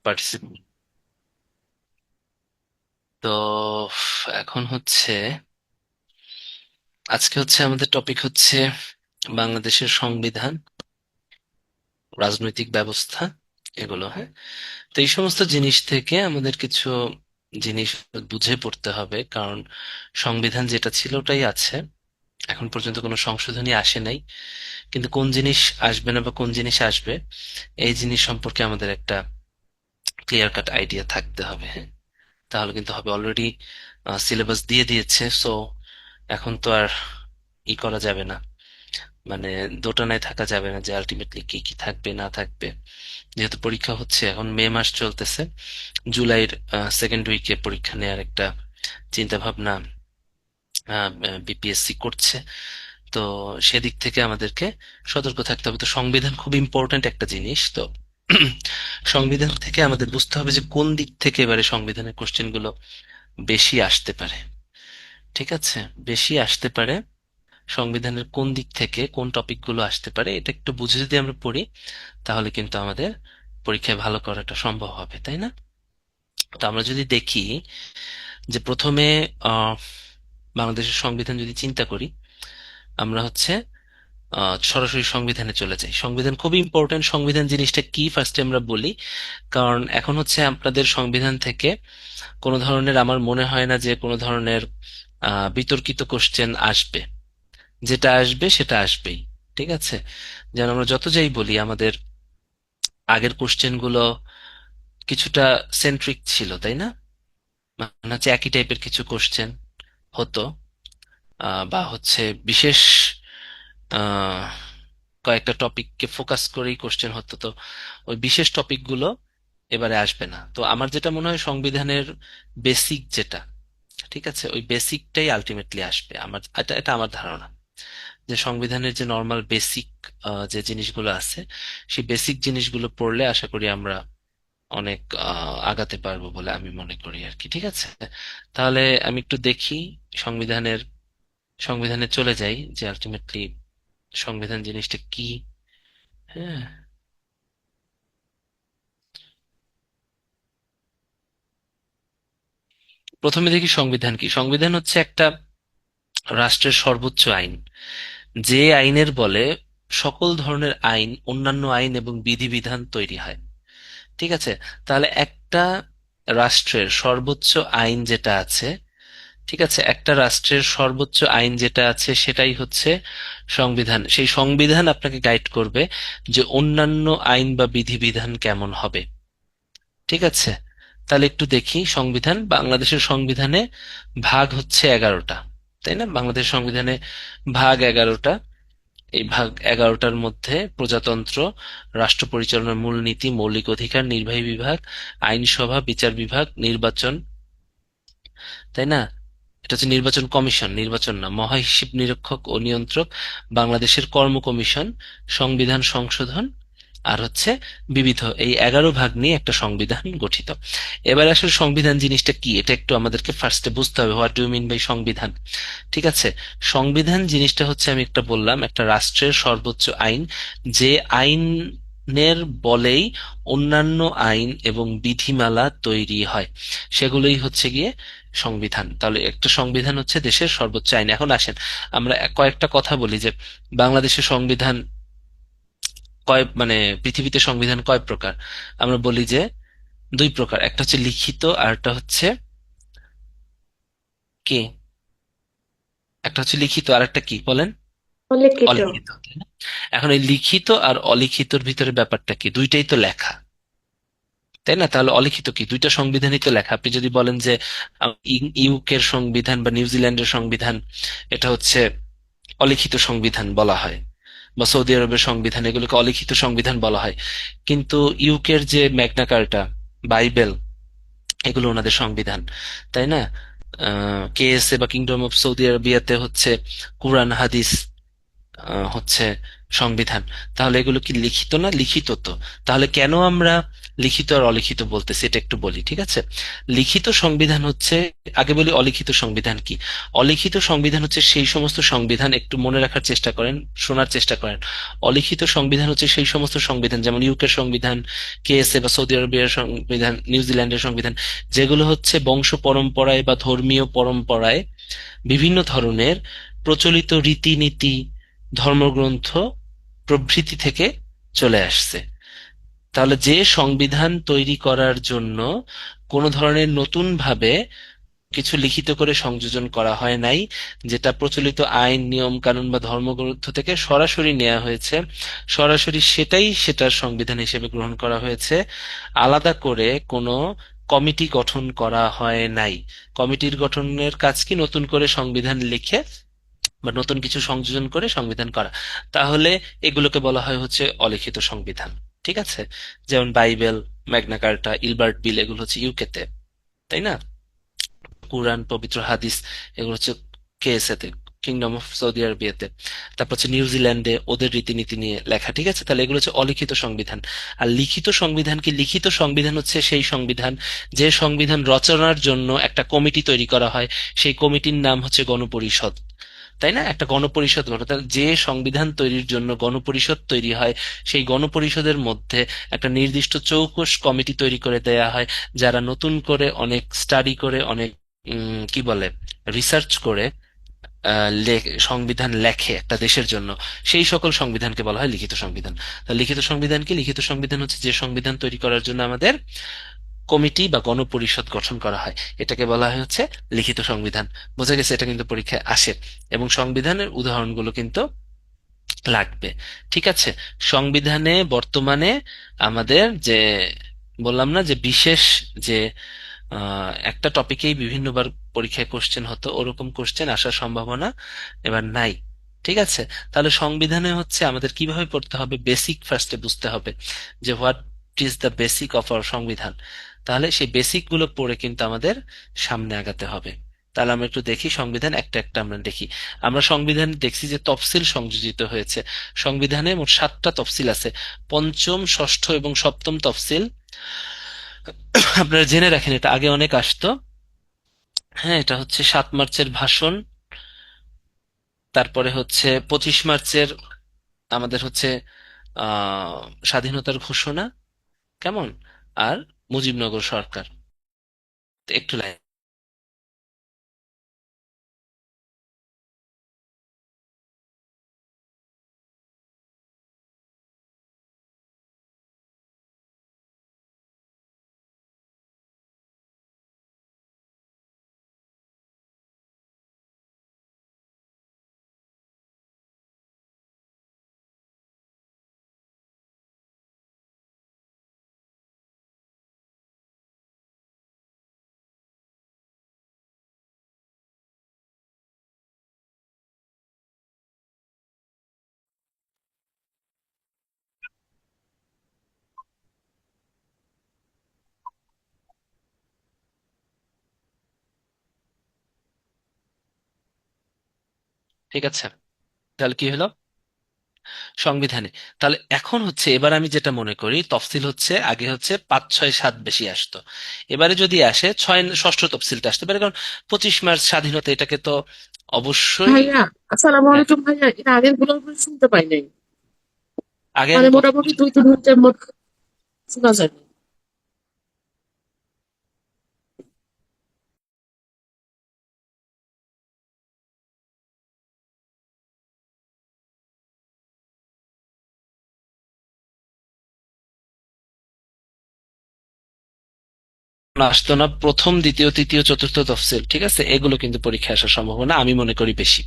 Participate. তো এখন হচ্ছে আজকে হচ্ছে আমাদের টপিক হচ্ছে বাংলাদেশের সংবিধান, রাজনৈতিক ব্যবস্থা, এগুলো। হ্যাঁ, তো এই সমস্ত জিনিস থেকে আমাদের কিছু জিনিস বুঝে পড়তে হবে, কারণ সংবিধান যেটা ছিল ওটাই আছে, এখন পর্যন্ত কোনো সংশোধনী আসে নাই। কিন্তু কোন জিনিস আসবে না বা কোন জিনিস আসবে, এই জিনিস সম্পর্কে আমাদের একটা ক্লিয়ার কাট আইডিয়া থাকতে হবে। হ্যাঁ, তাহলে কিন্তু হবে। অলরেডি সিলেবাস দিয়ে দিয়েছে, সো এখন তো আর করা যাবে না, মানে দোটানায় থাকা যাবে না যে আলটিমেটলি কি কি থাকবে না থাকবে। যেহেতু পরীক্ষা হচ্ছে, এখন মে মাস চলতেছে, জুলাইয়ের সেকেন্ড উইকে পরীক্ষা নেওয়ার একটা চিন্তা ভাবনা বিপিএসসি করছে। তো সেদিক থেকে আমাদেরকে সতর্ক থাকতে হবে। তো সংবিধান খুব ইম্পর্ট্যান্ট একটা জিনিস। তো সংবিধান থেকে আমাদের বুঝতে হবে যে কোন দিক থেকে এবারে সংবিধানের কোশ্চেন গুলো বেশি আসতে পারে। ঠিক আছে, বেশি আসতে পারে সংবিধানের কোন দিক থেকে কোন টপিক গুলো আসতে পারে, এটা একটু বুঝে যদি আমরা পড়ি, তাহলে কিন্তু আমাদের পরীক্ষায় ভালো করাটা সম্ভব হবে, তাই না? তো আমরা যদি দেখি যে প্রথমে আহ বাংলাদেশের সংবিধান যদি চিন্তা করি, আমরা হচ্ছে সরাসরি সংবিধানে চলে যাই। সংবিধান খুবই ইম্পর্টেন্ট। সংবিধান জিনিসটা কি ফার্স্টে আমরা বলি, কারণ এখন হচ্ছে আপনাদের সংবিধান থেকে কোনো ধরনের, আমার মনে হয় না যে কোনো ধরনের বিতর্কিত কোশ্চেন আসবে। যেটা আসবে সেটা আসবেই। ঠিক আছে, যেন আমরা যত যাই বলি, আমাদের আগের কোশ্চেন গুলো কিছুটা সেন্ট্রিক ছিল, তাই না? মানে হচ্ছে একই টাইপের কিছু কোশ্চেন হতো, বা হচ্ছে বিশেষ আহ, কয়েকটা টপিককে ফোকাস করেই কোশ্চেন হতো। তো ওই বিশেষ টপিকগুলো এবারে আসবে না। তো আমার যেটা মনে হয়, সংবিধানের বেসিক যেটা, ঠিক আছে, ওই বেসিকটাই আলটিমেটলি আসবে। আমার এটা এটা আমার ধারণা, যে সংবিধানের যে নর্মাল বেসিক যে জিনিসগুলো আছে, সেই বেসিক জিনিসগুলো পড়লে আশা করি আমরা অনেক আগাতে পারবো বলে আমি মনে করি আর কি। ঠিক আছে, তাহলে আমি একটু দেখি সংবিধানের সংবিধানে চলে যাই যে আলটিমেটলি সংবিধান জিনিসটা কি। হ্যাঁ, প্রথমে দেখি সংবিধান কি। সংবিধান হচ্ছে একটা রাষ্ট্রের সর্বোচ্চ আইন, যে আইনের বলে সকল ধরনের আইন, অন্যান্য আইন এবং বিধিবিধান তৈরি হয়। ঠিক আছে, তাহলে একটা রাষ্ট্রের সর্বোচ্চ আইন যেটা আছে, ঠিক আছে, একটা রাষ্ট্রের সর্বোচ্চ আইন যেটা আছে সেটাই হচ্ছে সংবিধান। সেই সংবিধান আপনাকে গাইড করবে যে অন্যান্য আইন বা বিধিবিধান কেমন হবে। ঠিক আছে, তাহলে একটু দেখি সংবিধান। বাংলাদেশের সংবিধানে ভাগ হচ্ছে 11টা, তাই না? বাংলাদেশ সংবিধানে ভাগ 11টা। এই ভাগ 11টার মধ্যে প্রজাতন্ত্র, রাষ্ট্র পরিচালনার মূলনীতি, মৌলিক অধিকার, নির্বাহী বিভাগ, আইনসভা, বিচার বিভাগ, নির্বাচন, তাই না? এটা হচ্ছে নির্বাচন কমিশন, নির্বাচন না, মহাহিসাব নিরীক্ষক ও নিয়ন্ত্রক, বাংলাদেশের কর্ম কমিশন, সংবিধান সংশোধন, আর হচ্ছে বিবিধ। এই 11 ভাগ নিয়ে একটা সংবিধান গঠিত। এবার আসলে সংবিধান জিনিসটা কি, এটা একটু আমাদেরকে ফার্স্টে বুঝতে হবে। হোয়াট ডু মিন বাই সংবিধান? ঠিক আছে, সংবিধান জিনিসটা হচ্ছে, আমি একটা বললাম, একটা রাষ্ট্রের সর্বোচ্চ আইন, যে আইনের বলেই অন্যান্য আইন এবং বিধিমালা তৈরি হয়, সেগুলোই হচ্ছে গিয়ে সংবিধান। তাহলে একটা সংবিধান হচ্ছে দেশের সর্বোচ্চ আইন। এখন আসেন আমরা কয়েকটা কথা বলি যে বাংলাদেশের সংবিধান মানে পৃথিবীতে সংবিধান কয় প্রকার। আমরা বলি যে দুই প্রকার, একটা হচ্ছে লিখিত আর একটা হচ্ছে কি, একটা হচ্ছে লিখিত আর একটা কি বলেন? উল্লেখিত। অলিখিত, তাই না? এখন এই লিখিত আর অলিখিতর ভিতরে ব্যাপারটা কি? দুইটাই তো লেখা, তাই না? তাহলে অলিখিত কি? দুইটা সংবিধানই তো লেখা। আপনি যদি বলেন যে ইউকের সংবিধান বা নিউজিল্যান্ডের সংবিধান, এটা হচ্ছে অলিখিত সংবিধান বলা হয়, বা সৌদি আরবের সংবিধান, এগুলোকে অলিখিত সংবিধান বলা হয়। কিন্তু ইউকের যে ম্যাগনা কার্টা, বাইবেল, এগুলো ওনাদের সংবিধান, তাই না? কেএসএ বা কিংডম অফ সৌদি আরবিয়াতে হচ্ছে কুরআন হাদিস হচ্ছে সংবিধান। তাহলে এগুলো কি লিখিত না? লিখিত তো। তাহলে কেন আমরা লিখিত আর অলিখিত বলতেছি, এটা একটু বলি, ঠিক আছে? লিখিত সংবিধান হচ্ছে, আগে বলি অলিখিত সংবিধান কি। অলিখিত সংবিধান হচ্ছে সেই সমস্ত সংবিধান, একটু মনে রাখার চেষ্টা করেন, শোনার চেষ্টা করেন। অলিখিত সংবিধান হচ্ছে সেই সমস্ত সংবিধান, যেমন ইউকের সংবিধান, কেএসএ বা সৌদি আরবের সংবিধান, নিউজিল্যান্ডের সংবিধান, যেগুলো হচ্ছে বংশ পরম্পরায় বা ধর্মীয় পরম্পরায় বিভিন্ন ধরনের প্রচলিত রীতিনীতি, ধর্মগ্রন্থ প্রভৃতি থেকে চলে আসছে। তাহলে যে সংবিধান তৈরি করার জন্য কোনো ধরনের নতুন ভাবে কিছু লিখিত করে সংযোজন করা হয় নাই, যেটা প্রচলিত আইন, নিয়ম কানুন বা ধর্মগ্রন্থ থেকে সরাসরি নেওয়া হয়েছে, সরাসরি সেটাই সেটার সংবিধান হিসেবে গ্রহণ করা হয়েছে, আলাদা করে কোনো কমিটি গঠন করা হয় নাই। কমিটির গঠনের কাজ কি? নতুন করে সংবিধান লিখে বা নতুন কিছু সংযোজন করে সংবিধান করা। তাহলে এগুলোকে বলা হয় হচ্ছে অলিখিত সংবিধান, ঠিক আছে? যেমন বাইবেল, ম্যাগনা কার্টা, ইলবার্ট বিল, এগুলো হচ্ছে ইউকেতে, তাই না? কুরআন, পবিত্র হাদিস, এগুলো হচ্ছে কেএসএ তে, কিংডম অফ সৌদি আরবিয়াতে। তারপর হচ্ছে নিউজিল্যান্ডে ওদের রীতিনীতি নিয়ে লেখা, ঠিক আছে? তাহলে এগুলো হচ্ছে অলিখিত সংবিধান। আর লিখিত সংবিধান কি? লিখিত সংবিধান হচ্ছে সেই সংবিধান যে সংবিধান রচনার জন্য একটা কমিটি তৈরি করা হয়, সেই কমিটির নাম হচ্ছে গণপরিষদ, তাই না? একটা গণপরিষদ গঠন, তাহলে যে সংবিধান তৈরির জন্য গণপরিষদ তৈরি হয়, সেই গণপরিষদের মধ্যে একটা নির্দিষ্ট চৌকস কমিটি তৈরি করে দেয়া হয়, যারা নতুন করে অনেক স্টাডি করে, অনেক কি বলে, রিসার্চ করে সংবিধান লেখে একটা দেশের জন্য। সেই সকল সংবিধানকে বলা হয় লিখিত সংবিধান। তা লিখিত সংবিধান কি? লিখিত সংবিধান হচ্ছে যে সংবিধান তৈরি করার জন্য আমাদের কমিটি বা গণপরিষদ গঠন করা হয়, এটাকে বলা হয় হচ্ছে লিখিত সংবিধান। বোঝা গেছে? এটা কিন্তু পরীক্ষায় আসে, এবং সংবিধানের উদাহরণগুলো কিন্তু লাগবে, ঠিক আছে? সংবিধানে বর্তমানে আমাদের যে, বললাম না যে বিশেষ, যে একটা টপিকেই বিভিন্নবার পরীক্ষায় কোশ্চেন হতো, ওরকম কোশ্চেন আসার সম্ভাবনা এবার নাই, ঠিক আছে? তাহলে সংবিধানে হচ্ছে আমাদের কিভাবে পড়তে হবে, বেসিক ফার্স্টে বুঝতে হবে যে what is the basic of our সংবিধান। তাহলে সেই বেসিক গুলো পড়ে কিন্তু আমাদের সামনে আগাতে হবে। তাহলে আমরা একটু দেখি সংবিধান একটা একটা আমরা দেখি। আমরা সংবিধানে দেখছি যে তফসিল সংযোজিত হয়েছে। সংবিধানে মোট 7টা তফসিল আছে, পঞ্চম, ষষ্ঠ এবং সপ্তম তফসিল। আপনারা জেনে রাখেন, এটা আগে অনেক আসতো। হ্যাঁ, এটা হচ্ছে 7 মার্চের ভাষণ, তারপরে হচ্ছে 25 মার্চের আমাদের হচ্ছে আহ স্বাধীনতার ঘোষণা, কেমন, আর মুজিবনগর সরকার। একটু লাইন। ঠিক আছে, তাহলে কি হলো সংবিধানে? তাহলে এখন হচ্ছে, এবার আমি যেটা মনে করি, তফসিল হচ্ছে আগে হচ্ছে 5, 6, 7 বেশি আসতো, এবারে যদি আসে ছয়, ষষ্ঠ তফসিলটা আসতে পারে, কারণ 25 মার্চ স্বাধীনতা, এটাকে তো অবশ্যই। ভাইয়া, আসসালামু হ্যাঁ, আলাইকুম ভাইয়া। এটা আগের গুলো শুনতে পাই নাই। আগে মানে আমি মোটামুটি 2-3 মিনিটের মধ্যে শোনা যায়। আসতো না প্রথম, দ্বিতীয়, তৃতীয়, চতুর্থ তফসিল, ঠিক আছে? এগুলো কিন্তু পরীক্ষায় আসার সম্ভাবনা আমি মনে করি বেশি।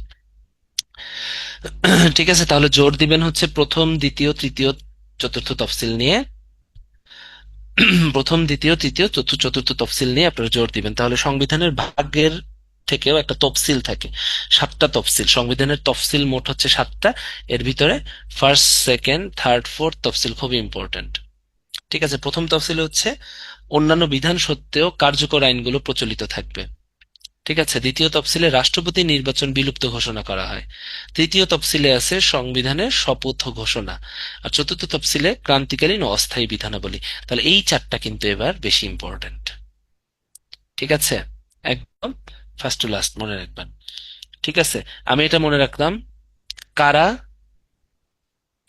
ঠিক আছে, তাহলে জোর দিবেন হচ্ছে প্রথম, দ্বিতীয়, তৃতীয়, চতুর্থ তফসিল নিয়ে। প্রথম, দ্বিতীয়, তৃতীয়, চতুর্থ, চতুর্থ তফসিল নিয়ে আপনারা জোর দিবেন। তাহলে সংবিধানের ভাগের থেকেও একটা তফসিল থাকে, 7টা তফসিল। সংবিধানের তফসিল মোট হচ্ছে 7টা, এর ভিতরে ফার্স্ট, সেকেন্ড, থার্ড, ফোর্থ তফসিল খুবই ইম্পর্টেন্ট। ঠিক আছে, প্রথম তফসিল হচ্ছে অন্যান্য বিধান সত্ত্বেও কার্যকর আইনগুলো প্রচলিত থাকবে। ঠিক আছে, দ্বিতীয় তফসিলে রাষ্ট্রপতি নির্বাচন বিলুপ্ত ঘোষণা করা হয়। তৃতীয় তফসিলে আছে সংবিধানের শপথ ঘোষণা। আর চতুর্থ তফসিলে ক্রান্তিকালীন ও অস্থায়ী বিধানাবলী। তাহলে এই চারটা কিন্তু এবার বেশি ইম্পর্টেন্ট। ঠিক আছে, একদম ফার্স্ট টু লাস্ট মনে রাখবেন। ঠিক আছে, আমি এটা মনে রাখলাম। কারা,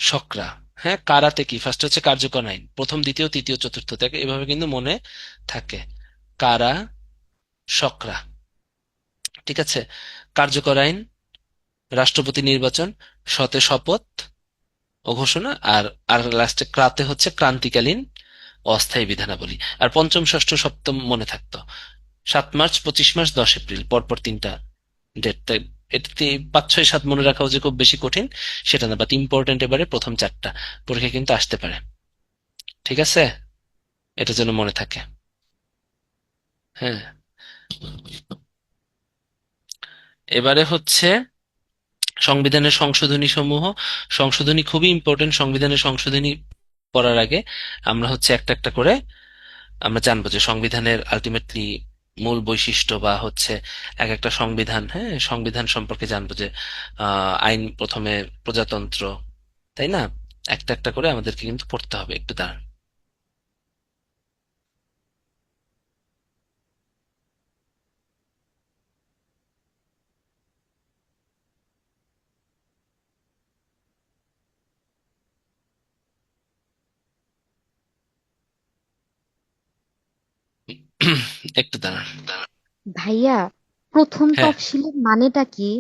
সকরা। হ্যাঁ, কারাতে কি ফার্স্ট হচ্ছে কার্যকর আইন, প্রথম দ্বিতীয় তৃতীয় চতুর্থ থেকে এভাবে কিন্তু মনে থাকে। কারা, সকরা। ঠিক আছে, কার্যকর আইন, রাষ্ট্রপতি নির্বাচন, সতে শপথ ও ঘোষণা, আর আর লাস্টে ক্রাতে হচ্ছে ক্রান্তিকালীন অস্থায়ী বিধানাবলী। আর পঞ্চম ষষ্ঠ সপ্তম মনে থাকতো, 7 মার্চ, 25 মার্চ, 10 এপ্রিল, পরপর তিনটা ডেট। এটাতে 5 6 7 মনে রাখা যে খুব বেশি কঠিন সেটা না, বাট ইম্পর্টেন্ট এবারে প্রথম চারটা পরীক্ষা কিন্তু আসতে পারে। ঠিক আছে, এটা যেন মনে থাকে। হ্যাঁ, এবারে হচ্ছে সংবিধানের সংশোধনী সমূহ। সংশোধনী খুবই ইম্পর্টেন্ট। সংবিধানের সংশোধনী পড়ার আগে আমরা হচ্ছে একটা একটা করে আমরা জানবো যে সংবিধানের আলটিমেটলি মূল বৈশিষ্ট্য বা হচ্ছে এক একটা সংবিধান, হ্যাঁ সংবিধান সম্পর্কে জানবো যে আইন প্রথমে, প্রজাতন্ত্র, তাই না? একটা একটা করে আমাদেরকে কিন্তু পড়তে হবে, একটু দাঁড়ান। একটু দাঁড়ান। ভাইয়া, প্রথম হ্যাঁ, তফসিলের মানেটা কি?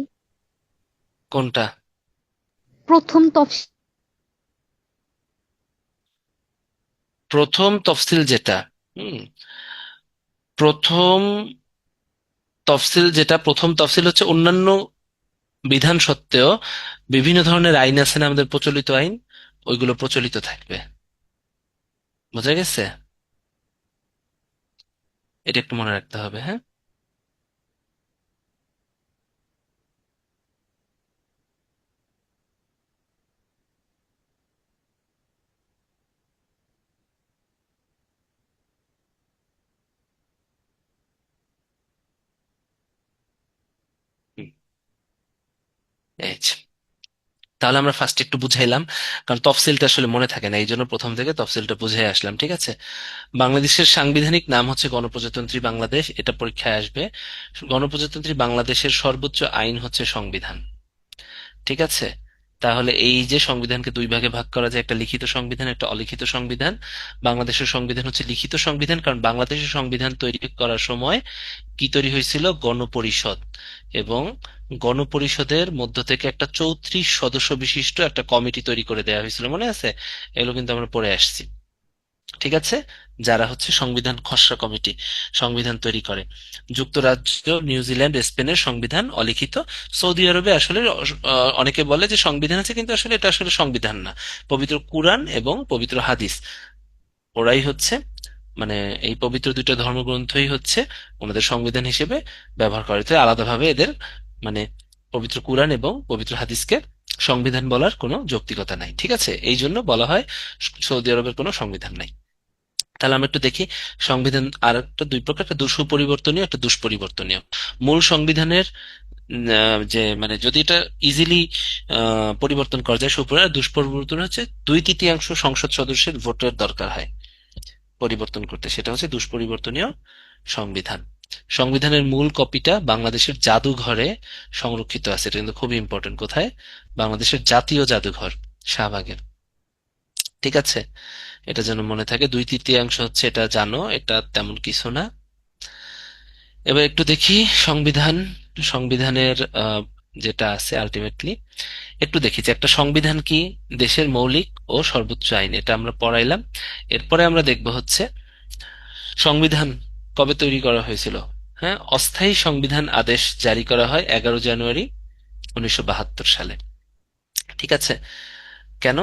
কোনটা? প্রথম তফসিল। প্রথম তফসিল যেটা, হুম, প্রথম তফসিল যেটা, প্রথম তফসিল হচ্ছে অন্যান্য বিধান সত্ত্বেও বিভিন্ন ধরনের আইন আছে না আমাদের প্রচলিত আইন, ওইগুলো প্রচলিত থাকবে। বোঝা গেছে? এটা একটু মনে রাখতে হবে, হ্যাঁ। হুম, এই যে। তাহলে আমরা ফার্স্ট একটু বুঝাইলাম, কারণ তফসিলটা আসলে মনে থাকে না, এই জন্য প্রথম থেকে তফসিলটা বুঝে আসলাম। ঠিক আছে, বাংলাদেশের সাংবিধানিক নাম হচ্ছে গণপ্রজাতন্ত্রী বাংলাদেশ, এটা পরীক্ষায় আসবে। গণপ্রজাতন্ত্রী বাংলাদেশের সর্বোচ্চ আইন হচ্ছে সংবিধান। ঠিক আছে, তাহলে এই যে সংবিধানকে দুই ভাগে ভাগ করা যায়, একটা লিখিত সংবিধান, একটা অলিখিত সংবিধান। বাংলাদেশের সংবিধান হচ্ছে লিখিত সংবিধান, কারণ বাংলাদেশের সংবিধান তৈরি করার সময় কি তৈরি হয়েছিল, গণপরিষদ। এবং গণপরিষদের মধ্য থেকে একটা 34 সদস্য বিশিষ্ট একটা কমিটি তৈরি করে দেওয়া হয়েছিল, মনে আছে? এগুলো কিন্তু আমরা পড়ে আসছি। ঠিক আছে, যারা হচ্ছে সংবিধান খসড়া কমিটি সংবিধান তৈরি করে। যুক্তরাজ্য, নিউজিল্যান্ড, স্পেনের সংবিধান অলিখিত। সৌদি আরবে আসলে অনেকে বলে যে সংবিধান আছে, কিন্তু আসলে এটা আসলে সংবিধান না, পবিত্র কুরআন এবং পবিত্র হাদিস, ওরাই হচ্ছে মানে এই পবিত্র দুইটা ধর্মগ্রন্থই হচ্ছে ওনাদের সংবিধান হিসেবে ব্যবহার করে। তো আলাদাভাবে এদের মানে পবিত্র কুরআন এবং পবিত্র হাদিসকে সংবিধান বলার কোনো যৌক্তিকতা নাই। ঠিক আছে, এই জন্য বলা হয় সৌদি আরবের কোনো সংবিধান নাই। তাহলে আমরা একটু দেখি সংবিধান আর একটা দুই প্রকার, একটা সুপরিবর্তনীয়, একটা দুষ্পরিবর্তনীয়। মূল সংবিধানের যে মানে যদি এটা ইজিলি পরিবর্তন করা যায় সুপরি, আর দুষ্পরিবর্তন হচ্ছে 2/3 সংসদ সদস্যের ভোটের দরকার হয় পরিবর্তন করতে, সেটা হচ্ছে দুষ্পরিবর্তনীয় সংবিধান। সংবিধানের মূল কপিটা বাংলাদেশের জাদুঘরে সংরক্ষিত আছে, এটা কিন্তু খুবই ইম্পর্টেন্ট। কোথায়? বাংলাদেশের জাতীয় জাদুঘর, শাহবাগের। ঠিক আছে, এটা যেন মনে থাকে। 2/3 হচ্ছে, এটা জানো, এটা তেমন কিছু না। এবার একটু দেখি সংবিধান, সংবিধানের যেটা আছে আলটিমেটলি একটু দেখি যে একটা সংবিধান কি, দেশের মৌলিক ও সর্বোচ্চ আইন, এটা আমরা পড়াইলাম। এরপরে আমরা দেখব হচ্ছে সংবিধান কবে তৈরি করা হয়েছিল। হ্যাঁ, অস্থায়ী সংবিধান আদেশ জারি করা হয় 11 জানুয়ারি 1972 সালে। ঠিক আছে, কেন?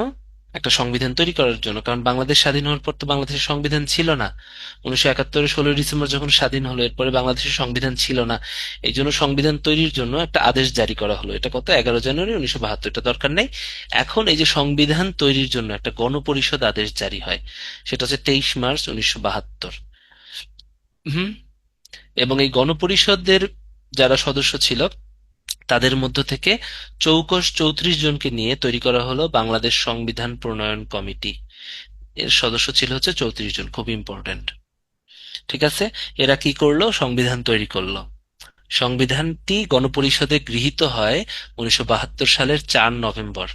একটা সংবিধান তৈরি করার জন্য, কারণ বাংলাদেশ স্বাধীন হওয়ার পর তো বাংলাদেশের সংবিধান ছিল না। 1971 16 ডিসেম্বর যখন স্বাধীন হলো, এরপরে বাংলাদেশের সংবিধান ছিল না। এই জন্য সংবিধান তৈরির জন্য একটা আদেশ জারি করা হলো, এটা কত, 11 জানুয়ারি 1972। এটা দরকার নেই। এখন এই যে সংবিধান তৈরির জন্য একটা গণপরিষদ আদেশ জারি হয়, সেটা হচ্ছে 23 মার্চ 1972। হুম, এবং এই গণপরিষদের যারা সদস্য ছিল তাদের মধ্য থেকে চৌকস 34 জনকে নিয়ে তৈরি করা হলো বাংলাদেশ সংবিধান প্রণয়ন কমিটি। এর সদস্য ছিল হচ্ছে 34 জন, খুব ইম্পর্ট্যান্ট। ঠিক আছে, এরা কি করলো? সংবিধান তৈরি করলো। সংবিধানটি গণপরিষদে গৃহীত হয় 1972 সালের 4 নভেম্বর।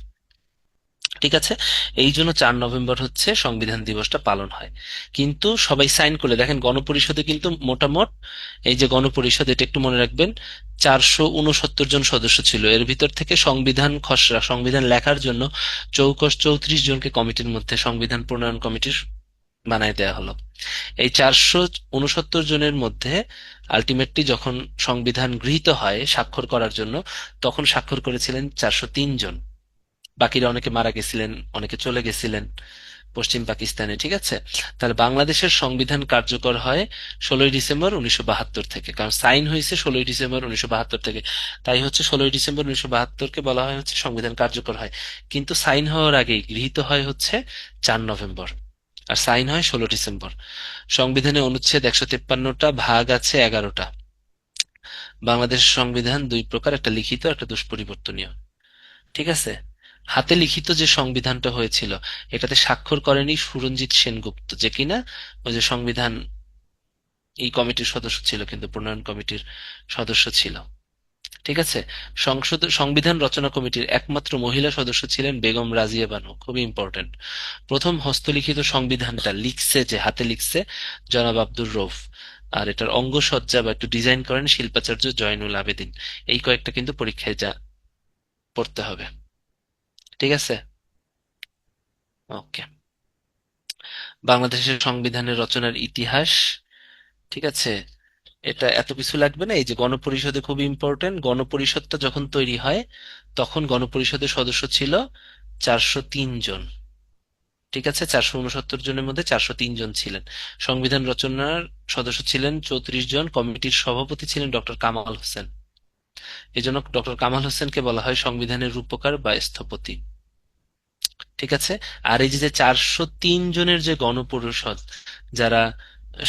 ঠিক আছে, এই জন্য 4 নভেম্বর হচ্ছে সংবিধান দিবসটা পালন হয়। কিন্তু সবাই সাইন করলে দেখেন গণপরিষদে কিন্তু মোটামুট, এই যে গণপরিষদ, এটা একটু মনে রাখবেন, 469 জন সদস্য ছিল। এর ভিতর থেকে সংবিধান খসড়া, সংবিধান লেখার জন্য চৌকস 34 জনকে কমিটির মধ্যে, সংবিধান প্রণয়ন কমিটির বানায় দেওয়া হলো। এই 469 জনের মধ্যে আলটিমেটলি যখন সংবিধান গৃহীত হয় স্বাক্ষর করার জন্য, তখন স্বাক্ষর করেছিলেন 403 জন। বাকিরা অনেকে মারা গেছিলেন, অনেকে চলে গেছিলেন পশ্চিম পাকিস্তানে। ঠিক আছে, তাহলে বাংলাদেশের সংবিধান কার্যকর হয় 16ই ডিসেম্বর 1972 থেকে, কারণ সাইন হয়েছে 16ই ডিসেম্বর 1972 থেকে। তাই হচ্ছে 16ই ডিসেম্বর 1972কে বলা হয় হচ্ছে সংবিধান কার্যকর হয়। কিন্তু সাইন হওয়ার আগেই গৃহীত হয় হচ্ছে 4 নভেম্বর, আর সাইন হয় 16 ডিসেম্বর। সংবিধানে অনুচ্ছেদ 153টা, ভাগ আছে 11টা। বাংলাদেশের সংবিধান দুই প্রকার, একটা লিখিত, একটা দুষ্পরিবর্তনীয়। ঠিক আছে, হাতে লিখিত যে সংবিধানটা হয়েছিল, এটাতে স্বাক্ষর করেনি সুরঞ্জিত সেনগুপ্ত, যে কিনা ওই যে সংবিধান এই কমিটির সদস্য ছিল, কিন্তু প্রণয়ন কমিটির সদস্য ছিল। ঠিক আছে, সংবিধান রচনা কমিটির একমাত্র মহিলা সদস্য ছিলেন বেগম রাজিয়া বানু, খুবই ইম্পর্টেন্ট। প্রথম হস্তলিখিত সংবিধানটা লিখছে, যে হাতে লিখছে, জনাব আব্দুর রউফ। আর এটার অঙ্গসজ্জা বা একটু ডিজাইন করেন শিল্পাচার্য জয়নুল আবেদিন। এই কয়েকটা কিন্তু পরীক্ষায় যা পড়তে হবে। ঠিক আছে, ওকে। বাংলাদেশের সংবিধানের রচনার ইতিহাস। ঠিক আছে, এটা এত কিছু লাগবে না। এই যে গণপরিষদে খুব ইম্পর্টেন্ট, গণপরিষদটা যখন তৈরি হয় তখন গণপরিষদের সদস্য ছিল 403 জন। ঠিক আছে, 469 জনের মধ্যে 403 জন ছিলেন। সংবিধান রচনার সদস্য ছিলেন 34 জন। কমিটির সভাপতি ছিলেন ডক্টর কামাল হোসেন। এই জন্য ডক্টর কামাল হোসেনকে বলা হয় সংবিধানের রূপকার বা স্থপতি। ঠিক আছে, আর এই যে 403 জনের যে গণপরিষদ, যারা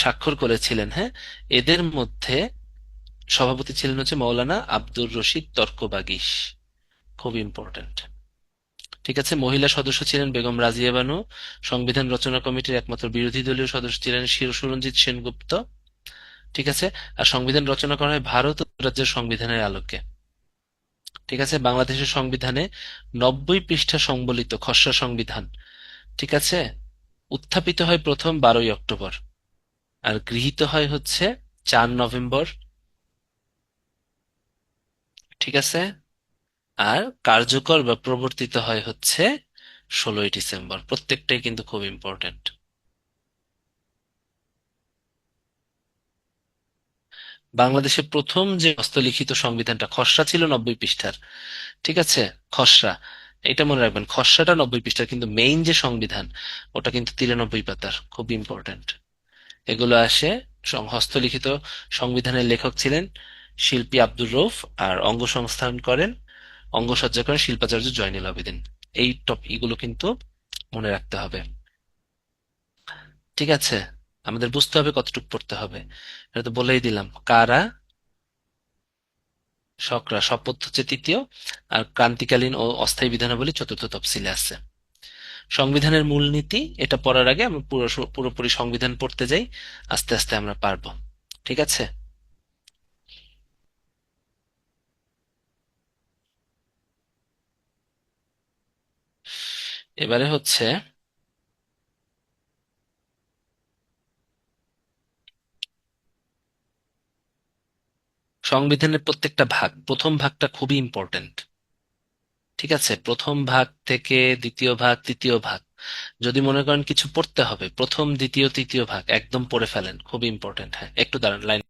স্বাক্ষর করেছিলেন, হ্যাঁ, এদের মধ্যে সভাপতি ছিলেন হচ্ছে মৌলানা আব্দুর রশিদ তর্কবাগীশ, খুব ইম্পর্ট্যান্ট। ঠিক আছে, মহিলা সদস্য ছিলেন বেগম রাজিয়া বানু। সংবিধান রচনা কমিটির একমাত্র বিরোধী দলীয় সদস্য ছিলেন সুরঞ্জিত সেনগুপ্ত। ঠিক আছে, আর সংবিধান রচনা করা হয় ভারত রাজ্যের সংবিধানের আলোকে। ঠিক আছে, বাংলাদেশের সংবিধানে 90 পৃষ্ঠা সংবলিত খসড়া সংবিধান, ঠিক আছে, উত্থাপিত হয় প্রথম 12ই অক্টোবর, আর গৃহীত হয় হচ্ছে 4 নভেম্বর। ঠিক আছে, আর কার্যকর বা প্রবর্তিত হয় হচ্ছে 16ই ডিসেম্বর। প্রত্যেকটাই কিন্তু খুব ইম্পর্টেন্ট। বাংলাদেশে প্রথম যে হস্তলিখিত সংবিধানটা, খসড়া ছিল 90 পৃষ্ঠার। ঠিক আছে, খসড়া, এটা মনে রাখবেন, খসড়াটা 90 পৃষ্ঠার, কিন্তু মেইন যে সংবিধান ওটা কিন্তু 93 পাতার, খুব ইম্পর্টেন্ট। এগুলো আসে হস্তলিখিত সংবিধানের লেখক ছিলেন শিল্পী আব্দুর রউফ, আর অঙ্গ সংস্থান করেন, অঙ্গসজ্জা করেন শিল্পাচার্য জয়নুল আবেদিন। এই এগুলো কিন্তু মনে রাখতে হবে। ঠিক আছে, আমাদের বুঝতে হবে কতটুকু পড়তে হবে। এটা তো বলেই দিলাম। কারা, সকরা, শপথ হচ্ছে তৃতীয়, আর ক্রান্তিকালীন ও অস্থায়ী বিধানাবলী চতুর্থ তফসিলে আছে। সংবিধানের মূলনীতি, এটা পড়ার আগে আমরা পুরোপুরি সংবিধান পড়তে যাই, আস্তে আস্তে আমরা পারবো। ঠিক আছে, এবারে হচ্ছে সংবিধানের প্রত্যেকটা ভাগ। প্রথম ভাগটা খুবই ইম্পর্টেন্ট। ঠিক আছে, প্রথম ভাগ থেকে দ্বিতীয় ভাগ, তৃতীয় ভাগ, যদি মনে করেন কিছু পড়তে হবে, প্রথম, দ্বিতীয়, তৃতীয় ভাগ একদম পড়ে ফেলেন, খুব ইম্পর্টেন্ট। হ্যাঁ, একটু দাঁড়ান লাইন।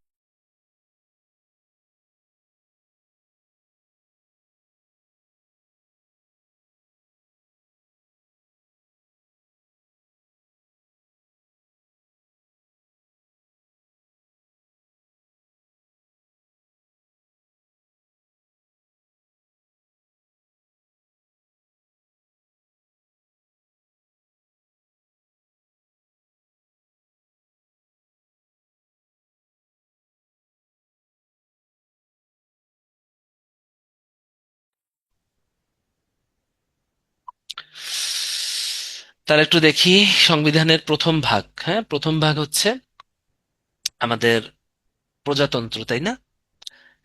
তাহলে একটু দেখি সংবিধানের প্রথম ভাগ। হ্যাঁ, প্রথম ভাগ হচ্ছে আমাদের প্রজাতন্ত্র, তাই না?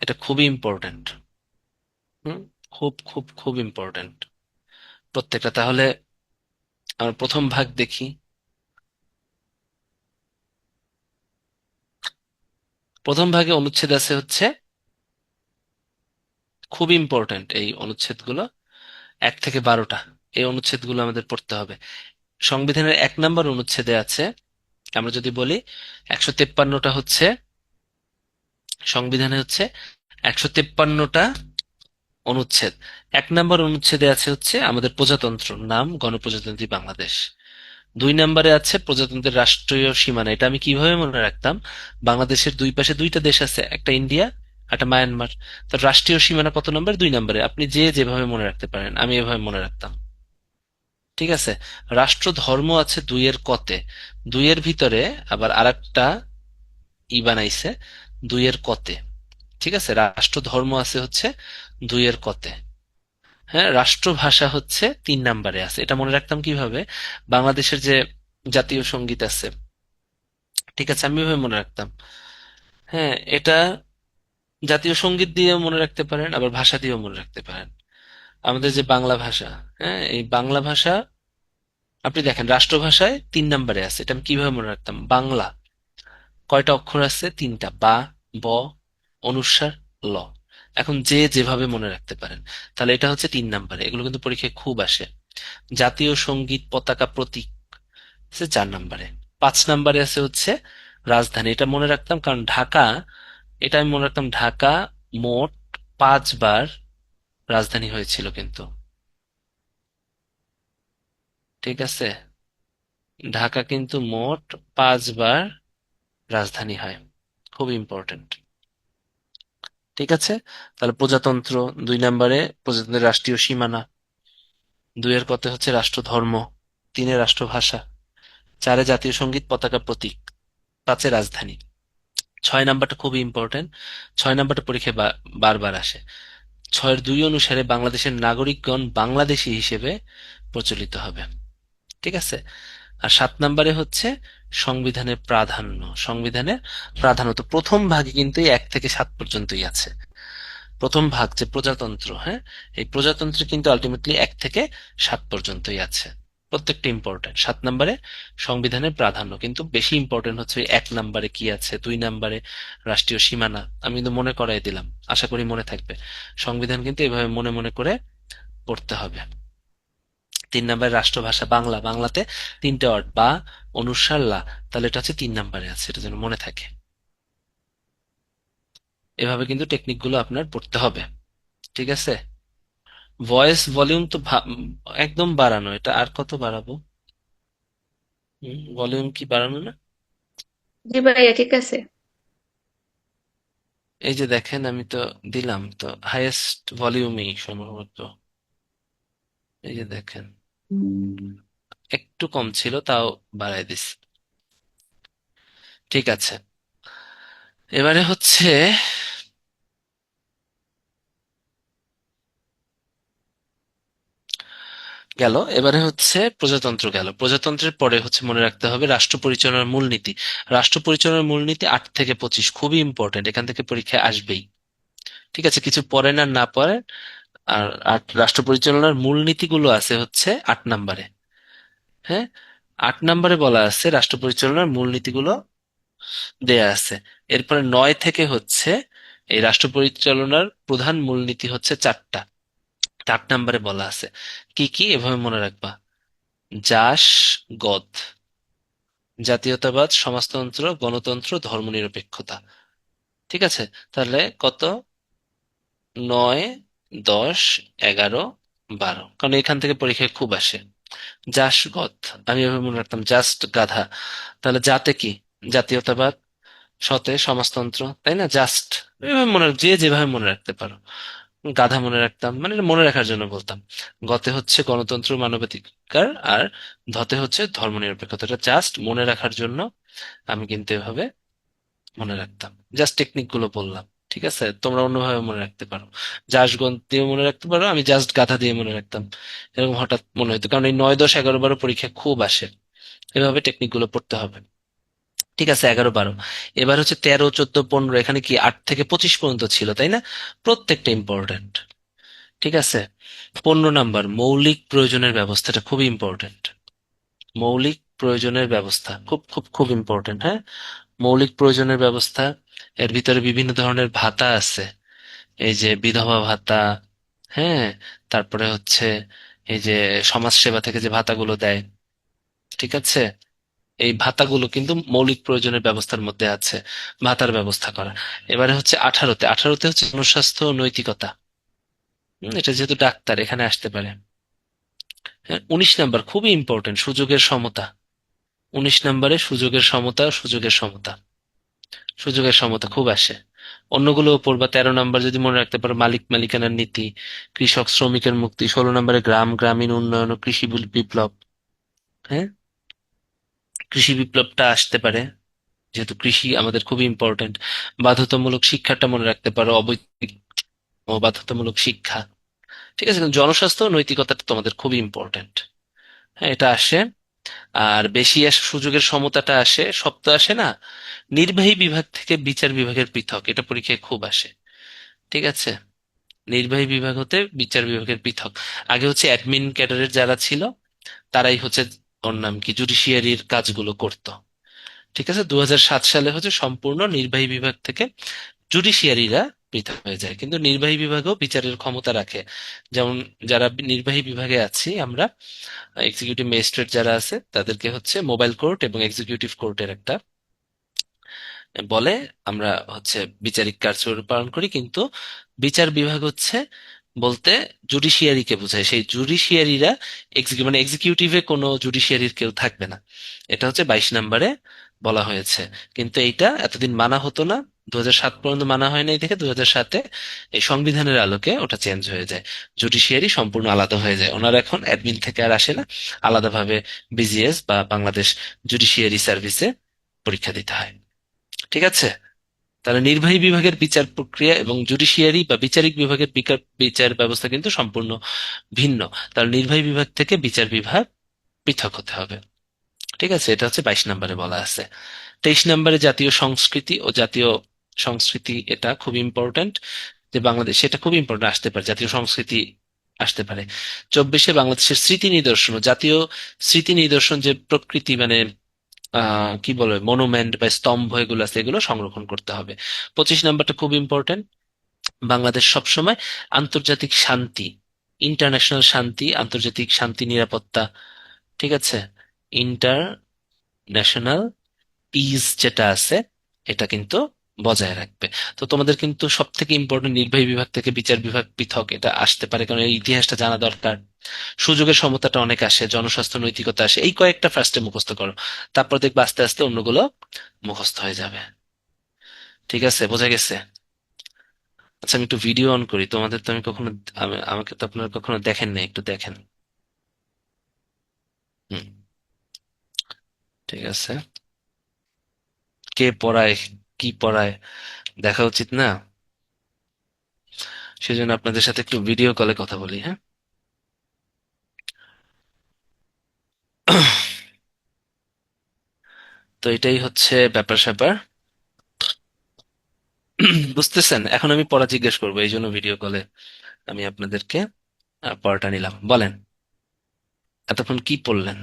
এটা খুবই ইম্পর্ট্যান্ট। হুম, খুব খুব খুব ইম্পর্ট্যান্ট প্রত্যেকটা। তাহলে আমরা প্রথম ভাগ দেখি। প্রথম ভাগে অনুচ্ছেদ আছে হচ্ছে, খুব ইম্পর্ট্যান্ট এই অনুচ্ছেদগুলো, 1 থেকে 12টা। এই অনুচ্ছেদগুলো আমাদের পড়তে হবে। সংবিধানের 1 নম্বর অনুচ্ছেদে আছে, আমরা যদি বলি 153টা হচ্ছে, সংবিধানে হচ্ছে 153টা অনুচ্ছেদ। 1 নম্বর অনুচ্ছেদে আছে হচ্ছে আমাদের প্রজাতন্ত্র নাম গণপ্রজাতন্ত্রী বাংলাদেশ। 2 নম্বরে আছে প্রজাতন্ত্রের রাষ্ট্রীয় সীমানা। এটা আমি কিভাবে মনে রাখতাম? বাংলাদেশের দুই পাশে 2টা দেশ আছে, একটা ইন্ডিয়া, একটা মায়ানমার। তো রাষ্ট্রীয় সীমানা কত নম্বর? 2 নম্বরে। আপনি যে যেভাবে মনে রাখতে পারেন, আমি এভাবে মনে রাখতাম। ঠিক আছে। রাষ্ট্র ধর্ম আছে 2-এর কতে। 2-এর ভিতরে আবার আরেকটা বানাইছে, 2-এর কতে। ঠিক আছে, রাষ্ট্র ধর্ম আছে হচ্ছে 2-এর কতে। হ্যাঁ, রাষ্ট্রভাষা হচ্ছে 3 নম্বরে আছে। এটা মনে রাখতাম কিভাবে? বাংলাদেশের যে জাতীয় সঙ্গীত আছে, ঠিক আছে, আমি ওইভাবে মনে রাখতাম। হ্যাঁ, এটা জাতীয় সঙ্গীত দিয়ে মনে রাখতে পারেন, আবার ভাষা দিয়েও মনে রাখতে পারেন। আমাদের যে বাংলা ভাষা, হ্যাঁ, এই বাংলা ভাষা আপনি দেখেন রাষ্ট্রভাষায় 3 নম্বরে আছে। এটা আমি কিভাবে মনে রাখতাম? বাংলা কয়টা অক্ষর আছে? 3টা। বা, ব, অনুস্বার, ল। এখন যে যেভাবে মনে রাখতে পারেন। তাহলে এটা হচ্ছে 3 নম্বরে। এগুলো কিন্তু পরীক্ষায় খুব আসে। জাতীয় সঙ্গীত, পতাকা, প্রতীক আছে 4 নম্বরে। 5 নম্বরে আছে হচ্ছে রাজধানী। এটা মনে রাখতাম কারণ ঢাকা, এটা আমি মনে রাখতাম ঢাকা মোট 5 বার রাজধানী হয়েছিল কিন্তু। ঠিক আছে, ঢাকা কিন্তু মোট 5 বার রাজধানী হয়। খুব ইম্পর্টেন্ট। ঠিক আছে। তাহলে প্রজাতন্ত্র 2 নম্বরে, প্রজাতন্ত্রের রাষ্ট্রীয় সীমানা। 2-এর কতে হচ্ছে রাষ্ট্র ধর্ম। 3-এ রাষ্ট্রভাষা। 4-এ জাতীয় সঙ্গীত, পতাকা, প্রতীক। 5-এ রাজধানী। 6 নম্বরটা খুবই ইম্পর্টেন্ট। 6 নম্বরটা পরীক্ষায় বারবার আসে। 6-এর 2 অনুসারে বাংলাদেশের নাগরিকগণ বাংলাদেশী হিসেবে প্রচলিত হবে। ঠিক আছে। আর 7 নম্বরে হচ্ছে সংবিধানের প্রাধান্য। সংবিধানের প্রাধান্য তো প্রথম ভাগে কিন্তু এই 1 থেকে 7 পর্যন্তই আছে। প্রথম ভাগ যে প্রজাতন্ত্র, হ্যাঁ, এই প্রজাতন্ত্রে কিন্তু আলটিমেটলি 1 থেকে 7 পর্যন্তই আছে। প্রত্যেকটা ইম্পর্টেন্ট। 7 নম্বরে সংবিধানের প্রাধান্য, কিন্তু বেশি ইম্পর্টেন্ট হচ্ছে ওই 1 নম্বরে কি আছে, 2 নম্বরে রাষ্ট্রীয় সীমানা। আমি কিন্তু মনে করাই দিলাম, আশা করি মনে থাকবে। সংবিধান কিন্তু এভাবে মনে মনে করে পড়তে হবে। 3 নম্বরে রাষ্ট্রভাষা বাংলা। বাংলাতে 3টে ওয়ার্ড, বা, অনুস্বার, লা। তাহলে এটা হচ্ছে 3 নম্বরে আছে, এটা যেন মনে থাকে। এভাবে কিন্তু টেকনিক গুলো আপনার পড়তে হবে। ঠিক আছে। ভয়েস ভলিউম তো একদম বাড়ানো। এটা আর কত বাড়াবো? ভলিউম কি বাড়ানো না? জি ভাইয়া ঠিক আছে। এই যে দেখেন, আমি তো দিলাম তো হাইয়েস্ট ভলিউমেই সম্ভবত। এই যে দেখেন, একটু কম ছিল, তাও বাড়াই দিস। ঠিক আছে। এবারে হচ্ছে গেল, এবারে হচ্ছে প্রজাতন্ত্র গেল। প্রজাতন্ত্রের পরে হচ্ছে মনে রাখতে হবে রাষ্ট্র পরিচালনার মূলনীতি। রাষ্ট্র পরিচালনার মূলনীতি 8 থেকে 25, খুবই ইম্পর্টেন্ট, এখান থেকে পরীক্ষায় আসবেই। ঠিক আছে, কিছু পড়েন আর না পড়েন। আর রাষ্ট্র পরিচালনার মূলনীতিগুলো আছে হচ্ছে 8 নম্বরে। হ্যাঁ, 8 নম্বরে বলা আছে রাষ্ট্র পরিচালনার মূলনীতিগুলো দেয়া আছে। এরপরে 9 থেকে হচ্ছে এই রাষ্ট্র পরিচালনার প্রধান মূলনীতি হচ্ছে 4টা। 8 নম্বরে বলা আছে কি কি, এভাবে মনে রাখবা। জাসগত, জাতীয়তাবাদ, সমাজতন্ত্র, গণতন্ত্র, ধর্মনিরপেক্ষতা। ঠিক আছে। তাহলে কত? 9, 10, 11, 12, কারণ এখান থেকে পরীক্ষায় খুব আসে। জাসগত, আমি এভাবে মনে রাখতাম জাস্ট গাধা। তাহলে জাতে কি? জাতীয়তাবাদ। সতে সমাজতন্ত্র, তাই না? জাস্ট এভাবে যে যেভাবে মনে রাখতে পারো। গাধা মনে রাখতাম, মানে এটা মনে রাখার জন্য বলতাম। গতে হচ্ছে গণতন্ত্র, মানবাধিকার। আর ধতে হচ্ছে ধর্মনিরপেক্ষতা। এটা জাস্ট মনে রাখার জন্য আমি কিন্তু এভাবে মনে রাখতাম। জাস্ট টেকনিক গুলো বললাম। ঠিক আছে, তোমরা অন্যভাবে মনে রাখতে পারো, যাসগঞ্জ দিয়ে মনে রাখতে পারো, আমি জাস্ট গাধা দিয়ে মনে রাখতাম, এরকম হঠাৎ মনে হতো, কারণ এই 9, 10, 11, 12 পরীক্ষা খুব আসে, এভাবে টেকনিক গুলো পড়তে হবে। ঠিক আছে, 11, 12। এবার হচ্ছে 13, 14, 15, এখানে কি 8 থেকে 25 পর্যন্ত ছিল, তাই না? প্রত্যেকটা ইম্পর্টেন্ট। ঠিক আছে। 15 নাম্বার, মৌলিক প্রয়োজনের ব্যবস্থাটা খুব ইম্পর্টেন্ট। মৌলিক প্রয়োজনের ব্যবস্থা খুব খুব খুব ইম্পর্টেন্ট, হ্যাঁ। মৌলিক প্রয়োজনের ব্যবস্থা, এর ভিতরে বিভিন্ন ধরনের ভাতা আছে, এই যে বিধবা ভাতা, হ্যাঁ, তারপরে হচ্ছে এই যে সমাজ সেবা থেকে যে ভাতাগুলো দেয়, ঠিক আছে, এই ভাতাগুলো কিন্তু মৌলিক প্রয়োজনের ব্যবস্থার মধ্যে আছে, ভাতার ব্যবস্থা করা। এবারে হচ্ছে 18তে হচ্ছে জনস্বাস্থ্য ও নৈতিকতা। এটা যেহেতু ডাক্তার এখানে আসতে পারে। হ্যাঁ, 19 নাম্বার খুবই ইম্পর্টেন্ট, সুযোগের সমতা। 19 নাম্বারে সুযোগের সমতা, সুযোগের সমতা, সুযোগের সমতা খুব আসে। অন্যগুলো পড়বা। 13 নাম্বার যদি মনে রাখতে পারো, মালিক মালিকানার নীতি, কৃষক শ্রমিকের মুক্তি। 16 নাম্বারে গ্রাম, গ্রামীণ উন্নয়ন ও কৃষি বিপ্লব। হ্যাঁ, কৃষি বিপ্লবটা আসতে পারে, যেহেতু কৃষি আমাদের খুবই ইম্পর্টেন্ট। বাধ্যতামূলক শিক্ষাটা মনে রাখতে পারো, অবৈতনিক ও বাধ্যতামূলক শিক্ষা। ঠিক আছে, কিন্তু জনস্বাস্থ্য ও নৈতিকতাটা তোমাদের খুবই ইম্পর্টেন্ট। হ্যাঁ, এটা আসে। আর বেশি আসে সুযোগের সমতাটা আসে, সব তো আসে না। নির্বাহী বিভাগ থেকে বিচার বিভাগের পৃথক, এটা পরীক্ষায় খুব আসে। ঠিক আছে, নির্বাহী বিভাগ হতে বিচার বিভাগের পৃথক। আগে হচ্ছে অ্যাডমিন ক্যাডারের যারা ছিল তারাই হচ্ছে, ওর নাম কি, জুডিশিয়ারির কাজগুলো করতো। ঠিক আছে, 2007 সালে হচ্ছে সম্পূর্ণ নির্বাহী বিভাগ থেকে জুডিশিয়ারিরা পৃথক হয়ে যায়, কিন্তু নির্বাহী বিভাগও বিচারের ক্ষমতা রাখে। যেমন যারা নির্বাহী বিভাগে আছি আমরা, এক্সিকিউটিভ ম্যাজিস্ট্রেট যারা আছে তাদেরকে হচ্ছে মোবাইল কোর্ট এবং এক্সিকিউটিভ কোর্টের একটা বলে, আমরা হচ্ছে বিচারিক কার্য পালন করি, কিন্তু বিচার বিভাগ হচ্ছে বলতে জুডিশিয়ারিকে বোঝায়। সেই জুডিশিয়ারিরা মানে এক্সিকিউটিভে কোনো জুডিশিয়ারির কেউ থাকবে না। এটা হচ্ছে 22 নাম্বারে বলা হয়েছে। কিন্তু এইটা এতদিন মানা হতো না, 2007 পর্যন্ত মানা হয় নাই, দেখে 2007-এ এই সংবিধানের আলোকে ওটা চেঞ্জ হয়ে যায়, জুডিশিয়ারি সম্পূর্ণ আলাদা হয়ে যায়। ওনারা এখন অ্যাডমিন থেকে আর আসে না, আলাদাভাবে বিজিএস বা বাংলাদেশ জুডিশিয়ারি সার্ভিসে পরীক্ষা দিতে হয়। ঠিক আছে, তাহলে নির্বাহী বিভাগের বিচার প্রক্রিয়া এবং জুডিশিয়ারি বা বিচারিক বিভাগের বিচার ব্যবস্থা কিন্তু সম্পূর্ণ ভিন্ন। তাহলে নির্বাহী বিভাগ থেকে বিচার বিভাগ পৃথক হতে হবে। ঠিক আছে, এটা হচ্ছে 22 নাম্বারে বলা আছে। 23 নাম্বারে জাতীয় সংস্কৃতি ও জাতীয় সংস্কৃতি, এটা খুব ইম্পর্ট্যান্ট, যে বাংলাদেশ, সেটা খুব ইম্পর্টেন্ট, আসতে পারে জাতীয় সংস্কৃতি, আসতে পারে। 24-এ বাংলাদেশের স্মৃতি নিদর্শন ও জাতীয় স্মৃতি নিদর্শন, যে প্রকৃতি মানে কি বলে মনুমেন্ট বা স্তম্ভ এগুলো আছে, এগুলো সংরক্ষণ করতে হবে। 25 নাম্বারটা খুব ইম্পর্টেন্ট, বাংলাদেশ সবসময় আন্তর্জাতিক শান্তি, ইন্টারন্যাশনাল শান্তি, আন্তর্জাতিক শান্তি নিরাপত্তা, ঠিক আছে, ইন্টারন্যাশনাল পিস যেটা আছে এটা কিন্তু বজায় রাখবে। তো তোমাদের কিন্তু সব থেকে ইম্পর্টেন্ট, নির্বাহী বিভাগ থেকে বিচার বিভাগ পৃথক, এটা আসতে পারে, কারণ এই ইতিহাসটা জানা দরকার। সুযোগের সমতাটা অনেক আসে, জনস্বাস্থ্য নৈতিকতা আসে, এই কয়েকটা ফার্স্টে মুখস্থ করো, তারপর দেখবে আস্তে আস্তে অন্যগুলো মুখস্থ হয়ে যাবে। ঠিক আছে, বোঝা গেছে? আচ্ছা, আমি একটু ভিডিও অন করি, তোমাদের তো আমি কখনো, আমাকে তো আপনারা কখনো দেখেন না, একটু দেখেন। হুম, ঠিক আছে। কে পড়ায়, কি পড়ায়, দেখা উচিত না? সেজন্য আপনাদের সাথে একটু ভিডিও কলে কথা বলি, হ্যাঁ। তো এটাই হচ্ছে ব্যাপার স্যাপার। বুঝতেছেন? এখন আমি পড়া জিজ্ঞেস করবো, এই জন্য ভিডিও কলে আমি আপনাদেরকে পড়াটা নিলাম। বলেন, এতক্ষণ কি পড়লেন?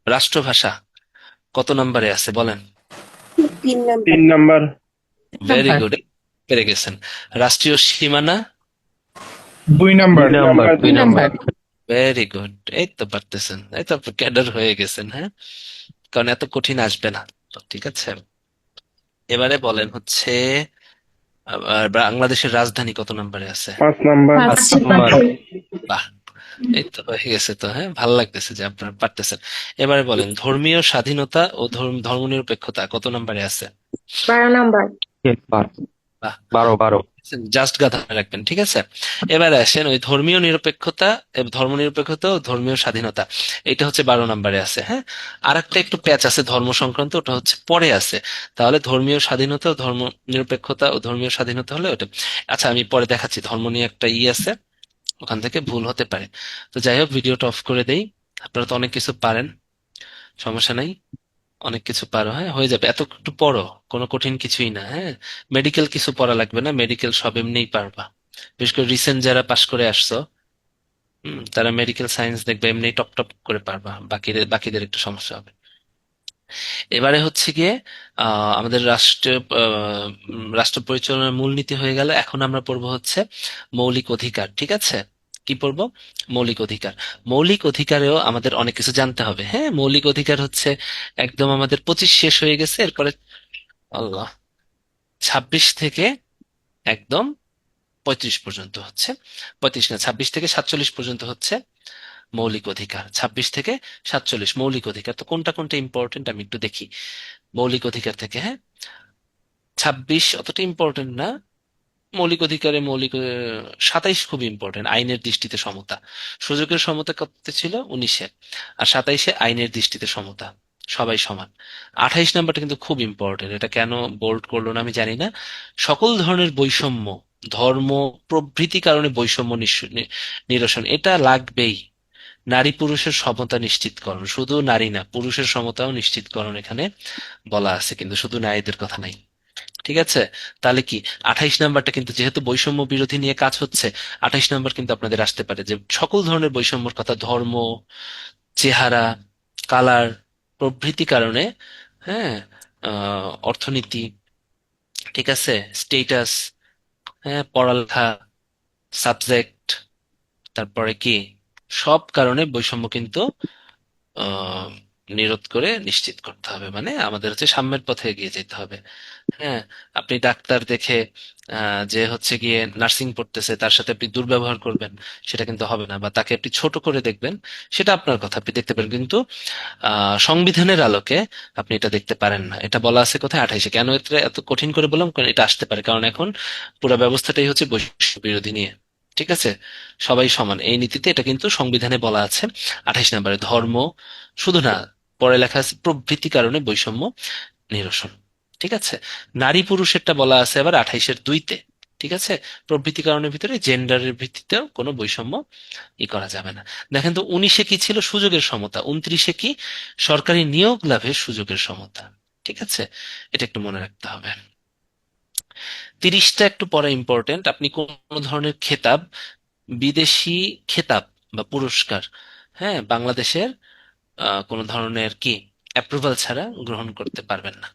রাষ্ট্রভাষা কত নম্বরে আছে বলেন? 3 number. 3 number. Very number. Good, পেরে গেছেন। রাষ্ট্রীয় সীমানা? 2 number. 2 number. 2 number. Number. Very good, এই তো পারতেছেন, এই তো ক্যাডার হয়ে গেছেন, হ্যাঁ। কারণ এত কঠিন আসবে না। তো ঠিক আছে, এবারে বলেন হচ্ছে বাংলাদেশের রাজধানী কত নম্বরে আছে? 5 নাম্বার। 5 নাম্বার। বাহ, এই তো হয়ে গেছে তো, হ্যাঁ, ভালো লাগতেছে যে আপনারা পারতেছেন। এবারে বলেন ধর্মীয় স্বাধীনতা ও ধর্মনিরপেক্ষতা কত নম্বরে আছে? 12 নাম্বার। 12। 12 12 জাস্ট গাধা মনে রাখবেন, ঠিক আছে? এবার আসেন ওই ধর্মীয় নিরপেক্ষতা, ধর্ম নিরপেক্ষতা ও ধর্মীয় স্বাধীনতা, এটা হচ্ছে 12 নম্বরে আছে। হ্যাঁ, আর একটা একটু প্যাচ আছে ধর্ম সংক্রান্ত, ওটা হচ্ছে পরে আছে। তাহলে ধর্মীয় স্বাধীনতা ও ধর্ম নিরপেক্ষতা ও ধর্মীয় স্বাধীনতা হলে ওটা। আচ্ছা, আমি পরে দেখাচ্ছি, ধর্ম নিয়ে একটা আছে, ওখান থেকে ভুল হতে পারে। তো যাই হোক, ভিডিওটা অফ করে দেই। আপনারা তো অনেক কিছু পারেন, সমস্যা নাই, অনেক কিছু পারো, হ্যাঁ হয়ে যাবে, এত একটু পড়ো, কোনো কঠিন কিছুই না। হ্যাঁ, মেডিকেল কিছু পড়া লাগবে না, মেডিকেল সব এমনিই পারবা। বিশেষ করে রিসেন্ট যারা পাশ করে আসছো, তারা মেডিকেল সায়েন্স দেখবে এমনি টপ টপ করে পারবা, বাকিদের একটু সমস্যা হবে। এবারে হচ্ছে গিয়ে আমাদের রাষ্ট্র পরিচালনার মূলনীতি হয়ে গেল। এখন আমরা পড়বো হচ্ছে মৌলিক অধিকার, ঠিক আছে? কি পড়বো? মৌলিক অধিকার। মৌলিক অধিকারেও আমাদের অনেক কিছু জানতে হবে। হ্যাঁ, মৌলিক অধিকার হচ্ছে একদম আমাদের 25 শেষ হয়ে গেছে, এরপরে আল্লাহ 26 থেকে একদম 35 পর্যন্ত হচ্ছে, 35 না 26 থেকে 47 পর্যন্ত হচ্ছে মৌলিক অধিকার। 26 থেকে 47 মৌলিক অধিকার। তো কোনটা কোনটা ইম্পর্টেন্ট আমি একটু দেখি মৌলিক অধিকার থেকে। হ্যাঁ, 26 অতটা ইম্পর্টেন্ট না। মৌলিক অধিকারে 27 খুব ইম্পর্টেন্ট, আইনের দৃষ্টিতে সমতা। সুযোগের সমতা কত ছিল? 19-এ। আর 27-এ আইনের দৃষ্টিতে সমতা, সবাই সমান। 28 নাম্বারটা কিন্তু খুব ইম্পর্টেন্ট, এটা কেন বোল্ড করলো না আমি জানি না। সকল ধরনের বৈষম্য, ধর্ম প্রভৃতি কারণে বৈষম্য নিরসন, এটা লাগবেই। নারী পুরুষের সমতা নিশ্চিতকরণ, শুধু নারী না পুরুষের সমতাও নিশ্চিতকরণ এখানে বলা আছে, কিন্তু শুধু নারীদের কথা নাই, ঠিক আছে? তাহলে কি 28 নাম্বারটা কিন্তু, যেহেতু বৈষম্য বিরোধী নিয়ে কাজ হচ্ছে, 28 নাম্বার কিন্তু আপনাদের আসতে পারে যে সকল ধরনের বৈষম্যর কথা, ধর্ম, চেহারা, কালার প্রভৃতি কারণে, হ্যাঁ, অর্থনীতি, ঠিক আছে, স্টেটাস, হ্যাঁ, পড়ালেখা, সাবজেক্ট, তারপরে কি, সব কারণে বৈষম্য কিন্তু আহ নিরোধ করে নিশ্চিত করতে হবে, মানে আমাদের হচ্ছে সাম্যের পথে এগিয়ে যেতে হবে। হ্যাঁ, আপনি ডাক্তার দেখে যে হচ্ছে গিয়ে নার্সিং পড়তেছে তার সাথে আপনি দুর্ব্যবহার করবেন, সেটা কিন্তু হবে না। বা তাকে আপনি ছোট করে দেখবেন, সেটা আপনার কথা, আপনি দেখতে পারেন, কিন্তু সংবিধানের আলোকে আপনি এটা দেখতে পারেন না। এটা বলা আছে কোথায়? 28-এ। কেন এটা এত কঠিন করে বললাম? কারণ এটা আসতে পারে, কারণ এখন পুরো ব্যবস্থাটাই হচ্ছে বৈষম্য বিরোধী নিয়ে, ঠিক আছে? সবাই সমান এই নীতিতে, এটা কিন্তু সংবিধানে বলা আছে। 28 নম্বরে ধর্ম শুধু না, পরে লেখা আছে প্রভৃতি কারণে বৈষম্য নিরসন, ঠিক আছে? নারী পুরুষেরটা বলা আছে আবার 28-এর 2-তে, ঠিক আছে? প্রভৃতি কারণের ভিতরে জেন্ডারের ভিত্তিতেও কোনো বৈষম্য করা যাবে না। দেখেন তো 19-এ কি ছিল? সুযোগের সমতা। 29-এ কি? সরকারি নিয়োগ লাভের সুযোগের সমতা, ঠিক আছে? এটা একটু মনে রাখতে হবে। 30টা একটু পরে ইম্পর্টেন্ট। আপনি কোন ধরনের খেতাব, বিদেশি খেতাব বা পুরস্কার, হ্যাঁ, বাংলাদেশের কোনো ধরনের কি অ্যাপ্রুভাল ছাড়া গ্রহণ করতে পারবেন না।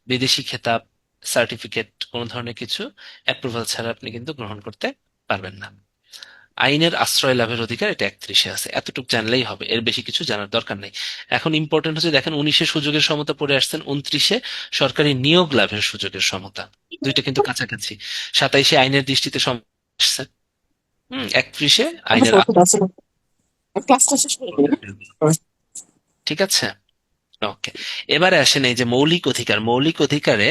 বিদেশি খেতাব, সার্টিফিকেট, কোন ধরনের কিছু অ্যাপ্রুভাল ছাড়া আপনি কিন্তু গ্রহণ করতে পারবেন না। আইনের আশ্রয় লাভের অধিকার, এটা 31-এ আছে। এতটুকু জানলেই হবে, এর বেশি কিছু জানার দরকার নেই। এখন ইম্পর্টেন্ট হচ্ছে, দেখেন 19-এ সুযোগের সমতা পড়ে আসছেন, 29-এ সরকারি নিয়োগ লাভের সুযোগের সমতা, দুইটা কিন্তু কাছাকাছি। 27-এ আইনের দৃষ্টিতে সমতা আসছে, 31-এ আইনের ক্লাসটা শেষ করে দিই। ঠিক আছে, ওকে। এবারে আসেন এই যে মৌলিক অধিকার, মৌলিক অধিকারে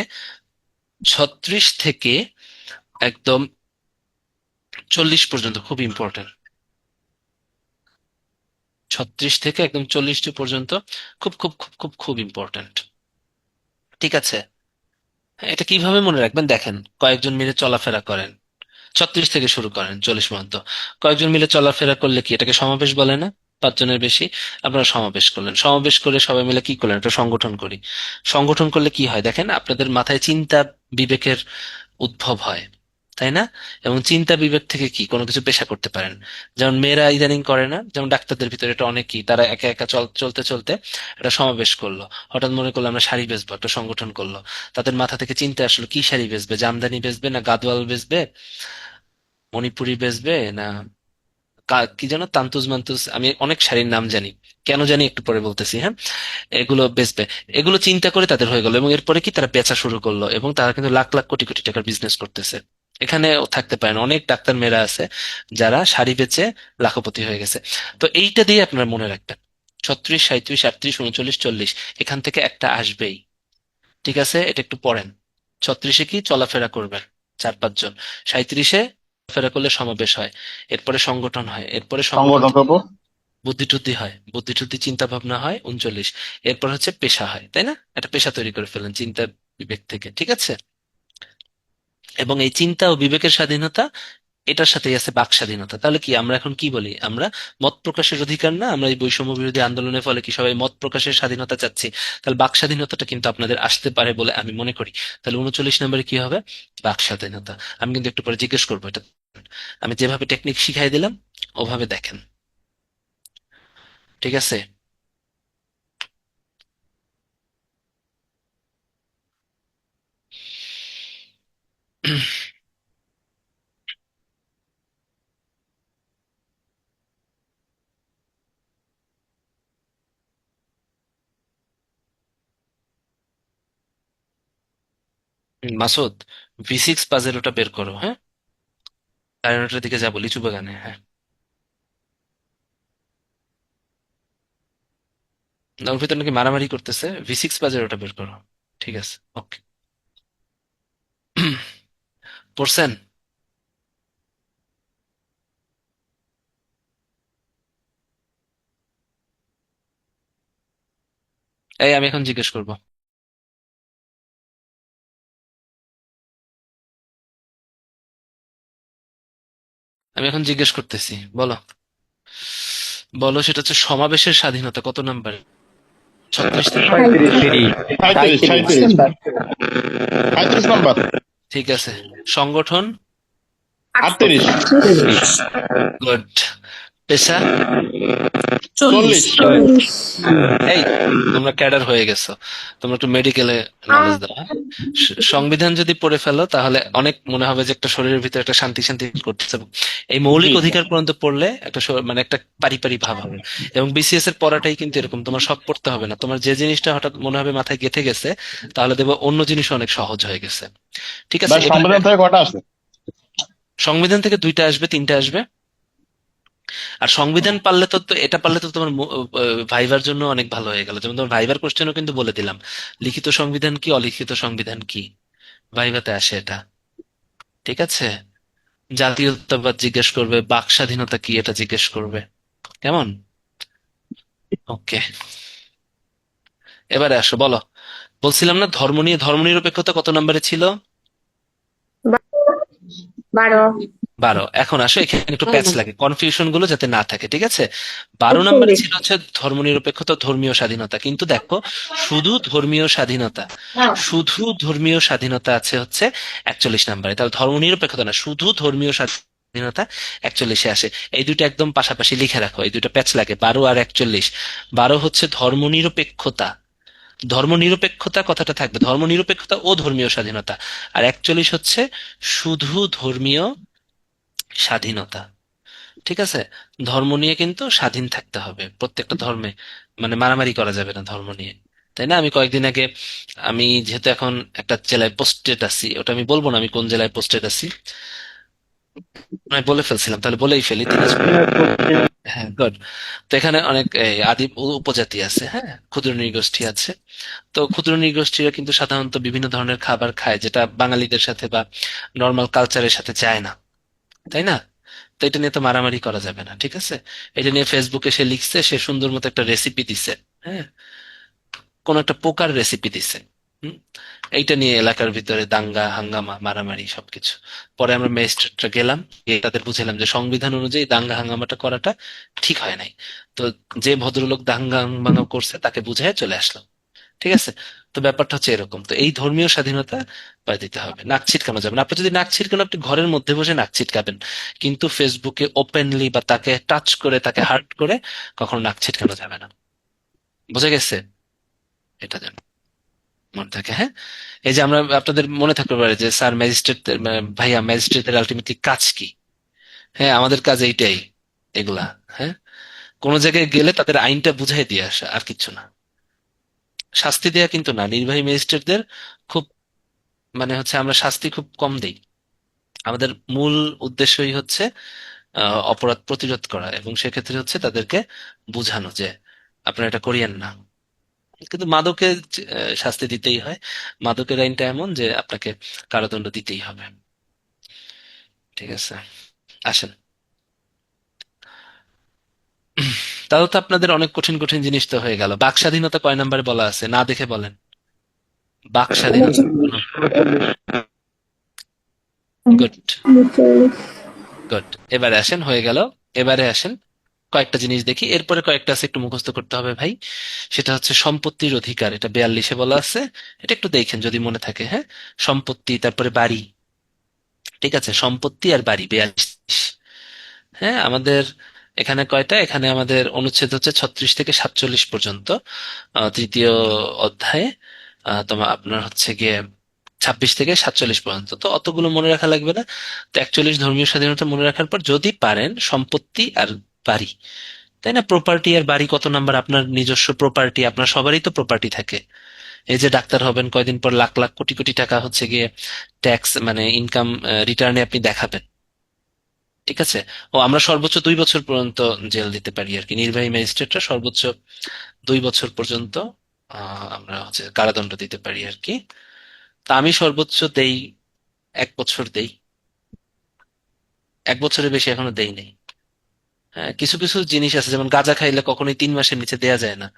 36 থেকে একদম 40 পর্যন্ত খুব ইম্পর্টেন্ট। 36 থেকে একদম 40 পর্যন্ত খুব খুব খুব খুব খুব ইম্পর্টেন্ট, ঠিক আছে? হ্যাঁ, এটা কিভাবে মনে রাখবেন? দেখেন, কয়েকজন মিলে চলাফেরা করেন, 36 থেকে শুরু করেন 40 পর্যন্ত। কয়েকজন মিলে চলাফেরা করলে কি এটাকে সমাবেশ বলে না? 5 জনের বেশি আপনারা সমাবেশ করলেন, সমাবেশ করে সবাই মিলে কি করলেন? একটা সংগঠন করি। সংগঠন করলে কি হয়? দেখেন, আপনাদের মাথায় চিন্তা বিবেকের উদ্ভব হয়, তাই না? এবং চিন্তা বিবেক থেকে কি কোনো কিছু পেশা করতে পারেন। যেমন মেয়েরা ইদানিং করে না, যেমন ডাক্তারদের ভিতরে এটা অনেক কি, তারা একা একা চলতে চলতে একটা সমাবেশ করলো, হঠাৎ মনে করলো আমরা শাড়ি বেচবো, একটা সংগঠন করলো। তাদের মাথা থেকে চিন্তা আসলো কি শাড়ি বেচবে, জামদানি বেচবে না গাদোয়াল বেচবে, মণিপুরি বেচবে না কি যেন তান্তুজ মান্তুজ, আমি অনেক শাড়ির নাম জানি, কেন জানি একটু পরে বলতেছি, হ্যাঁ, এগুলো বেচবে। এগুলো চিন্তা করে তাদের হয়ে গেল, এবং এরপরে কি তারা বেচা শুরু করলো, এবং তারা কিন্তু লাখ লাখ কোটি কোটি টাকার বিজনেস করতেছে। এখানেও থাকতে পারেন, অনেক ডাক্তার মেয়েরা আছে যারা শাড়ি বেচে লাখপতি হয়ে গেছে। তো এইটা দিয়ে আপনারা মনে রাখবেন, 36, 37, 38, 39, 40, এখান থেকে একটা আসবেই, ঠিক আছে? এটা একটু পড়েন। 36-এ কি চলাফেরা করবেন, 4-5 জন। 37-এ ফেরা করলে সমাবেশ হয়, এরপরে সংগঠন হয়, এরপরে সংগঠন সংগঠন করবো। বুদ্ধি টুদ্ধি হয়, বুদ্ধি টুদ্ধি চিন্তা ভাবনা হয় 39, এরপর হচ্ছে পেশা হয়, তাই না? একটা পেশা তৈরি করে ফেলেন চিন্তা বিবেক থেকে, ঠিক আছে? এবং এই চিন্তা ও বিবেকের স্বাধীনতা, এটার সাথেই আছে বাক স্বাধীনতা। তাহলে কি আমরা এখন কি বলি? আমরা মত প্রকাশের অধিকার না, আমরা এই বৈষম্য বিরোধী আন্দোলনের ফলে কি সবাই মত প্রকাশের স্বাধীনতা চাচ্ছি? তাহলে বাক স্বাধীনতাটা কিন্তু আপনাদের আসতে পারে বলে আমি মনে করি। তাহলে 39 নম্বরে কি হবে? বাক স্বাধীনতা। আমি কিন্তু একটু পরে জিজ্ঞেস করবো এটা। আমি যেভাবে টেকনিক শিখাই দিলাম ওভাবে দেখেন, ঠিক আছে? মাসুদ, V6 পাজেল ওটা বের করো, হ্যাঁ? সাড়ে 9টার দিকে যাবো লিচু বাগানে, হ্যাঁ। না, ওর ভিতরে নাকি মারামারি করতেছে, V6 পাজেল ওটা বের করো। ঠিক আছে, ওকে। পড়ছেন? এই আমি এখন জিজ্ঞেস করবো। আমি এখন জিজ্ঞেস করতেছি, বলো। বলো, সেটা হচ্ছে সমাবেশের স্বাধীনতা কত নাম্বার? 36 থেকে? 37, 37, 37 নাম্বার। ঠিক আছে। সংগঠন? 38, গুড। পেশা? 40, এই, তোমরা ক্যাডার হয়ে গেছো, তোমরা একটু মেডিকেলে নলেজ দাও, হ্যাঁ? সংবিধান যদি পড়ে ফেলো তাহলে অনেক মনে হবে যে একটা শরীরের ভিতরে একটা শান্তি শান্তি করতেছে। এই মৌলিক জি। অধিকার পর্যন্ত পড়লে একটা মানে একটা পারি পারি ভাব হবে। এবং BCS এর পড়াটাই কিন্তু এরকম, তোমার সব পড়তে হবে না, তোমার যে জিনিসটা হঠাৎ মনে হবে মাথায় গেঁথে গেছে, তাহলে দেখবো অন্য জিনিস অনেক সহজ হয়ে গেছে। ঠিক আছে, ভাই এবার সংবিধান থেকে কটা আছে? সংবিধান থেকে 2টা আসবে, 3টা আসবে। আর সংবিধান পারলে তো এটা পারলে তো তোমার ভাইবার জন্য অনেক ভালো হয়ে গেল। যেমন তোমার ভাইবার কোশ্চেনও কিন্তু বলে দিলাম, লিখিত সংবিধান কি, অলিখিত সংবিধান কি, ভাইভাতে আসে এটা। ঠিক আছে, জাতীয়তাবাদ জিজ্ঞেস করবে, বাক স্বাধীনতা কি এটা জিজ্ঞেস করবে। কেমন? ওকে, এবারে আসো, বলো। বলছিলাম না ধর্ম নিয়ে, ধর্মনিরপেক্ষতা কত নম্বরে ছিল? 12। 12। এখন আসো, এখানে একটু প্যাচ লাগে, কনফিউশন গুলো যাতে না থাকে, ঠিক আছে? 12 নম্বরে ছিল হচ্ছে ধর্মনিরপেক্ষতা, ধর্মীয় স্বাধীনতা। কিন্তু দেখো, শুধু ধর্মীয় স্বাধীনতা, শুধু ধর্মীয় স্বাধীনতা আছে হচ্ছে 41 নম্বরে। তাহলে ধর্মনিরপেক্ষতা না, শুধু ধর্মীয় স্বাধীনতা 41-এ আসে। এই দুটো একদম পাশাপাশি লিখে রাখো, এই দুটো প্যাচ লাগে, 12 আর 41। 12 হচ্ছে ধর্মনিরপেক্ষতা, ধর্মনিরপেক্ষতা কথাটা থাকবে, ধর্মনিরপেক্ষতা ও ধর্মীয় স্বাধীনতা। আর 41 হচ্ছে শুধু ধর্মীয় স্বাধীনতা। ঠিক আছে, ধর্ম নিয়ে কিন্তু স্বাধীন থাকতে হবে প্রত্যেকটা ধর্মে, মানে মারামারি করা যাবে না ধর্ম নিয়ে, তাই না? আমি কয়েকদিন আগে, আমি যেহেতু এখন একটা জেলায় পোস্টেড আছি, ওটা আমি বলবো না আমি কোন জেলায় পোস্টেড আছি, আমি বলে ফেলছিলাম, তাহলে বলেই ফেলি, দিনাজপুর। হ্যাঁ, গুড। তো এখানে অনেক আদি উপজাতি আছে, হ্যাঁ, ক্ষুদ্র নৃগোষ্ঠী আছে। তো ক্ষুদ্র নৃগোষ্ঠীরা কিন্তু সাধারণত বিভিন্ন ধরনের খাবার খায় যেটা বাঙালিদের সাথে বা নর্মাল কালচারের সাথে যায় না, তাই না? তো এটা নিয়ে তো মারামারি করা যাবে না, ঠিক আছে? এটা নিয়ে ফেসবুকে সে লিখছে, সে সুন্দর মতো একটা রেসিপি দিছে, হ্যাঁ, কোন একটা পোকার রেসিপি দিছে। হুম, এইটা নিয়ে এলাকার ভিতরে দাঙ্গা হাঙ্গামা মারামারি সবকিছু। পরে আমরা ম্যাজিস্ট্রেটরা গেলাম, গিয়ে তাদের বুঝালাম যে সংবিধান অনুযায়ী দাঙ্গা হাঙ্গামাটা করাটা ঠিক হয় নাই। তো যে ভদ্রলোক দাঙ্গা হাঙ্গামা করছে তাকে বুঝায় চলে আসলাম, ঠিক আছে? তো ব্যাপারটা হচ্ছে এরকম। তো এই ধর্মীয় স্বাধীনতা পাই দিতে হবে, নাক ছিটকানো যাবে না। আপনি যদি নাক ছিটকানো, আপনি ঘরের মধ্যে বসে নাক ছিটকাবেন, কিন্তু ফেসবুকে ওপেনলি বা তাকে টাচ করে, তাকে হার্ট করে কখনো নাক ছিটকানো যাবে না। বুঝে গেছে? এটা যেন মনে থাকে, হ্যাঁ? এই যে আমরা, আপনাদের মনে থাকতে পারে যে স্যার ম্যাজিস্ট্রেট, ভাইয়া ম্যাজিস্ট্রেটের আলটিমেটলি কাজ কি? হ্যাঁ, আমাদের কাজ এইটাই, এগুলা। হ্যাঁ, কোন জায়গায় গেলে তাদের আইনটা বুঝাই দিয়ে আসা, আর কিছু না। শাস্তি দেয়া কিন্তু না, নির্বাহী ম্যাজিস্ট্রেটদের খুব, মানে হচ্ছে আমরা শাস্তি খুব কম দেই। আমাদের মূল উদ্দেশ্যই হচ্ছে অপরাধ প্রতিরোধ করা, এবং সেক্ষেত্রে হচ্ছে তাদেরকে বোঝানো যে আপনারা এটা করিয়েন না। কিন্তু মাদকে শাস্তি দিতেই হয়, মাদকের আইনটা এমন যে আপনাকে কারাদণ্ড দিতেই হবে। ঠিক আছে, আসেন। তাহলে তো আপনাদের অনেক কঠিন কঠিন জিনিস তো হয়ে গেল। বাক স্বাধীনতা কয় নাম্বারে বলা আছে, না দেখে বলেন। বাক স্বাধীনতা। Good, good. এবারে আসেন, হয়ে গেল। এবারে আসেন, কয়েকটা জিনিস দেখি, এরপরে কয়েকটা আছে একটু মুখস্থ করতে হবে ভাই। সেটা হচ্ছে সম্পত্তির অধিকার, এটা 42-এ বলা আছে। এটা একটু দেখেন যদি মনে থাকে, হ্যাঁ। সম্পত্তি, তারপরে বাড়ি। ঠিক আছে, সম্পত্তি আর বাড়ি, 42। হ্যাঁ, আমাদের এখানে কয়টা, এখানে আমাদের অনুচ্ছেদ হচ্ছে 36 থেকে 47 পর্যন্ত, তৃতীয় অধ্যায়ে। তোমার আপনার হচ্ছে গিয়ে 26 থেকে 47 পর্যন্ত, তো অতগুলো মনে রাখা লাগবে না। তো 41 ধর্মীয় স্বাধীনতা মনে রাখার পর যদি পারেন সম্পত্তি আর বাড়ি, তাই না? প্রপার্টি আর বাড়ি কত নাম্বার, আপনার নিজস্ব প্রপার্টি, আপনার সবারই তো প্রপার্টি থাকে। এই যে ডাক্তার হবেন, কয়দিন পর লাখ লাখ কোটি কোটি টাকা হচ্ছে গিয়ে ট্যাক্স মানে ইনকাম রিটার্নে আপনি দেখাবেন। ঠিক আছে। ও, আমরা সর্বোচ্চ 2 বছর পর্যন্ত জেল দিতে পারি আর কি, নির্বাহী ম্যাজিস্ট্রেটরা সর্বোচ্চ 2 বছর পর্যন্ত আমরা হচ্ছে কারাদণ্ড দিতে পারি আর কি। তা আমি সর্বোচ্চ দেই 1 বছর দেই। 1 বছরের বেশি এখনো দেই নাই। হ্যাঁ, কিছু কিছু জিনিস আছে, যেমন গাঁজা খাইলে কখনোই 3 মাসের নিচে দেয়া যায় না,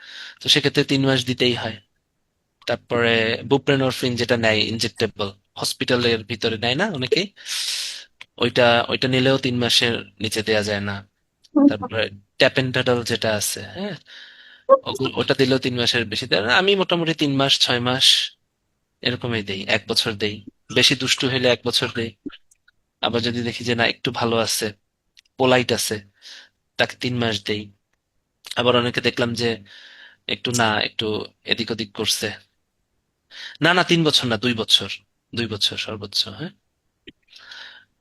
তো সেক্ষেত্রে 3 মাস দিতেই হয়। তারপরে বুপ্রেনরফিন যেটা নেয় ইনজেক্টেবল, হসপিটালের ভিতরে নেয় না অনেকেই, ওইটা ওইটা নিলেও 3 মাসের নিচে দেয়া যায় না। তারপরে ট্যাপেন্টাডল যেটা আছে, হ্যাঁ, ওটা দিলেও 3 মাসের বেশি দেয় না। আমি মোটামুটি 3 মাস, 6 মাস এরকমই দেই, 1 বছর দেই। বেশি দুষ্টু হইলে 1 বছর দেই। আবার যদি দেখি যে না একটু ভালো আছে, পোলাইট আছে, তাকে 3 মাস দেই। আবার অনেকে দেখলাম যে একটু না একটু এদিক ওদিক করছে, না না 3 বছর না, 2 বছর। 2 বছর সর্বোচ্চ, হ্যাঁ।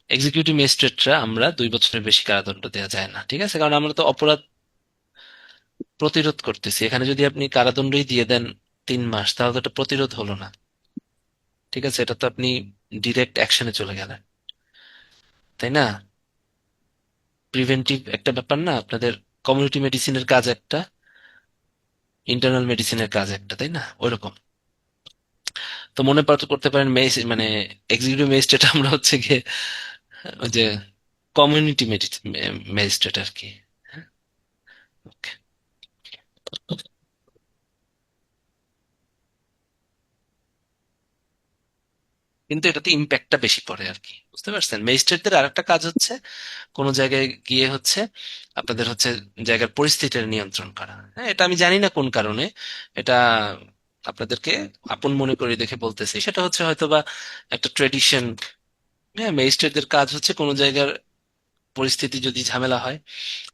এক্সিকিউটিভ ম্যাজিস্ট্রেটরা আমরা 2 বছরের বেশি কারাদণ্ড দেওয়া যায় না, ঠিক আছে, কারণ আমরা তো অপরাধ প্রতিরোধ করতেছি। এখানে যদি আপনি কারাদণ্ডই দিয়ে দেন 3 মাস, তাহলে তো এটা প্রতিরোধ হলো না। ঠিক আছে, এটা তো আপনি ডিরেক্ট অ্যাকশনে চলে গেলেন, তাই না? প্রিভেন্টিভ একটা ব্যাপার না আপনাদের, কমিউনিটি মেডিসিনের কাজ একটা, ইন্টারনাল মেডিসিনের কাজ একটা, তাই না? ওইরকম। তো মনে করতে পারেন মানে এক্সিকিউটিভ ম্যাজিস্ট্রেট আমরা হচ্ছে গিয়ে ওই যে কমিউনিটি ম্যাজিস্ট্রেট আর কি। Okay. কিন্তু এটাতে ইম্প্যাক্টটা বেশি পড়ে আর কি, বুঝতে পারছেন? ম্যাজিস্ট্রেটদের আরেকটা কাজ হচ্ছে কোনো জায়গায় গিয়ে হচ্ছে আপনাদের হচ্ছে জায়গার পরিস্থিতির নিয়ন্ত্রণ করা। হ্যাঁ, এটা আমি জানি না কোন কারণে, এটা আপনাদেরকে আপন মনে করে দেখে বলতেছি। সেটা হচ্ছে হয়তোবা একটা ট্রেডিশন। হ্যাঁ, ম্যাজিস্ট্রেটদের কাজ হচ্ছে কোনো জায়গার পরিস্থিতি যদি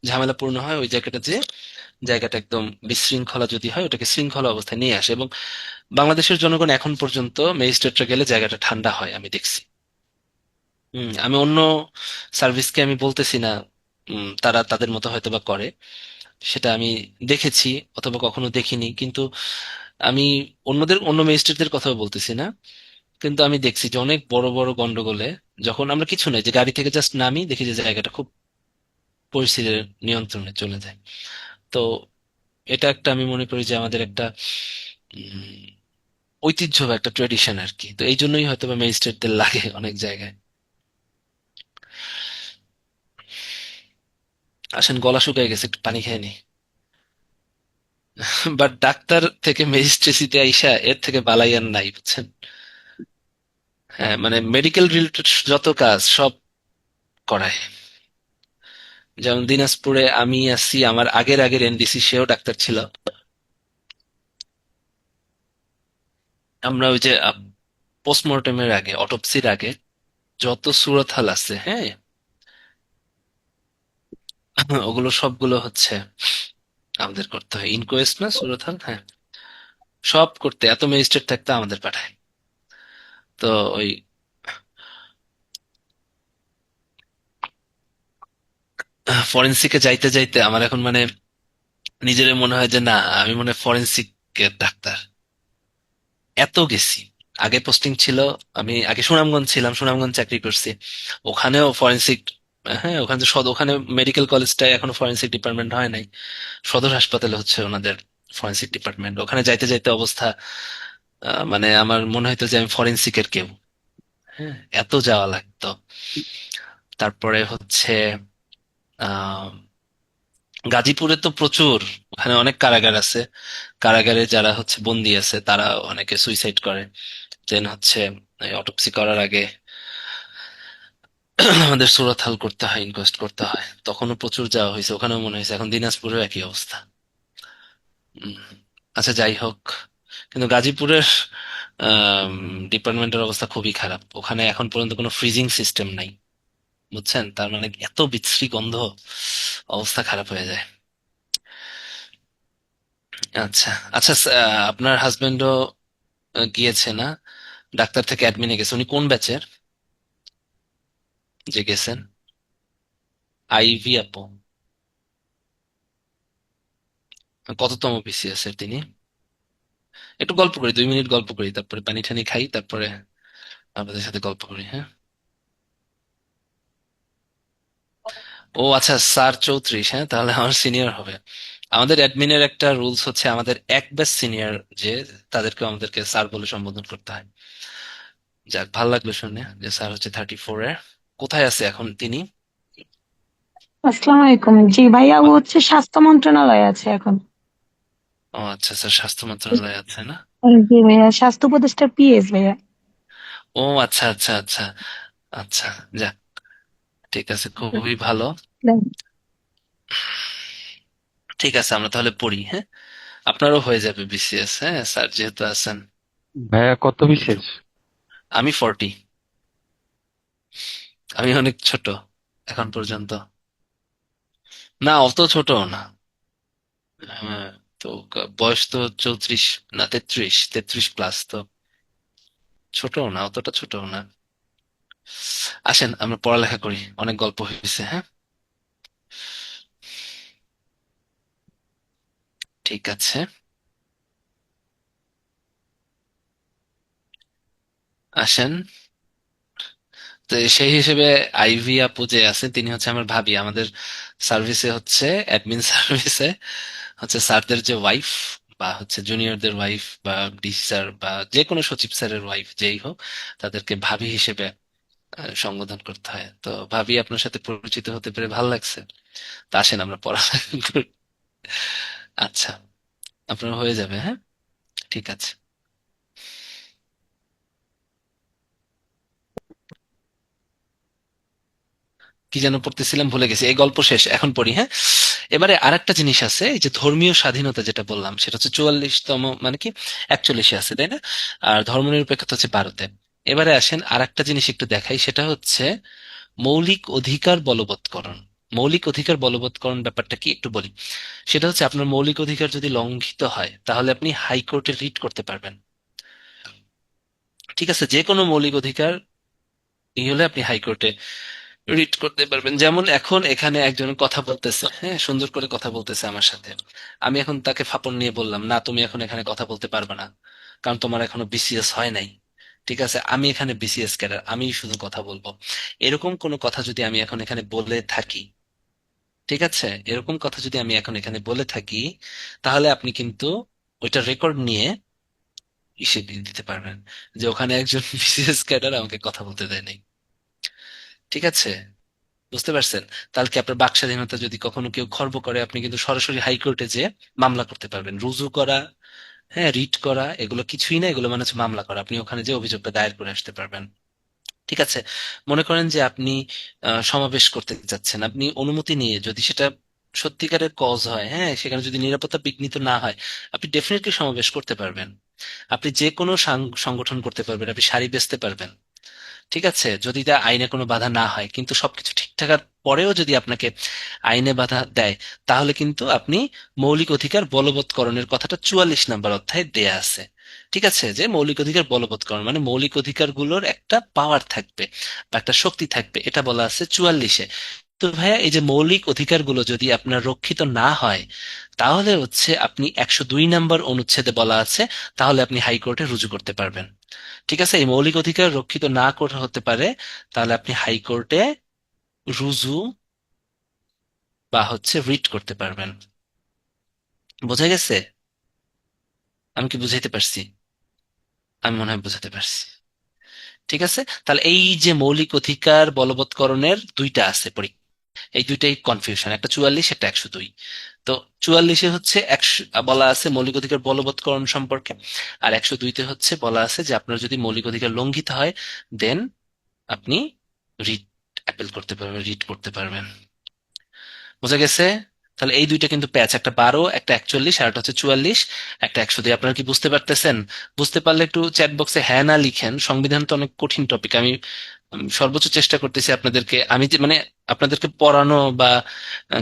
ঝামেলাপূর্ণ হয়, ওই জায়গাটা যে জায়গাটা একদম বিশৃঙ্খলা যদি হয়, ওটাকে শৃঙ্খলা অবস্থায় নিয়ে আসে। এবং বাংলাদেশের জনগণ এখন পর্যন্ত ম্যাজিস্ট্রেটরা গেলে জায়গাটা ঠান্ডা হয়, আমি দেখছি। আমি অন্য সার্ভিসকে আমি বলতেছি না, তারা তাদের মতো হয়তো বা করে, সেটা আমি দেখেছি অথবা কখনো দেখিনি, কিন্তু আমি অন্য ম্যাজিস্ট্রেটদের কথাও বলতেছি না। কিন্তু আমি দেখছি যে অনেক বড় বড় গন্ডগোলে যখন আমরা কিছু নাই, যে গাড়ি থেকে জাস্ট নামি, দেখি যে জায়গাটা খুব পরিস্থিতির নিয়ন্ত্রণে চলে যায়। তো এটা একটা, আমি মনে করি যে আমাদের একটা উম, ঐতিহ্য বা একটা ট্রেডিশন আর কি। তো এই জন্যই হয়তো বা ম্যাজিস্ট্রেটদের লাগে অনেক জায়গায়। আসেন, গলা শুকিয়ে গেছে, একটু পানি খেয়ে নি। বাট ডাক্তার থেকে ম্যাজিস্ট্রেসিতে আইসা এর থেকে বালাই আর নাই, বুঝছেন? হ্যাঁ, মানে মেডিকেল রিলেটেড যত কাজ সব করায়। যেমন দিনাজপুরে আমি আছি, আমার আগের আগের এনডিসি সেও ডাক্তার ছিল। আমরা ওই যে পোস্টমর্টমের আগে, অটোপসির আগে যত সুরতহাল আছে, হ্যাঁ, ওগুলো সবগুলো হচ্ছে আমাদের করতে হয়। ইনকোয়েস্ট না সুরতহাল, হ্যাঁ, সব করতে এত ম্যাজিস্ট্রেট থাকতে আমাদের পাঠায়। তো ওই ফরেন্সিকে যাইতে যাইতে আমার এখন মানে নিজের মনে হয় যে না, আমি মনে ফরেন্সিক ডাক্তার। এত গেছি। আগে পোস্টিং ছিল, আমি আগে সুনামগঞ্জ ছিলাম, সুনামগঞ্জ চাকরি করছি, ওখানেও ফরেনসিক। হ্যাঁ, ওখানে তো ওখানে মেডিকেল কলেজটায় এখনো ফরেনসিক ডিপার্টমেন্ট হয় নাই। সদর হাসপাতালে হচ্ছে ওনাদের ফরেনসিক ডিপার্টমেন্ট। ওখানে যাইতে যাইতে অবস্থা মানে আমার মনে হইতো যে আমি ফরেনসিকের কেউ। হ্যাঁ, এত যাওয়া লাগতো। তারপরে হচ্ছে আহ গাজীপুরে তো প্রচুর, ওখানে অনেক কারাগার আছে। কারাগারে যারা হচ্ছে বন্দি আছে তারা অনেকে সুইসাইড করে। দেন হচ্ছে অটোপসি করার আগে আমাদের সুরতহাল করতে হয়, ইনকোয়েস্ট করতে হয়, তখনও প্রচুর যাওয়া হয়েছে, ওখানেও মনে হয়েছে। এখন দিনাজপুরেও একই অবস্থা। উম, আচ্ছা যাই হোক, কিন্তু গাজীপুরের ডিপার্টমেন্টের অবস্থা খুবই খারাপ। ওখানে এখন পর্যন্ত কোনো ফ্রিজিং সিস্টেম নাই, বুঝছেন? তার মানে এত বিশ্রী গন্ধ, অবস্থা খারাপ হয়ে যায়। আচ্ছা আচ্ছা, আপনার হাজবেন্ডও গিয়েছে না? ডাক্তার থেকে অ্যাডমিনে গেছে। উনি কোন ব্যাচের যে গেছেন? আইভি আপু? কততম বিসিএস এর তিনি? একটু গল্প করি, 2 মিনিট গল্প করি, তারপরে পানি টানি খাই, তারপরে আপনাদের সাথে গল্প করি, হ্যাঁ? ও আচ্ছা, স্যার 34, হ্যাঁ তাহলে আমার সিনিয়র হবে। আমাদের অ্যাডমিনের একটা রুলস হচ্ছে, আমাদের এক ব্যাচ সিনিয়র যে, তাদেরকে আমাদেরকে স্যার বলে সম্বোধন করতে হয়। যাক, ভাল লাগলো শুনে যে স্যার হচ্ছে 34 এর। কোথায় আছে এখন তিনি? আসসালামু আলাইকুম। জি ভাইয়া, ও হচ্ছে স্বাস্থ্য মন্ত্রণালয়ে আছে এখন। ও আচ্ছা, স্যার স্বাস্থ্য মন্ত্রণালয়ে আছে না? জি ভাইয়া, স্বাস্থ্য উপদেষ্টার পিএস ভাইয়া। ও আচ্ছা আচ্ছা আচ্ছা আচ্ছা। যাক, ঠিক আছে, খুবই ভালো। ঠিক আছে, আমরা তাহলে পড়ি, হ্যাঁ? আপনারও হয়ে যাবে বিসিএস, হ্যাঁ স্যার যেহেতু আছেন। ভাইয়া কত বিশেষ? আমি 40। আমি অনেক ছোট এখন পর্যন্ত। না, অত ছোট না। হ্যাঁ, তো বয়স তো 34, না 33, 33 প্লাস তো। ছোট না, অতটা ছোট না। আসেন আমরা পড়ালেখা করি, অনেক গল্প হয়েছে, হ্যাঁ? ঠিক আছে, আসেন। তো সেই হিসেবে আইভি আপু যে আছে, তিনি হচ্ছে আমার ভাবি। আমাদের সার্ভিসে হচ্ছে, অ্যাডমিন সার্ভিসে হচ্ছে স্যারদের যে ওয়াইফ, বা হচ্ছে জুনিয়রদের ওয়াইফ, বা ডিসি স্যার বা যে কোনো সচিব স্যারের ওয়াইফ যেই হোক, তাদেরকে ভাবি হিসেবে সম্বোধন করতে হয়। তো ভাবি, আপনার সাথে পরিচিত হতে পেরে ভালো লাগছে। তা আসেন আমরা পড়ালেখা করি। আচ্ছা, আপনার হয়ে যাবে, হ্যাঁ? ঠিক আছে। কি যেন পড়তেছিলাম, ভুলে গেছি। এই গল্প শেষ, এখন পড়ি, হ্যাঁ? এবারে আরেকটা জিনিস আছে, এই যে ধর্মীয় স্বাধীনতা যেটা বললাম, সেটা হচ্ছে 44তম, মানে কি 41-এ আছে, তাই না? আর ধর্মনিরপেক্ষতা হচ্ছে 12-তে। এবারে আসেন আরেকটা জিনিস একটু দেখাই, সেটা হচ্ছে মৌলিক অধিকার বলবৎকরণ। মৌলিক অধিকার বলবৎকরণ ব্যাপারটা কি একটু বলি। সেটা হচ্ছে, আপনার মৌলিক অধিকার যদি লঙ্ঘিত হয়, তাহলে আপনি হাইকোর্টে রিট করতে পারবেন। ঠিক আছে, যে কোনো মৌলিক অধিকার এই হলে আপনি হাইকোর্টে রিট করতে পারবেন। যেমন এখন এখানে একজন কথা বলতেছে, হ্যাঁ, সুন্দর করে কথা বলতেছে আমার সাথে। আমি এখন তাকে ফাপড় নিয়ে বললাম, না তুমি এখন এখানে কথা বলতে পারবে না, কারণ তোমার এখনো বিসিএস হয় নাই। ঠিক আছে, আমি এখানে বিসিএস ক্যাডার, আমি শুধু কথা বলবো। এরকম কোনো কথা যদি আমি এখন এখানে বলে থাকি, ঠিক আছে, এরকম কথা যদি আমি এখন এখানে বলে থাকি, তাহলে আপনি কিন্তু ওইটা রেকর্ড নিয়ে ইসে দিয়ে দিতে পারবেন যে ওখানে একজন বিসিএস ক্যাডার আমাকে কথা বলতে দেয় নাই। ঠিক আছে, বুঝতে পারছেন? তাহলে কি আপনার বাক স্বাধীনতা যদি কখনো কেউ খর্ব করে, আপনি কিন্তু সরাসরি হাইকোর্টে যে মামলা করতে পারবেন। রুজু করা, হ্যাঁ, রিট করা, এগুলো কিছুই না, এগুলো মানে হচ্ছে মামলা করা। আপনি ওখানে যে অভিযোগটা দায়ের করে আসতে পারবেন। ঠিক আছে, মনে করেন যে আপনি সমাবেশ করতে যাচ্ছেন, আপনি অনুমতি নিয়ে, যদি সেটা সত্যিকারের কজ হয়, হ্যাঁ, সেখানে যদি নিরাপত্তা বিঘ্নিত না হয়, আপনি ডেফিনেটলি সমাবেশ করতে পারবেন। আপনি যে কোনো সংগঠন করতে পারবেন, আপনি শাড়ি বেচতে পারবেন। ঠিক আছে, যদি তা আইনে কোনো বাধা না হয়। কিন্তু সবকিছু ঠিক থাকার পরেও যদি আপনাকে আইনে বাধা দেয়, তাহলে কিন্তু আপনি মৌলিক অধিকার বলবৎকরণের কথাটা 44 নম্বর অধ্যায়ে দেয়া আছে। ঠিক আছে, যে মৌলিক অধিকার বলবৎকরণ মানে মৌলিক অধিকারগুলোর একটা পাওয়ার থাকবে বা একটা শক্তি থাকবে, এটা বলা আছে 44-এ। তো ভাইয়া, এই যে মৌলিক অধিকারগুলো যদি আপনার রক্ষিত না হয়, তাহলে হচ্ছে আপনি 102 নম্বর অনুচ্ছেদে বলা আছে, তাহলে আপনি হাইকোর্টে রুজু করতে পারবেন। ঠিক আছে, এই মৌলিক অধিকার রক্ষিত না করা হতে পারে, তাহলে আপনি হাইকোর্টে রুজু বা হচ্ছে রিট করতে পারবেন। বোঝা গেছে? আমি কি বুঝাইতে পারছি? আমি মনে হয় বুঝাতে পারছি। ঠিক আছে? তাহলে এই যে মৌলিক অধিকার বলবৎকরণের দুইটা আছে এই দুইটাই কনফিউশন, একটা 44, একটা 102। তো 44-এ হচ্ছে 100 বলা আছে মৌলিক অধিকার বলবৎকরণ সম্পর্কে, আর 102-তে হচ্ছে বলা আছে যে আপনার যদি মৌলিক অধিকার লঙ্ঘিত হয় দেন আপনি রিট অ্যাপিল করতে পারবেন, রিট করতে পারবেন। বোঝা গেছে? তাহলে এই দুইটা কিন্তু প্যাচ, একটা 12, একটা 41, আর একটা হচ্ছে 44, একটা 102। আপনারা কি বুঝতে পারতেছেন? বুঝতে পারলে একটু চ্যাট বক্সে হ্যাঁ না লিখেন। সংবিধান তো অনেক কঠিন টপিক। আমি সর্বোচ্চ চেষ্টা করতেছি আপনাদেরকে, আমি যে মানে আপনাদেরকে পড়ানো বা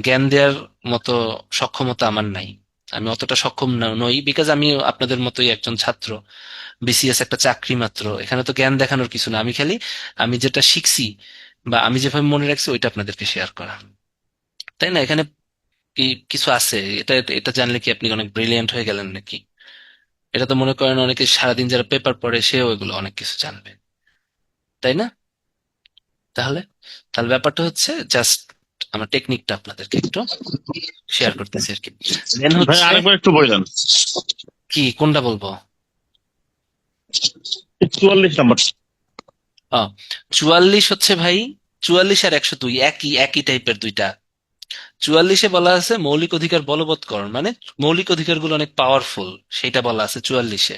জ্ঞান দেওয়ার মতো সক্ষমতা আমার নাই। আমি অতটা সক্ষম নই, বিকজ আমি আপনাদের মতোই একজন ছাত্র, বিসিএস একটা চাকরি মাত্র। এখানে তো জ্ঞান দেখানোর কিছু না, আমি খালি আমি যেটা শিখছি বা আমি যেভাবে মনে রাখছি ওইটা আপনাদেরকে শেয়ার করা, তাই না? এখানে কি কিছু আছে? এটা এটা জানলে কি আপনি অনেক ব্রিলিয়ান্ট হয়ে গেলেন নাকি? এটা তো মনে করেন অনেকে সারাদিন যারা পেপার পড়ে সেও এগুলো অনেক কিছু জানবে, তাই না? তাহলে তাহলে ব্যাপারটা হচ্ছে জাস্ট আমার টেকনিকটা আপনাদেরকে একটু শেয়ার করতেছি আর কি। দেন ভাই হচ্ছে আরেকবার একটু বললেন। কি, কোনটা বলবো? 44 নাম্বার। 44 হচ্ছে ভাই, 44 আর 102 একই একই টাইপের দুইটা। 44-এ বলা আছে মৌলিক অধিকার বলবৎকরণ, মানে মৌলিক অধিকারগুলো অনেক পাওয়ারফুল, সেটা বলা আছে 44-এ।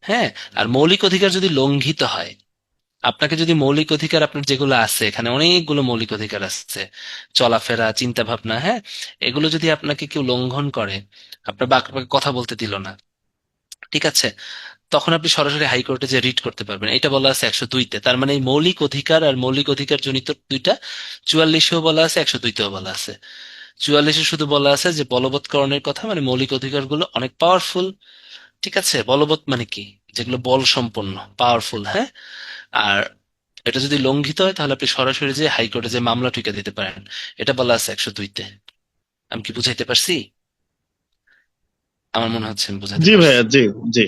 হ্যাঁ, আর মৌলিক অধিকার যদি লঙ্ঘিত হয়, আপনাকে যদি মৌলিক অধিকার আপনার যেগুলো আছে, এখানে অনেকগুলো মৌলিক অধিকার আছে, চলাফেরা, চিন্তা ভাবনা, হ্যাঁ, এগুলো যদি আপনাকে কেউ লঙ্ঘন করে, আপনার বাকি কথা বলতে দিল না, ঠিক আছে, তখন আপনি সরাসরি হাইকোর্টে যে রিট করতে পারবেন। এটা বলা আছে 102-তে। তার মানে এই মৌলিক অধিকার আর মৌলিক অধিকার জনিত দুইটা 44-এও বলা আছে, 102-তেও বলা আছে। 44-এ শুধু বলা আছে যে বলবৎকরণের কথা, মানে মৌলিক অধিকারগুলো অনেক পাওয়ারফুল, ঠিক আছে? বলবৎ মানে কি, যেগুলো বল সম্পন্ন, পাওয়ারফুল, হ্যাঁ। আর এটা যদি লঙ্ঘিত হয় তাহলে আপনি সরাসরি যে হাইকোর্টে যে মামলা ঠুকে দিতে পারেন, এটা বলা আছে 102-তে। আমি কি বুঝাইতে পারছি? আমার মনে হচ্ছে আমি বুঝাইতে জি পারছি। ভাইয়া, জি জি।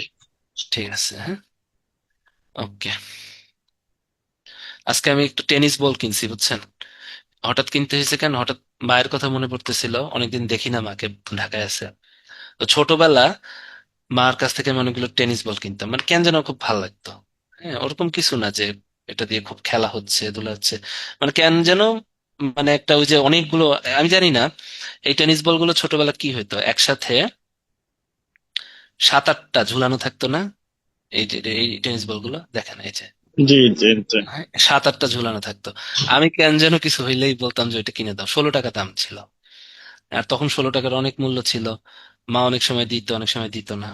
ঠিক আছে, হ্যাঁ, ওকে। আজকে আমি একটু টেনিস বল কিনছি, বুঝছেন? হঠাৎ কিনতে হয়েছে কেন, হঠাৎ মায়ের কথা মনে পড়তেছিল, অনেকদিন দেখি না মাকে, ঢাকায় আছে। তো ছোটবেলা মার কাছ থেকে আমি অনেকগুলো টেনিস বল কিনতাম, মানে কেন যেন খুব ভালো লাগতো। হ্যাঁ, ওরকম কিছু না যে এটা দিয়ে খুব খেলা হচ্ছে, ধুলা হচ্ছে, মানে কেন যেন, মানে একটা ওই যে অনেকগুলো, আমি জানি না, এই টেনিস বল গুলো ছোটবেলা কি হইতো, একসাথে 7-8টা ঝুলানো থাকতো না? এই টেনিস বল গুলো দেখেন, এই যে, জি জি জি। হ্যাঁ, 7-8টা ঝুলানো থাকতো। আমি কেন যেন কিছু হইলেই বলতাম যে ওইটা কিনে দাও, 16 টাকা দাম ছিল। আর তখন 16 টাকার অনেক মূল্য ছিল। মা অনেক সময় দিত, অনেক সময় দিত না।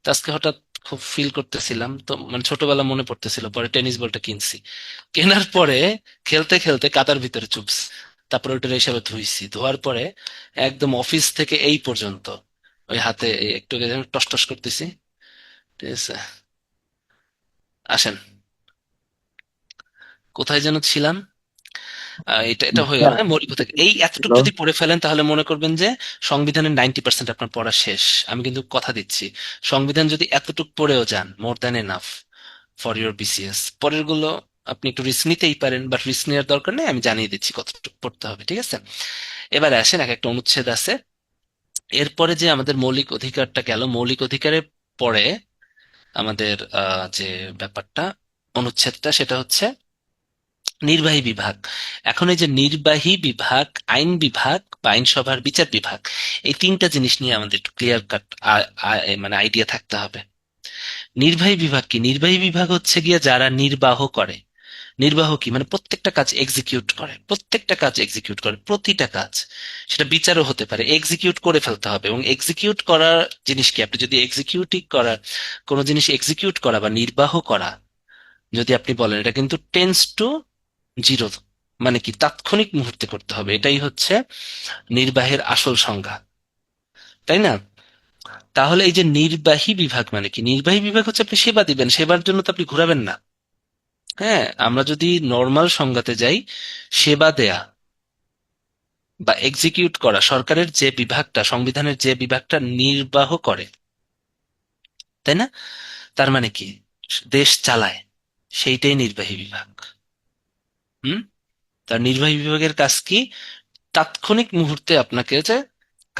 তো আজকে হঠাৎ খুব ফিল করতেছিলাম, তো মানে ছোটবেলা মনে পড়তেছিল, পরে টেনিস বলটা কিনছি। কেনার পরে খেলতে খেলতে কাদার ভিতরে চুপস, তারপরে ওটা হিসাবে ধুইছি, ধোয়ার পরে একদম অফিস থেকে এই পর্যন্ত ওই হাতে একটু টস টস করতেছি। ঠিক আছে, আসেন, কোথায় যেন ছিলাম? এটা এটা হয়ে গেল, হ্যাঁ, মৌলিক অধিকার এই এতটুকু যদি পড়ে ফেলেন তাহলে মনে করবেন যে সংবিধানের 90% আপনার পড়া শেষ। আমি কিন্তু কথা দিচ্ছি, সংবিধান যদি এতটুকু পড়েও যান, more than enough for your BCS. পরের গুলো আপনি একটু রিস্ক নিতেই পারেন, বাট রিস্ক নেওয়ার দরকার নেই, আমি জানিয়ে দিচ্ছি কতটুকু পড়তে হবে, ঠিক আছে? এবারে আসেন, এক একটা অনুচ্ছেদ আছে। এরপরে যে আমাদের মৌলিক অধিকারটা গেল, মৌলিক অধিকারের পরে আমাদের যে ব্যাপারটা, অনুচ্ছেদটা, সেটা হচ্ছে নির্বাহী বিভাগ। এখন এই যে নির্বাহী বিভাগ, আইন বিভাগ বা আইনসভার বিচার বিভাগ, এই তিনটা জিনিস নিয়ে আমাদের একটু ক্লিয়ার কাট মানে আইডিয়া থাকতে হবে। নির্বাহী বিভাগ কি? নির্বাহী বিভাগ হচ্ছে গিয়ে যারা নির্বাহ করে। নির্বাহ কি মানে প্রত্যেকটা কাজ এক্সিকিউট করে, প্রত্যেকটা কাজ এক্সিকিউট করে, প্রতিটা কাজ। সেটা বিচারও হতে পারে, এক্সিকিউট করে ফেলতে হবে। এবং এক্সিকিউট করার জিনিস কি, আপনি যদি এক্সিকিউটিভ করার কোনো জিনিস এক্সিকিউট করা বা নির্বাহ করা যদি আপনি বলেন, এটা কিন্তু টেন্স টু জিরো, মানে কি তাৎক্ষণিক মুহূর্তে করতে হবে, এটাই হচ্ছে নির্বাহের আসল সংজ্ঞা, তাই না? তাহলে এই যে নির্বাহী বিভাগ মানে কি, নির্বাহী বিভাগ হচ্ছে আপনি সেবা দিবেন, সেবার জন্য তো আপনি ঘোরাবেন না। হ্যাঁ, আমরা যদি নর্মাল সংজ্ঞাতে যাই, সেবা দেয়া বা এক্সিকিউট করা, সরকারের যে বিভাগটা, সংবিধানের যে বিভাগটা নির্বাহ করে, তাই না? তার মানে কি, দেশ চালায়, সেইটাই নির্বাহী বিভাগ। হুম। তার নির্বাহী বিভাগের কাজ কি? তাৎক্ষণিক মুহূর্তে আপনাকে যে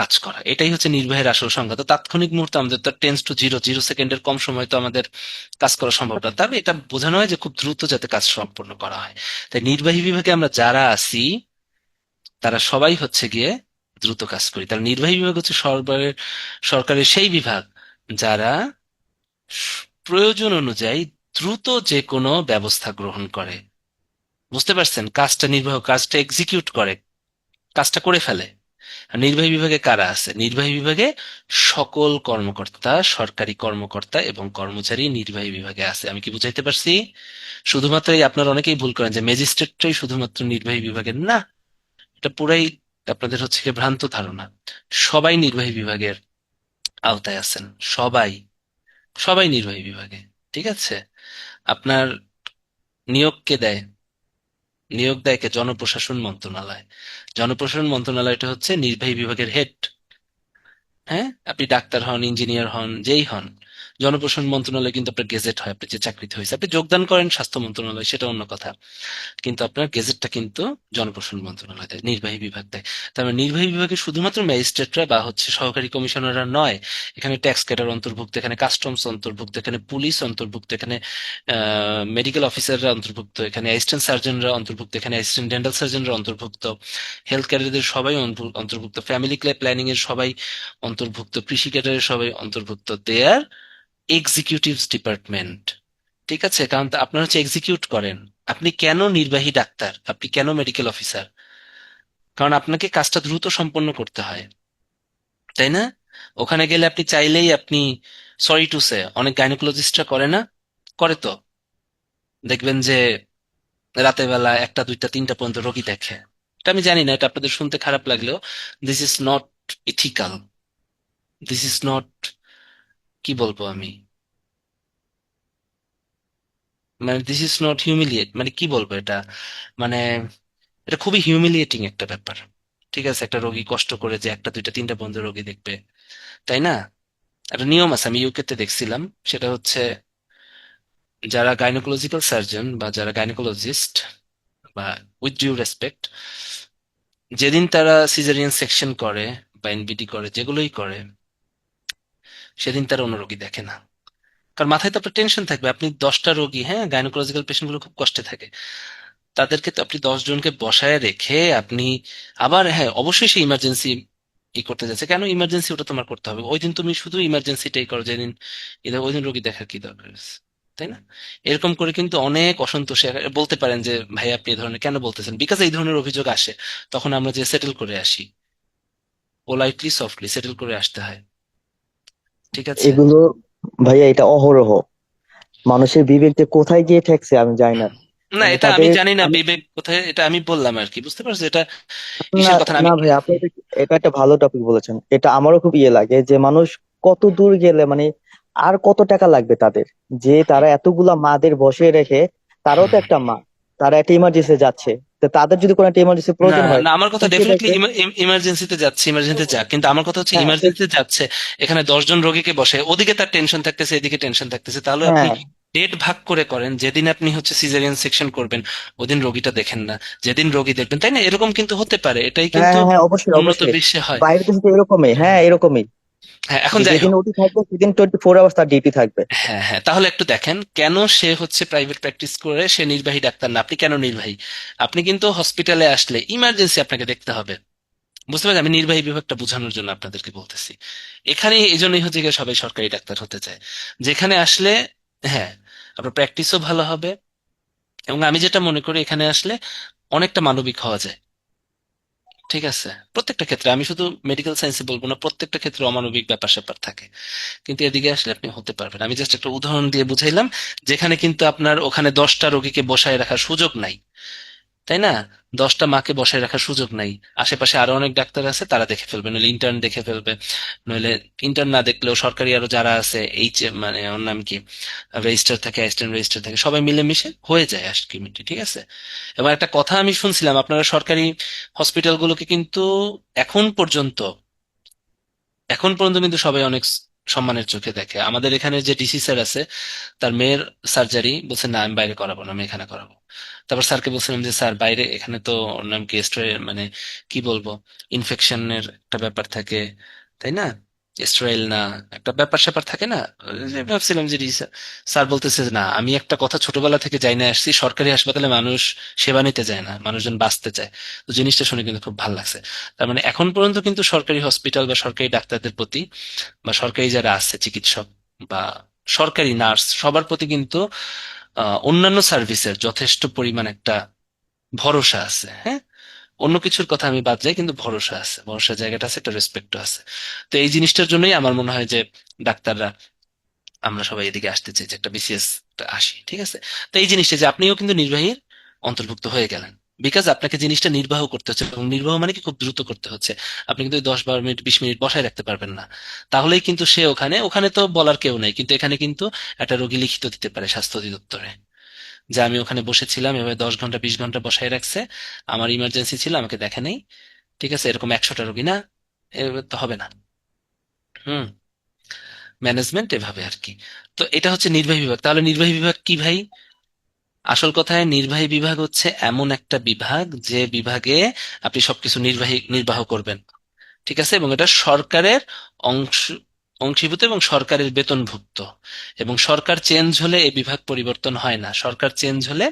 কাজ করা, এটাই হচ্ছে নির্বাহের আসল সংজ্ঞা। তো তাৎক্ষণিক মুহূর্তে আমাদের তো 10 to 0, 0 সেকেন্ডের কম সময় তো আমাদের কাজ করা সম্ভব না, তবে এটা বোঝানো হয় যে খুব দ্রুত যাতে কাজ সম্পন্ন করা হয়। তাই নির্বাহী বিভাগে আমরা যারা আছি তারা সবাই হচ্ছে গিয়ে দ্রুত কাজ করি। তার নির্বাহী বিভাগ হচ্ছে সরকারের সেই বিভাগ যারা প্রয়োজন অনুযায়ী দ্রুত যে কোনো ব্যবস্থা গ্রহণ করে। বুঝতে পারছেন? কাজটা এক্সিকিউট করে, কাজটা করে ফেলে। আর নির্বাহী বিভাগে কারা আছে? নির্বাহী বিভাগে সকল কর্মকর্তা, সরকারি কর্মকর্তা এবং কর্মচারী নির্বাহী বিভাগে আছে। আমি কি বুঝাইতে পারছি? শুধুমাত্র আপনারা অনেকেই ভুল করেন যে ম্যাজিস্ট্রেটটাই শুধুমাত্র নির্বাহী বিভাগের, না, এটা পুরাই আপনাদের হচ্ছে গিয়ে ভ্রান্ত ধারণা। সবাই নির্বাহী বিভাগের আওতায় আছেন, সবাই, সবাই নির্বাহী বিভাগে। ঠিক আছে? আপনার নিয়োগ কে দেয়? নিয়োগ দেয় কে? জনপ্রশাসন মন্ত্রণালয়। জনপ্রশাসন মন্ত্রণালয়টা হচ্ছে নির্বাহী বিভাগের হেড। হ্যাঁ, আপনি ডাক্তার হন, ইঞ্জিনিয়ার হন, যেই হন, জনপ্রশাসন মন্ত্রণালয় কিন্তু আপনার গেজেট হয়। আপনি যে চাকরিতে হয়েছে, আপনি যোগদান করেন স্বাস্থ্য মন্ত্রণালয়, সেটা অন্য কথা, কিন্তু আপনার গেজেটটা কিন্তু জনপ্রশাসন মন্ত্রণালয় দেয়, নির্বাহী বিভাগ দেয়। তার মানে নির্বাহী বিভাগে শুধুমাত্র ম্যাজিস্ট্রেটরা বা হচ্ছে সহকারী কমিশনাররা নয়, এখানে ট্যাক্স ক্যাডার অন্তর্ভুক্ত, এখানে কাস্টমস অন্তর্ভুক্ত, এখানে পুলিশ অন্তর্ভুক্ত, এখানে মেডিকেল অফিসাররা অন্তর্ভুক্ত, এখানে অ্যাসিস্ট্যান্ট সার্জনরা অন্তর্ভুক্ত, এখানে অ্যাসিস্ট্যান্ট ডেন্টাল সার্জনরা অন্তর্ভুক্ত, হেলথ ক্যাডারদের সবাই অন্তর্ভুক্ত, ফ্যামিলি প্ল্যানিং এর সবাই অন্তর্ভুক্ত, কৃষি ক্যাডারের সবাই অন্তর্ভুক্ত। দে আর এক্সিকিউটিভস ডিপার্টমেন্ট। ঠিক আছে? কারণ আপনারা হচ্ছে এক্সিকিউট করেন। আপনি কেন নির্বাহী ডাক্তার, আপনি কেন মেডিকেল অফিসার? কারণ আপনাকে কাজটা দ্রুত সম্পন্ন করতে হয়, তাই না? ওখানে গেলে আপনি চাইলেই আপনি, সরি টু সে, অনেক গাইনোকোলজিস্টরা করে না, করে তো, দেখবেন যে রাতের বেলা 1টা 2টা 3টা পর্যন্ত রোগী দেখে। এটা আমি জানি না, এটা আপনাদের শুনতে খারাপ লাগলেও this is not ethical, this is not, কি বলবো আমি, মানে দিস ইজ নট হিউমিলিয়েট, মানে কি বলবো এটা, মানে এটা খুবই হিউমিলিয়েটিং একটা ব্যাপার। ঠিক আছে? একটা রোগী কষ্ট করে যে 1টা 2টা 3টা পর্যন্ত রোগী দেখবে, তাই না? একটা নিয়ম আছে, আমি ইউকে তে দেখছিলাম, সেটা হচ্ছে যারা গাইনোকোলজিক্যাল সার্জন বা যারা গাইনোকোলজিস্ট, বা উইথ ডিউ রেসপেক্ট, যেদিন তারা সিজারিয়ান সেকশন করে বা এনবিডি করে, যেগুলোই করে, সেদিন তারা অন্য রোগী দেখে না। কারণ মাথায় তো আপনার টেনশন থাকবে, আপনি 10টা রোগী, হ্যাঁ, গাইনোকোলজিক্যাল পেশেন্ট গুলো খুব কষ্টে থাকে, তাদেরকে তো আপনি 10 জনকে বসায় রেখে আপনি আবার, হ্যাঁ, অবশ্যই সেই ইমার্জেন্সি করতে যাচ্ছে, কেন ইমার্জেন্সি ওটা তোমার করতে হবে? ওই দিন তুমি শুধু ইমার্জেন্সিটাই করো, যেদিন এদের ওই দিন রোগী দেখার কি দরকার আছে? তাই না? এরকম করে কিন্তু অনেক অসন্তোষে বলতে পারেন যে ভাই আপনি এই ধরনের কেন বলতেছেন, বিকজ এই ধরনের অভিযোগ আসে, তখন আমরা যে সেটেল করে আসি, পোলাইটলি সফটলি সেটেল করে আসতে হয়। ঠিক আছে? এগুলো ভাইয়া এটা অহরহ মানুষের বিবেক যে কোথায় গিয়ে ঠেকছে আমি জানি না। না, মানে এটা আমি তাদের জানি না আমি বিবেক কোথায়, এটা আমি বললাম আর কি, বুঝতে পারছো? এটা না ইসের কথা না, না আমি ভাই আপনি এটা একটা ভালো টপিক বলেছেন। এটা আমারও খুব লাগে যে মানুষ কত দূর গেলে মানে আর কত টাকা লাগবে তাদের, যে তারা এতগুলা মাদের বসিয়ে রেখে, তারাও তো হুম। একটা মা, তারা একটা ইমার্জেন্সি যাচ্ছে, তো তাদের যদি কোনো একটা ইমার্জেন্সি না, প্রয়োজন হয় না, আমার কথা তখন কে ডেফিনেটলি দেখবে? ইমার্জেন্সিতে যাচ্ছে, ইমার্জেন্সিতে যাক, কিন্তু আমার কথা হচ্ছে হ্যাঁ ইমার্জেন্সিতে যাচ্ছে, এখানে 10 জন রোগীকে বসে, ওদিকে তার টেনশন থাকতেছে, এদিকে টেনশন থাকতেছে, তাহলে আপনি হ্যাঁ ডেট ভাগ করে করেন, যেদিন আপনি হচ্ছে সিজারিয়ান সেকশন করবেন ওদিন রোগীটা দেখেন না, যেদিন রোগী দেখবেন, তাই না? এরকম কিন্তু হতে পারে, এটাই হ্যাঁ কিন্তু হ্যাঁ হ্যাঁ, অবশ্যই উন্নত অবশ্যই। বিশ্বে হয়। বাইরের দেশে তো এরকমই, হ্যাঁ এরকমই, হ্যাঁ, এখন যে যাই যেদিন হোক, ওটি থাকবে সেদিন 24 আওয়ার্স তার ডিউটি থাকবে। হ্যাঁ, হ্যাঁ, তাহলে একটু দেখেন কেন সে হচ্ছে প্রাইভেট প্র্যাকটিস করে, সে নির্বাহী ডাক্তার না। আপনি কেন নির্বাহী? আপনি কিন্তু হসপিটালে আসলে ইমার্জেন্সি আপনাকে দেখতে হবে, বুঝতে পারছি? আমি নির্বাহী বিভাগটা বোঝানোর জন্য আপনাদেরকে বলতেছি। এখানে এই জন্যই হচ্ছে গিয়ে সবাই সরকারি ডাক্তার হতে চায়, যেখানে আসলে, হ্যাঁ, আপনার প্র্যাকটিসও ভালো হবে, এবং আমি যেটা মনে করি এখানে আসলে অনেকটা মানবিক হওয়া যায়। ঠিক আছে? প্রত্যেকটা ক্ষেত্রে, আমি শুধু মেডিকেল সায়েন্সে বলবো না, প্রত্যেকটা ক্ষেত্রে অমানবিক ব্যাপার স্যাপার থাকে, কিন্তু এদিকে আসলে আপনি হতে পারবেন। আমি জাস্ট একটা উদাহরণ দিয়ে বুঝাইলাম, যেখানে কিন্তু আপনার ওখানে 10টা রোগীকে বসায় রাখার সুযোগ নাই, তাই না? 10টা মাকে বসায় রাখার সুযোগ নাই, আশেপাশে আরো অনেক ডাক্তার আছে, তারা দেখে ফেলবে, নইলে ইন্টার্ন দেখে ফেলবে, নইলে ইন্টার্ন না দেখলেও সরকারি আরো যারা আছে, এইচ মানে ওর নাম কি, রেজিস্টার থাকে, অ্যাসিস্ট্যান্ট রেজিস্টার থাকে, সবাই মিলেমিশে হয়ে যায় আলটিমেটলি। ঠিক আছে? এবং একটা কথা আমি শুনছিলাম, আপনারা সরকারি হসপিটালগুলোকে কিন্তু এখন পর্যন্ত, এখন পর্যন্ত কিন্তু সবাই অনেক সম্মানের চোখে দেখে। আমাদের এখানে যে ডিসি স্যার আছে, তার মেয়ের সার্জারি বলছে না আমি বাইরে করাবো না, আমি এখানে করাবো। তারপর স্যারকে বলছিলাম যে স্যার বাইরে এখানে তো ওর নাম কি মানে কি বলবো, ইনফেকশনের একটা ব্যাপার থাকে, তাই না? স্টেরাইল না, একটা ব্যাপার স্যাপার থাকে না? যে ভাবছিলাম যে স্যার বলতেছে যে, না আমি একটা কথা ছোটবেলা থেকে যাই না আসছি, সরকারি হাসপাতালে মানুষ সেবা নিতে যায় না, মানুষজন বাঁচতে চায়। তো জিনিসটা শুনে কিন্তু খুব ভালো লাগছে। তার মানে এখন পর্যন্ত কিন্তু সরকারি হসপিটাল বা সরকারি ডাক্তারদের প্রতি বা সরকারি যারা আছে চিকিৎসক বা সরকারি নার্স সবার প্রতি কিন্তু অন্যান্য সার্ভিসের যথেষ্ট পরিমাণ একটা ভরসা আছে। হ্যাঁ, অন্য কিছুর কথা আমি বাদ যাই, কিন্তু ভরসা আছে, ভরসার জায়গাটা আছে, একটা রেসপেক্টও আছে। তো এই জিনিসটার জন্যই আমার মনে হয় যে ডাক্তাররা, আমরা সবাই এদিকে আসতে চাই যে একটা বিসিএস আসি, ঠিক আছে? তো এই জিনিসটা যে আপনিও কিন্তু নির্বাহীর অন্তর্ভুক্ত হয়ে গেলেন, বিকজ আপনাকে জিনিসটা নির্বাহ করতে হচ্ছে, এবং নির্বাহ মানে কি খুব দ্রুত করতে হচ্ছে। আপনি কিন্তু 10-12 মিনিট 20 মিনিট বসায় রাখতে পারবেন না। তাহলেই কিন্তু সে ওখানে ওখানে তো বলার কেউ নাই, কিন্তু এখানে কিন্তু একটা রোগী লিখিত দিতে পারে স্বাস্থ্য অধিদপ্তরে যে আমি ওখানে বসেছিলাম, এভাবে 10 ঘন্টা 20 ঘন্টা বসায় রাখছে, আমার ইমার্জেন্সি ছিল, আমাকে দেখে নেই, ঠিক আছে? এরকম 100টা রোগী না, এভাবে তো হবে না। হুম, ম্যানেজমেন্ট এভাবে আর কি। তো এটা হচ্ছে নির্বাহী বিভাগ। তাহলে নির্বাহী বিভাগ কি ভাই? আসল কথায় নির্বাহী বিভাগ হচ্ছে এমন একটা বিভাগ যে বিভাগে আপনি সবকিছু নির্বাহ করবেন, ঠিক আছে? এবং এটা সরকারের অংশ অংশীভূত এবং সরকারের বেতনভুক্ত, এবং সরকার চেঞ্জ হলে এ বিভাগ পরিবর্তন হয় না, সরকার চেঞ্জ হলে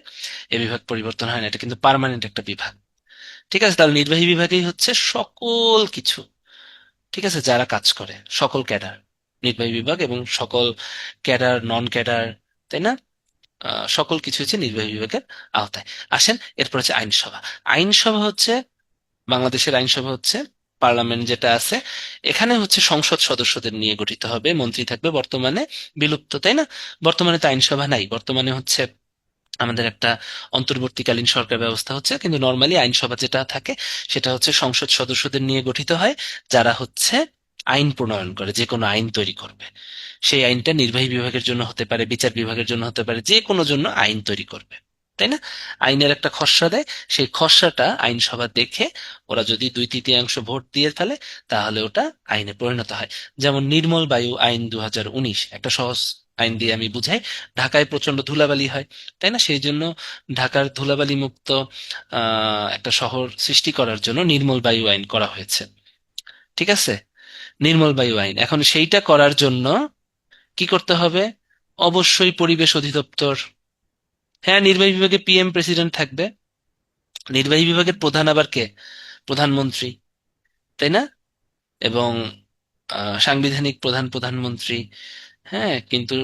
এ বিভাগ পরিবর্তন হয় না, এটা কিন্তু পার্মানেন্ট একটা বিভাগ। ঠিক আছে, তাহলে নির্বাহী বিভাগেই হচ্ছে সকল কিছু, ঠিক আছে, যারা কাজ করে সকল ক্যাডার, নির্বাহী বিভাগ এবং সকল ক্যাডার নন ক্যাডার, তাই না? সকল কিছু হচ্ছে নির্বাহী বিভাগের আওতায়। আসেন, এরপর হচ্ছে আইনসভা। আইনসভা হচ্ছে, বাংলাদেশের আইনসভা হচ্ছে পার্লামেন্ট যেটা আছে, এখানে হচ্ছে সংসদ সদস্যদের নিয়ে গঠিত হবে, মন্ত্রী থাকবে, বর্তমানে বিলুপ্ত, তাই না? বর্তমানে তো আইনসভা নাই, বর্তমানে হচ্ছে আমাদের একটা অন্তর্বর্তীকালীন সরকার ব্যবস্থা হচ্ছে, কিন্তু নর্মালি আইনসভা যেটা থাকে সেটা হচ্ছে সংসদ সদস্যদের নিয়ে গঠিত হয়, যারা হচ্ছে আইন প্রণয়ন করে, যে কোনো আইন তৈরি করবে। সেই আইনটা নির্বাহী বিভাগের জন্য হতে পারে, বিচার বিভাগের জন্য হতে পারে, যে কোনো জন্য আইন তৈরি করবে, তাই না? আইনের একটা খসড়া দেয়, সেই খসড়াটা আইনসভা দেখে ওরা যদি 2/3 ভোট দিয়ে ফেলে, তাহলে ওটা আইনে পরিণত হয়। যেমন নির্মল বায়ু আইন 2019, একটা সহজ আইন দিয়ে আমি বুঝাই। ঢাকায় প্রচন্ড ধুলাবালি হয়, তাই না? সেই জন্য ঢাকার ধুলাবালি মুক্ত একটা শহর সৃষ্টি করার জন্য নির্মল বায়ু আইন করা হয়েছে, ঠিক আছে? নির্মল বায়ু আইন, এখন সেইটা করার জন্য কি করতে হবে? অবশ্যই পরিবেশ অধিদপ্তর, হ্যাঁ, নির্বাহী বিভাগে পিএম প্রেসিডেন্ট থাকবে। নির্বাহী বিভাগের প্রধান আবার কে? প্রধানমন্ত্রী, তাই না? এবং সাংবিধানিক প্রধান প্রধানমন্ত্রী। হ্যাঁ, কিন্তু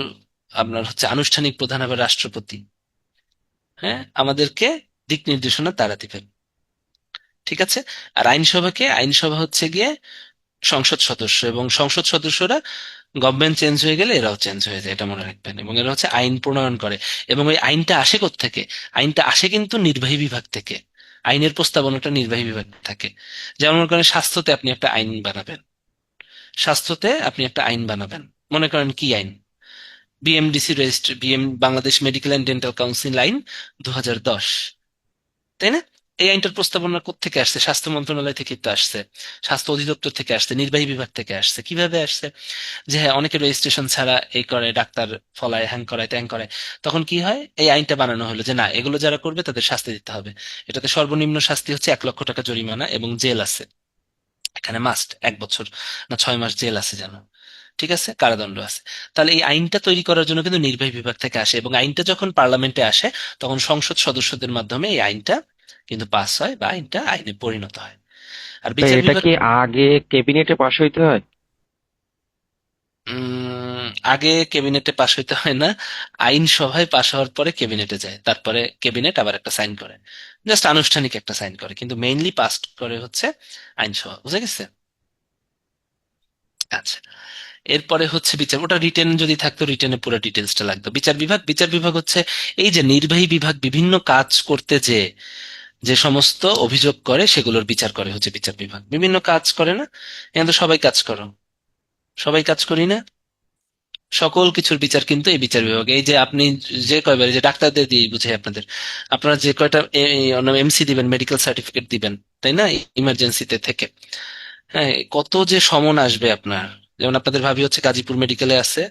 আপনার হচ্ছে আনুষ্ঠানিক প্রধান আবার রাষ্ট্রপতি। হ্যাঁ, আমাদেরকে দিক নির্দেশনা তারা দিবেন, ঠিক আছে? আর আইনসভা হচ্ছে গিয়ে সংসদ সদস্য, এবং সংসদ সদস্যরা গভর্নমেন্ট চেঞ্জ হয়ে গেলে এরাও চেঞ্জ হয়ে যায়, এটা মনে রাখবেন। এবং এরা হচ্ছে আইন প্রণয়ন করে, এবং ওই আইনটা আসে কোত্থেকে? আইনটা আসে কিন্তু নির্বাহী বিভাগ থেকে। আইনের প্রস্তাবনাটা নির্বাহী বিভাগ থাকে। যেমন মনে করেন স্বাস্থ্যতে আপনি একটা আইন বানাবেন, স্বাস্থ্যতে আপনি একটা আইন বানাবেন, মনে করেন কি আইন? BMDC registry, Bangladesh medical and dental council আইন 2010, তাই না? এই আইনটার প্রস্তাবনা কোত্থেকে আসছে? স্বাস্থ্য মন্ত্রণালয় থেকে তো আসছে, স্বাস্থ্য অধিদপ্তর থেকে আসছে, নির্বাহী বিভাগ থেকে আসছে। কিভাবে আসছে? যে হ্যাঁ, অনেকে রেজিস্ট্রেশন ছাড়া এই করে, ডাক্তার ফলায়, হ্যাং করায়, ত্যাং করায়। তখন কি হয়? এই আইনটা বানানো হলো যে না, এগুলো যারা করবে তাদের শাস্তি দিতে হবে। এটাতে সর্বনিম্ন শাস্তি হচ্ছে 1 লক্ষ টাকা জরিমানা, এবং জেল আছে এখানে, মাস্ট 1 বছর না 6 মাস জেল আছে যেন, ঠিক আছে, কারাদণ্ড আছে। তাহলে এই আইনটা তৈরি করার জন্য কিন্তু নির্বাহী বিভাগ থেকে আসে, এবং আইনটা যখন পার্লামেন্টে আসে তখন সংসদ সদস্যদের মাধ্যমে এই আইনটা কিন্তু পাস হয়, বা আইনটা আইনে পরিণত হয়। আর তো বিচার এটা বিভাগ, কি আগে ক্যাবিনেটে পাশ হইতে হয়? আগে ক্যাবিনেটে পাশ হইতে হয় না, আইনসভায় পাশ হওয়ার পরে ক্যাবিনেটে যায়, তারপরে ক্যাবিনেট আবার একটা সাইন করে, জাস্ট আনুষ্ঠানিক একটা সাইন করে, কিন্তু মেইনলি পাস করে হচ্ছে আইনসভা। বুঝে গেছে? আচ্ছা, এরপরে হচ্ছে বিচার, ওটা রিটেন যদি থাকতো, রিটেনে পুরো ডিটেলসটা লাগতো। বিচার বিভাগ হচ্ছে এই যে নির্বাহী বিভাগ বিভিন্ন কাজ করতে যে যে সমস্ত অভিযোগ করে সেগুলোর বিচার করে হচ্ছে বিচার বিভাগ। বিভিন্ন কাজ করে না? এখানে তো সবাই কাজ করো, সবাই কাজ করি না? সকল কিছুর বিচার কিন্তু এই বিচার বিভাগে। এই যে আপনি যে কয়বার, এই যে ডাক্তারদের দিয়ে বুঝাই আপনাদের, আপনারা যে কয়টা এমসি দিবেন, মেডিকেল সার্টিফিকেট দিবেন, তাই না, ইমার্জেন্সিতে থেকে, হ্যাঁ, কত যে সমন আসবে আপনার। যেমন আপনাদের ভাবি হচ্ছে গাজীপুর মেডিকেলে আছে,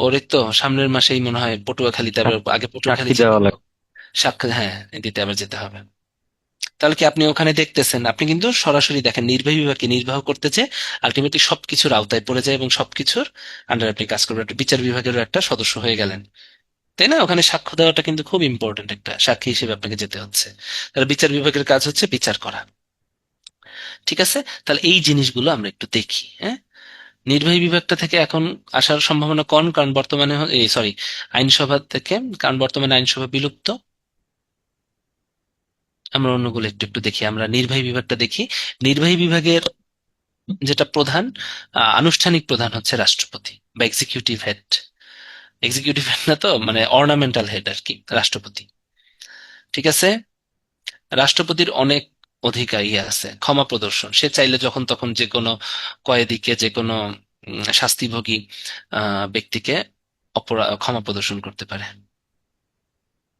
ওর এই তো সামনের মাসেই মনে হয় পটুয়াখালী, তারপর আগে পটুয়াখালী সাক্ষী ছিল, দেওয়া লাগে। সাক্ষাৎ, হ্যাঁ, দিতে আবার যেতে হবে। তাহলে কি আপনি ওখানে দেখতেছেন, আপনি কিন্তু সরাসরি দেখেন নির্বাহী বিভাগকে নির্বাহ করতেছে, আলটিমেটলি সবকিছুর আওতায় পড়ে যায় এবং সবকিছুর আন্ডার আপনি কাজ করবেন, একটা বিচার বিভাগেরও একটা সদস্য হয়ে গেলেন, তাই না? ওখানে সাক্ষ্য দেওয়াটা কিন্তু খুব ইম্পর্টেন্ট, একটা সাক্ষী হিসেবে আপনাকে যেতে হচ্ছে। তাহলে বিচার বিভাগের কাজ হচ্ছে বিচার করা। ঠিক আছে, তাহলে এই জিনিসগুলো আমরা একটু দেখি, হ্যাঁ। নির্বাহী বিভাগটা থেকে এখন আসার সম্ভাবনা কম, কারণ বর্তমানে এই সরি, আইনসভা থেকে, কারণ বর্তমানে আইনসভা বিলুপ্ত। আমরা অন্যগুলো একটু একটু দেখি, আমরা নির্বাহী বিভাগটা দেখি। নির্বাহী বিভাগের যেটা প্রধান, আনুষ্ঠানিক প্রধান হচ্ছে রাষ্ট্রপতি বা এক্সিকিউটিভ হেড। এক্সিকিউটিভ হেড না তো, মানে অর্নামেন্টাল হেড আর কি, রাষ্ট্রপতি। ঠিক আছে, রাষ্ট্রপতির অনেক অধিকার আছে, ক্ষমা প্রদর্শন, সে চাইলে যখন তখন যে কোনো কয়েদিকে, যে কোনো শাস্তিভোগী ব্যক্তিকে ক্ষমা প্রদর্শন করতে পারে।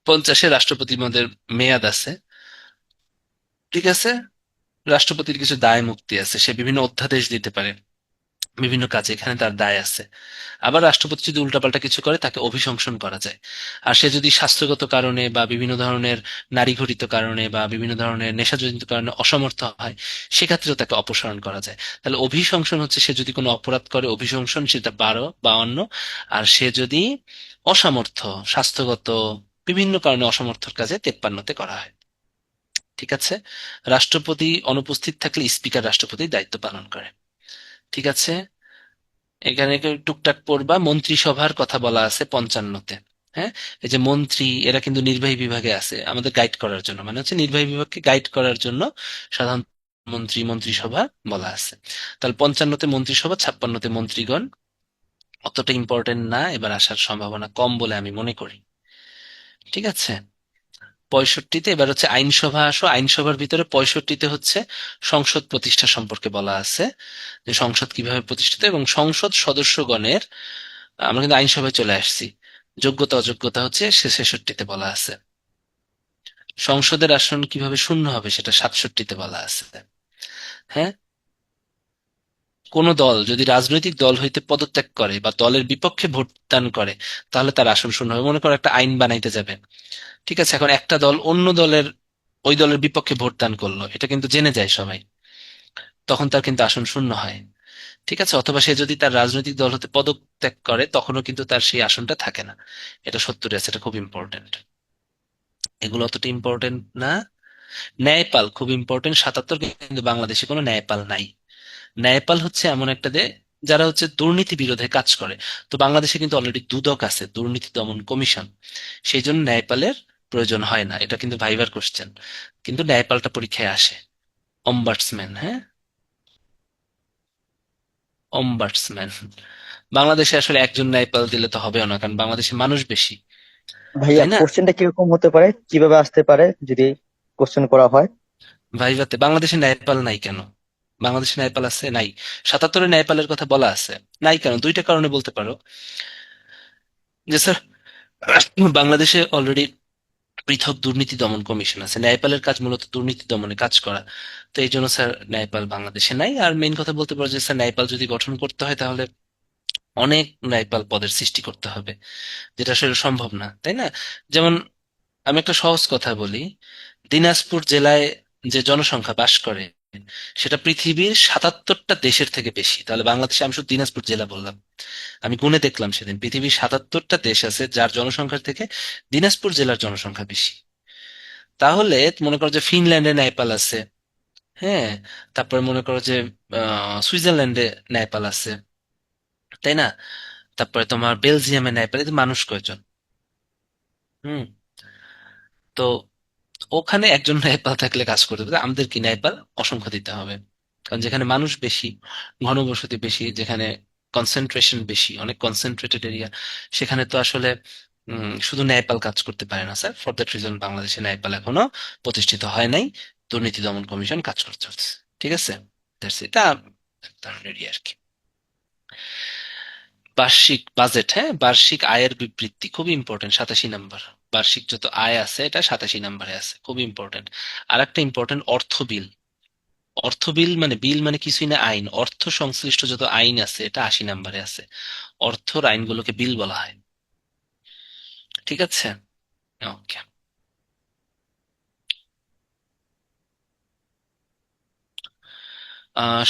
50-এ রাষ্ট্রপতির মধ্যে মেয়াদ আছে। ঠিক আছে, রাষ্ট্রপতির কিছু দায় মুক্তি আছে, সে বিভিন্ন অধ্যাদেশ দিতে পারে বিভিন্ন কাজে, এখানে তার দায় আছে। আবার রাষ্ট্রপতি যদি উল্টাপাল্টা কিছু করে তাকে অভিশংসন করা যায়। আর সে যদি স্বাস্থ্যগত কারণে বা বিভিন্ন ধরনের নারী ঘটিত কারণে বা বিভিন্ন ধরনের নেশাজনিত কারণে অসমর্থ হয়, সেক্ষেত্রেও তাকে অপসারণ করা যায়। তাহলে অভিশংসন হচ্ছে সে যদি কোনো অপরাধ করে, অভিশংসন সেটা 52। আর সে যদি অসামর্থ্য, স্বাস্থ্যগত বিভিন্ন কারণে অসমর্থর কাজে 53-তে করা হয়। ঠিক আছে, রাষ্ট্রপতি অনুপস্থিত থাকলে স্পিকার রাষ্ট্রপতির দায়িত্ব পালন করে। ঠিক আছে, এখানে একটু টুকটাক পড়বা, মন্ত্রিসভার কথা বলা আছে 55-তে। হ্যাঁ, এই যে মন্ত্রী, এরা কিন্তু নির্বাহী বিভাগে আছে আমাদের গাইড করার জন্য, মানে হচ্ছে নির্বাহী বিভাগকে গাইড করার জন্য সাধারণ মন্ত্রিসভা বলা আছে। তাহলে 55-তে মন্ত্রিসভা, 56-তে মন্ত্রীগণ। অতটা ইম্পর্টেন্ট না, এবার আসার সম্ভাবনা কম বলে আমি মনে করি। ঠিক আছে, 65-তে এবার হচ্ছে আইনসভা আসো, আইনসভার ভিতরে 65-তে হচ্ছে সংসদ প্রতিষ্ঠা সম্পর্কে বলা আছে, যে সংসদ কিভাবে প্রতিষ্ঠিত এবং সংসদ সদস্যগণের, আমরা কিন্তু আইনসভায় চলে আসছি, যোগ্যতা অযোগ্যতা হচ্ছে সে 66-তে বলা আছে। সংসদের আসন কিভাবে শূন্য হবে সেটা 67-তে বলা আছে। হ্যাঁ, কোন দল যদি রাজনৈতিক দল হইতে পদত্যাগ করে বা দলের বিপক্ষে ভোট দান করে, তাহলে তার আসন শূন্য হবে। মনে করো একটা আইন বানাইতে যাবে, ঠিক আছে, এখন একটা দল অন্য দলের, ওই দলের বিপক্ষে ভোট দান করলো, এটা কিন্তু জেনে যায় সবাই, তখন তার কিন্তু আসন শূন্য হয়। ঠিক আছে, অথবা সে যদি তার রাজনৈতিক দল হতে পদত্যাগ করে, তখনও কিন্তু তার সেই আসনটা থাকে না। এটা 70 আছে, এটা খুব ইম্পর্টেন্ট। এগুলো অতটা ইম্পর্টেন্ট না। ন্যায়পাল খুব ইম্পর্টেন্ট, 77, কিন্তু বাংলাদেশে কোনো ন্যায়পাল নাই। ন্যায়পাল হচ্ছে এমন একটা যারা হচ্ছে দুর্নীতি বিরোধে কাজ করে। তো বাংলাদেশে কিন্তু অলরেডি দুদক আছে, দুর্নীতি দমন কমিশন, সেই জন্য ন্যায়পালের প্রয়োজন হয় না। এটা কিন্তু ভাইবার কোশ্চেন, কিন্তু ন্যায়পালটা পরীক্ষায় আসে। অম্বাডসম্যান, হ্যাঁ, অম্বাডসম্যান। বাংলাদেশে আসলে একজন ন্যায়পাল দিলে তো হবেও না, কারণ বাংলাদেশে মানুষ বেশি, ভাইয়া তাই না? কোশ্চেনটা কিরকম হতে পারে, কিভাবে আসতে পারে যদি কোশ্চেন করা হয়? ভাইভাতে বাংলাদেশে ন্যায়পাল নাই কেন? বাংলাদেশে ন্যায়পাল আছে নাই? 77-এ ন্যায়পালের কথা বলা আছে নাই কেন? দুইটা কারণে বলতে পারো, যে স্যার বাংলাদেশে অলরেডি পৃথক দুর্নীতি দমন কমিশন আছে, ন্যায়পালের কাজ মূলত দুর্নীতি দমনে কাজ করা। তো এই জন্য স্যার ন্যায়পাল বাংলাদেশে নাই। আর মেইন কথা বলতে পারো যে স্যার ন্যায়পাল যদি গঠন করতে হয় তাহলে অনেক ন্যায়পাল পদের সৃষ্টি করতে হবে, যেটা আসলে সম্ভব না, তাই না? যেমন আমি একটা সহজ কথা বলি, দিনাজপুর জেলায় যে জনসংখ্যা বাস করে, সেটা পৃথিবীর 77টা দেশের থেকে বেশি। তাহলে বাংলাদেশে, আমি শুধু দিনাজপুর জেলা বললাম, আমি গুণে দেখলাম সেদিন পৃথিবীর 77টা দেশ আছে যার জনসংখ্যার থেকে দিনাজপুর জেলার জনসংখ্যা বেশি। তাহলে মনে করো যে ফিনল্যান্ডে নেপাল আছে, হ্যাঁ, তারপরে মনে করো যে সুইজারল্যান্ডে নেপাল আছে, তাই না? তারপরে তোমার বেলজিয়ামে নেপাল, এতে মানুষ কয়জন? হুম, তো ওখানে একজন নেপাল থাকলে কাজ করতে হবে, আমাদের কি নেপাল অসংখ্য দিতে হবে, কারণ যেখানে মানুষ বেশি, ঘনবসতি বেশি, যেখানে কনসেন্ট্রেশন বেশি, অনেক কনসেন্ট্রেটেড এরিয়া, সেখানে তো আসলে শুধু ন্যায়পাল কাজ করতে পারে না স্যার। ফর দ্যাট রিজন বাংলাদেশে ন্যায়পাল এখনো প্রতিষ্ঠিত হয় নাই, দুর্নীতি দমন কমিশন কাজ করতে চলছে। ঠিক আছে, That's it. এটা এক ধরনের আর কি। বার্ষিক বাজেট, হ্যাঁ, বার্ষিক আয়ের বিবৃতি খুব ইম্পর্টেন্ট, 87 নাম্বার। বার্ষিক যত আয় আছে এটা 87 নাম্বারে আছে, খুব ইম্পর্টেন্ট। আর একটা ইম্পর্টেন্ট, অর্থ বিল। অর্থ বিল মানে, বিল মানে কিছুই না, আইন, অর্থ সংশ্লিষ্ট যত আইন আছে এটা 80 নাম্বারে আছে। অর্থর আইনগুলোকে বিল বলা হয়। ঠিক আছে, ওকে।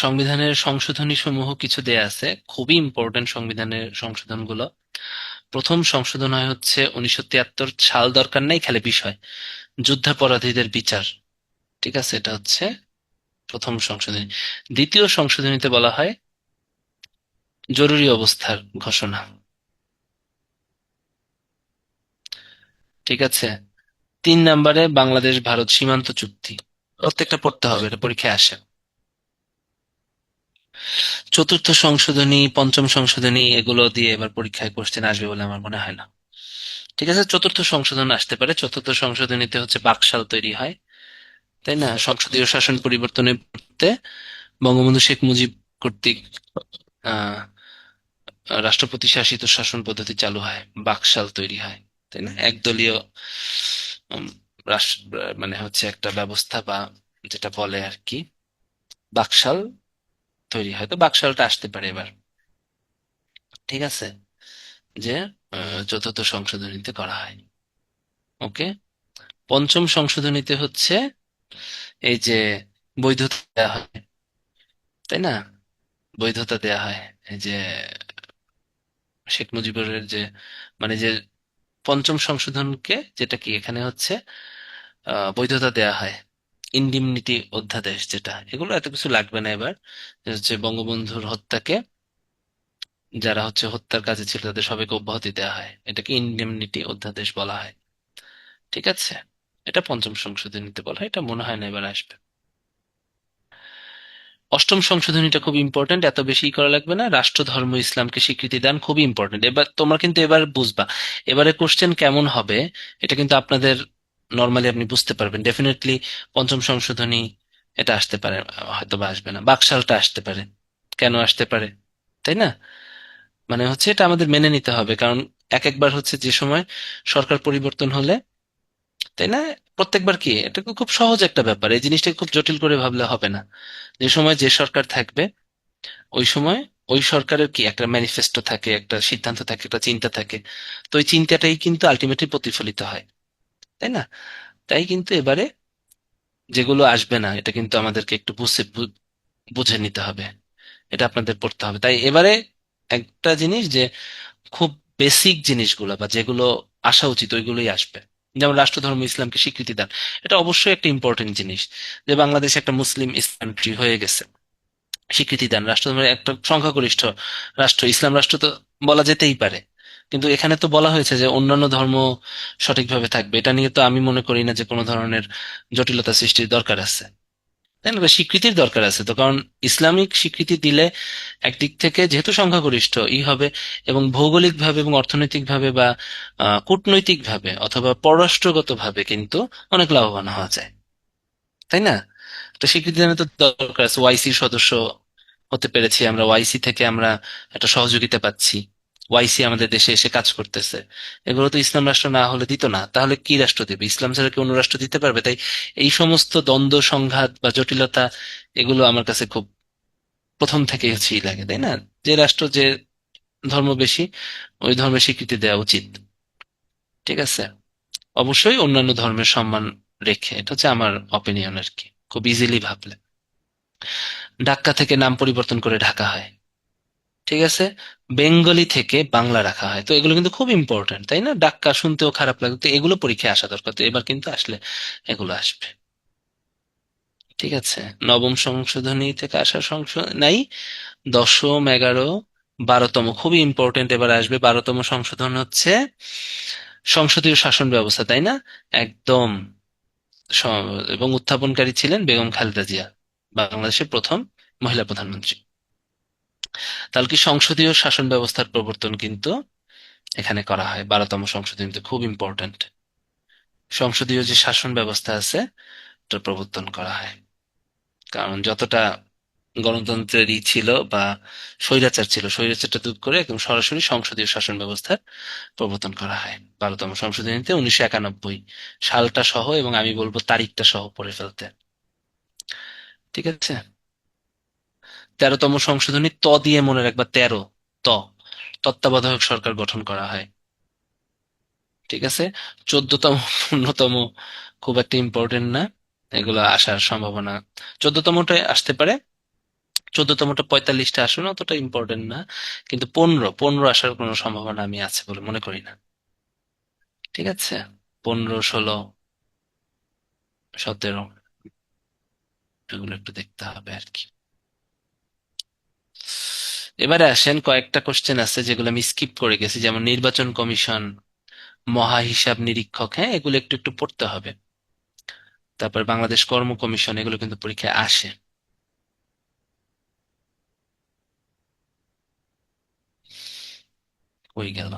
সংবিধানের সংশোধনী সমূহ কিছু দেয়া আছে, খুবই ইম্পর্টেন্ট সংবিধানের সংশোধনগুলো। প্রথম সংশোধন হয় হচ্ছে 1973, সাল দরকার নেই, খালি বিষয়, যুদ্ধাপরাধীদের বিচার। ঠিক আছে, এটা হচ্ছে প্রথম সংশোধনী। দ্বিতীয় সংশোধনীতে বলা হয় জরুরি অবস্থার ঘোষণা। ঠিক আছে। 3 নম্বরে বাংলাদেশ ভারত সীমান্ত চুক্তি। প্রত্যেকটা পড়তে হবে, এটা পরীক্ষায় আসে। চতুর্থ সংশোধনী, পঞ্চম সংশোধনী, এগুলো দিয়ে এবার পরীক্ষায় কোশ্চেন আসবে বলে আমার মনে হয় না। ঠিক আছে, চতুর্থ সংশোধন আসতে পারে। চতুর্থ সংশোধনীতে হচ্ছে বাকশাল তৈরি হয়, তাই না? সংসদীয় শাসন পরিবর্তনের পূর্বে বঙ্গবন্ধু শেখ মুজিব কর্তৃক আহ রাষ্ট্রপতি শাসিত শাসন পদ্ধতি চালু হয়, বাকশাল তৈরি হয়, তাই না? একদলীয় উম, মানে হচ্ছে একটা ব্যবস্থা, বা যেটা বলে আর কি, বাকশাল তৈরি হয়। তো বাকশালটা আসতে পারে এবার। ঠিক আছে, যে চতুর্থ সংশোধনীতে করা হয়। ওকে। পঞ্চম সংশোধনীতে হচ্ছে এই যে বৈধতা দেওয়া হয়, তাই না? বৈধতা দেয়া হয়, এই যে শেখ মুজিবের যে, মানে যে পঞ্চম সংশোধনকে, যেটা কি এখানে হচ্ছে বৈধতা দেয়া হয়, ইন্ডিমনিটি অধ্যাদেশ যেটা, এগুলো এত কিছু লাগবে না এবার। যে হচ্ছে বঙ্গবন্ধুর হত্যাকে, যারা হচ্ছে হত্যার কাজে ছিল তাদের সবাইকে অব্যাহতি দেওয়া হয়, এটাকে ইন্ডিমনিটি অধ্যাদেশ বলা হয়। ঠিক আছে, এটা পঞ্চম সংশোধনীতে বলা হয়, এটা মনে হয় না এবার আসবে। অষ্টম সংশোধনীটা খুব ইম্পর্টেন্ট, এত বেশি করা লাগবে না। রাষ্ট্র ধর্ম ইসলামকে স্বীকৃতি দান খুবই ইম্পর্টেন্ট। এবার তোমরা কিন্তু এবার বুঝবা, এবারে কোশ্চেন কেমন হবে এটা কিন্তু আপনাদের নর্মালি আপনি বুঝতে পারবেন ডেফিনেটলি। পঞ্চম সংশোধনী এটা আসতে পারে, হয়তো বা আসবে না। বাকশালটা আসতে পারে, কেন আসতে পারে, তাই না? মানে হচ্ছে এটা আমাদের মেনে নিতে হবে, কারণ এক একবার হচ্ছে যে সময় সরকার পরিবর্তন হলে, তাই না, প্রত্যেকবার কি এটা খুব সহজ একটা ব্যাপার, এই জিনিসটাকে খুব জটিল করে ভাবলে হবে না। যে সময় যে সরকার থাকবে, ওই সময় ওই সরকারের কি একটা ম্যানিফেস্টো থাকে, একটা সিদ্ধান্ত থাকে, একটা চিন্তা থাকে। তো ওই চিন্তাটাই কিন্তু আলটিমেটলি প্রতিফলিত হয়, তাই না? তাই কিন্তু এবারে যেগুলো আসবে না, এটা কিন্তু আমাদেরকে একটু বুঝে নিতে হবে, এটা আপনাদের পড়তে হবে। তাই এবারে একটা জিনিস যে খুব বেসিক জিনিসগুলো বা যেগুলো আসা উচিত ওইগুলোই আসবে। যেমন রাষ্ট্রধর্ম ইসলামকে স্বীকৃতি দান, এটা অবশ্যই একটা ইম্পর্টেন্ট জিনিস, যে বাংলাদেশ একটা মুসলিম কান্ট্রি হয়ে গেছে। স্বীকৃতি দেন, রাষ্ট্রধর্মের একটা সংখ্যাগরিষ্ঠ রাষ্ট্র, ইসলাম রাষ্ট্র তো বলা যেতেই পারে। কিন্তু এখানে তো বলা হয়েছে যে অন্যান্য ধর্ম সঠিকভাবে থাকবে, এটা নিয়ে তো আমি মনে করি না যে কোনো ধরনের জটিলতা সৃষ্টির দরকার আছে, তাই না? বা স্বীকৃতির দরকার আছে তো, কারণ ইসলামিক স্বীকৃতি দিলে একদিক থেকে যেহেতু সংখ্যাগরিষ্ঠ ই হবে, এবং ভৌগোলিকভাবে এবং অর্থনৈতিকভাবে বা কূটনৈতিকভাবে অথবা পররাষ্ট্রগতভাবে কিন্তু অনেক লাভবান হওয়া যায়, তাই না? তো স্বীকৃতি দানের তো দরকার আছে। ওয়াইসির সদস্য হতে পেরেছি আমরা, ওয়াইসি থেকে আমরা একটা সহযোগিতা পাচ্ছি, ওয়াইসি আমাদের দেশে এসে কাজ করতেছে। এগুলো তো ইসলাম রাষ্ট্র না হলে দিত না, তাহলে কি রাষ্ট্র দেবে? ইসলাম ছাড়া কি অন্য রাষ্ট্র দিতে পারবে? তাই এই সমস্ত দ্বন্দ্ব সংঘাত বা জটিলতা, এগুলো আমার কাছে খুব প্রথম থেকেই হচ্ছে লাগে, তাই না? যে রাষ্ট্র যে ধর্ম বেশি, ওই ধর্মের স্বীকৃতি দেওয়া উচিত। ঠিক আছে, অবশ্যই অন্যান্য ধর্মের সম্মান রেখে, এটা হচ্ছে আমার অপিনিয়ন আর কি, খুব ইজিলি ভাবলে। ঢাকা থেকে নাম পরিবর্তন করে ঢাকা হয়, ঠিক আছে। বেঙ্গলি থেকে বাংলা রাখা হয়, তো এগুলো কিন্তু খুব ইম্পর্টেন্ট, তাই না? ডাক্কা শুনতেও খারাপ লাগে, তো এগুলো পরীক্ষায় আসা দরকার, তো এবার কিন্তু আসলে এগুলো আসবে। ঠিক আছে, নবম সংশোধনী থেকে আসা সংশোধন নাই। দশম, 11, 12তম খুবই ইম্পর্টেন্ট এবার আসবে। 12তম সংশোধন হচ্ছে সংসদীয় শাসন ব্যবস্থা, তাই না? একদম। এবং উত্থাপনকারী ছিলেন বেগম খালেদা জিয়া, বাংলাদেশের প্রথম মহিলা প্রধানমন্ত্রী। তাহলে কি সংসদীয় শাসন ব্যবস্থার প্রবর্তন কিন্তু এখানে করা হয় 12তম সংশোধনীতে, খুব ইম্পর্ট্যান্ট। সংসদীয় যে শাসন ব্যবস্থা আছে এটার প্রবর্তন করা হয়, কারণ যতটা গণতন্ত্রের ছিল বা স্বৈরাচার ছিল, স্বৈরাচারটা দূর করে একদম সরাসরি সংসদীয় শাসন ব্যবস্থার প্রবর্তন করা হয় 12তম সংশোধনীতে। 1991 সালটা সহ, এবং আমি বলবো তারিখটা সহ পড়ে ফেলতে। ঠিক আছে। 13তম সংশোধনী ত দিয়ে মনে রাখবা, 13 ত, তত্ত্বাবধায়ক সরকার গঠন করা হয়। ঠিক আছে। 14তম, 15তম খুব একটা ইম্পর্টেন্ট না, এগুলো আসার সম্ভাবনা। 14তমটা আসতে পারে, চোদ্দতমটা 45টা আসন অতটা ইম্পর্টেন্ট না, কিন্তু 15 আসার কোনো সম্ভাবনা আমি আছে বলে মনে করি না। ঠিক আছে, 15, 16, 17 এগুলো একটু দেখতে হবে আর কি। এবারে আসেন, কয়েকটা কোশ্চেন আছে যেগুলো আমি স্কিপ করে গেছি, যেমন নির্বাচন কমিশন, মহা হিসাব নিরীক্ষক, হ্যাঁ এগুলো একটু একটু পড়তে হবে। তারপর বাংলাদেশ কর্ম কমিশন, এগুলো কিন্তু পরীক্ষায় আসে। হয়ে গেল।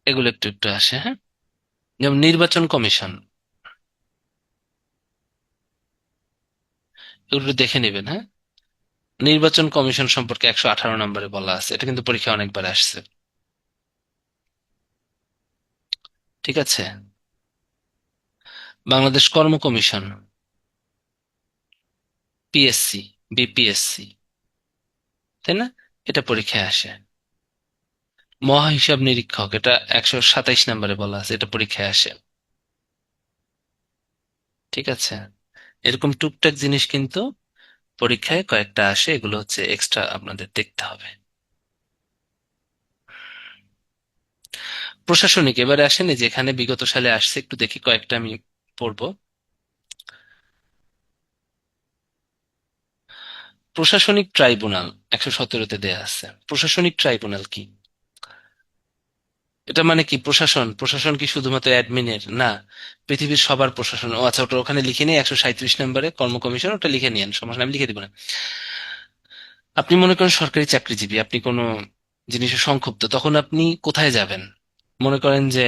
এগুলো একটু একটু আসে, হ্যাঁ। যেমন নির্বাচন কমিশন, এগুলো একটু দেখে নেবেন, হ্যাঁ। নির্বাচন কমিশন সম্পর্কে 118 নম্বরে বলা আছে, এটা কিন্তু পরীক্ষা অনেকবার আসছে। ঠিক আছে, বাংলাদেশ কর্ম কমিশন, পিএসসি, বিপিএসসি, তাই না, এটা পরীক্ষায় আসে। মহা হিসাব নিরীক্ষক, এটা 127 নম্বরে বলা আছে, এটা পরীক্ষায় আসে। ঠিক আছে, এরকম টুকটাক জিনিস কিন্তু পরীক্ষায় কয়েকটা আসে, এগুলো হচ্ছে এক্সট্রা আপনাদের দেখতে হবে। প্রশাসনিক এবারে আসেনি, যেখানে বিগত সালে আসছে, একটু দেখি কয়েকটা আমি পড়বো। প্রশাসনিক ট্রাইব্যুনাল 117তে দেয়া আছে। প্রশাসনিক ট্রাইব্যুনাল কি? এটা মানে কি, প্রশাসন, প্রশাসন কি শুধুমাত্র অ্যাডমিনের না, পৃথিবীর সবার প্রশাসন। ও আচ্ছা, ওটা ওখানে লিখে নিয়ে 137 নম্বরে কর্ম কমিশন, ওটা লিখে নিয়েন, সমস্যা নেই, আমি লিখে দিব না। আপনি মনে করেন সরকারি চাকরিজীবী, আপনি কোনো জিনিসে সংক্ষুব্ধ, তখন আপনি কোথায় যাবেন? মনে করেন যে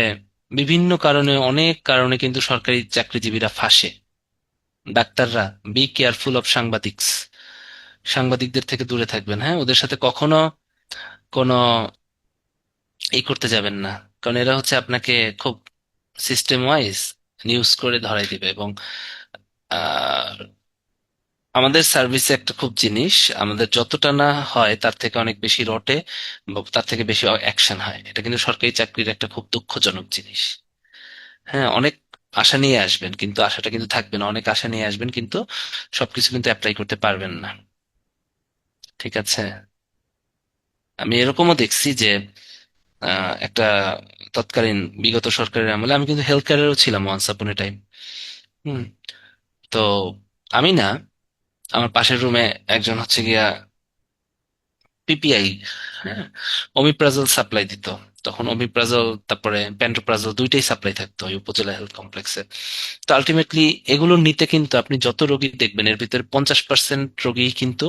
বিভিন্ন কারণে, অনেক কারণে কিন্তু সরকারি চাকরিজীবীরা ফাঁসে। ডাক্তাররা, বি কেয়ারফুল অফ সাংবাদিকস, সাংবাদিকদের থেকে দূরে থাকবেন, হ্যাঁ, ওদের সাথে কখনো কোনো এই করতে যাবেন না, কারণ এরা হচ্ছে আপনাকে খুব সিস্টেম ওয়াইজ নিউজ করে ধরাই দিবে। এবং আহ, আমাদের সার্ভিসে একটা খুব জিনিস, আমাদের যতটা না হয় তার থেকে অনেক বেশি রটে, বা তার থেকে বেশি অ্যাকশন হয়, এটা কিন্তু সরকারি চাকরির একটা খুব দুঃখজনক জিনিস। হ্যাঁ, অনেক আশা নিয়ে আসবেন কিন্তু আশাটা কিন্তু থাকবে না, অনেক আশা নিয়ে আসবেন কিন্তু সবকিছু কিন্তু অ্যাপ্লাই করতে পারবেন না। ঠিক আছে, আমি এরকমও দেখছি যে একটা তৎকালীন বিগত সরকারের আমলে আমি কিন্তু হেলথ কেয়ারেও ছিলাম ওয়ান্স আপন এ টাইম। হুম। তো আমি না, আমার পাশের রুমে একজন হচ্ছে গিয়া পিপিআই, হ্যাঁ, ওমিপ্রাজল সাপ্লাই দিত। তখন ওমিপ্রাজল তারপরে প্যান্টোপ্রাজল দুইটাই সাপ্লাই থাকতো ওই উপজেলা হেলথ কমপ্লেক্সে। তো আলটিমেটলি এগুলো নিতে কিন্তু আপনি যত রোগী দেখবেন, এর ভিতরে 50% রোগী কিন্তু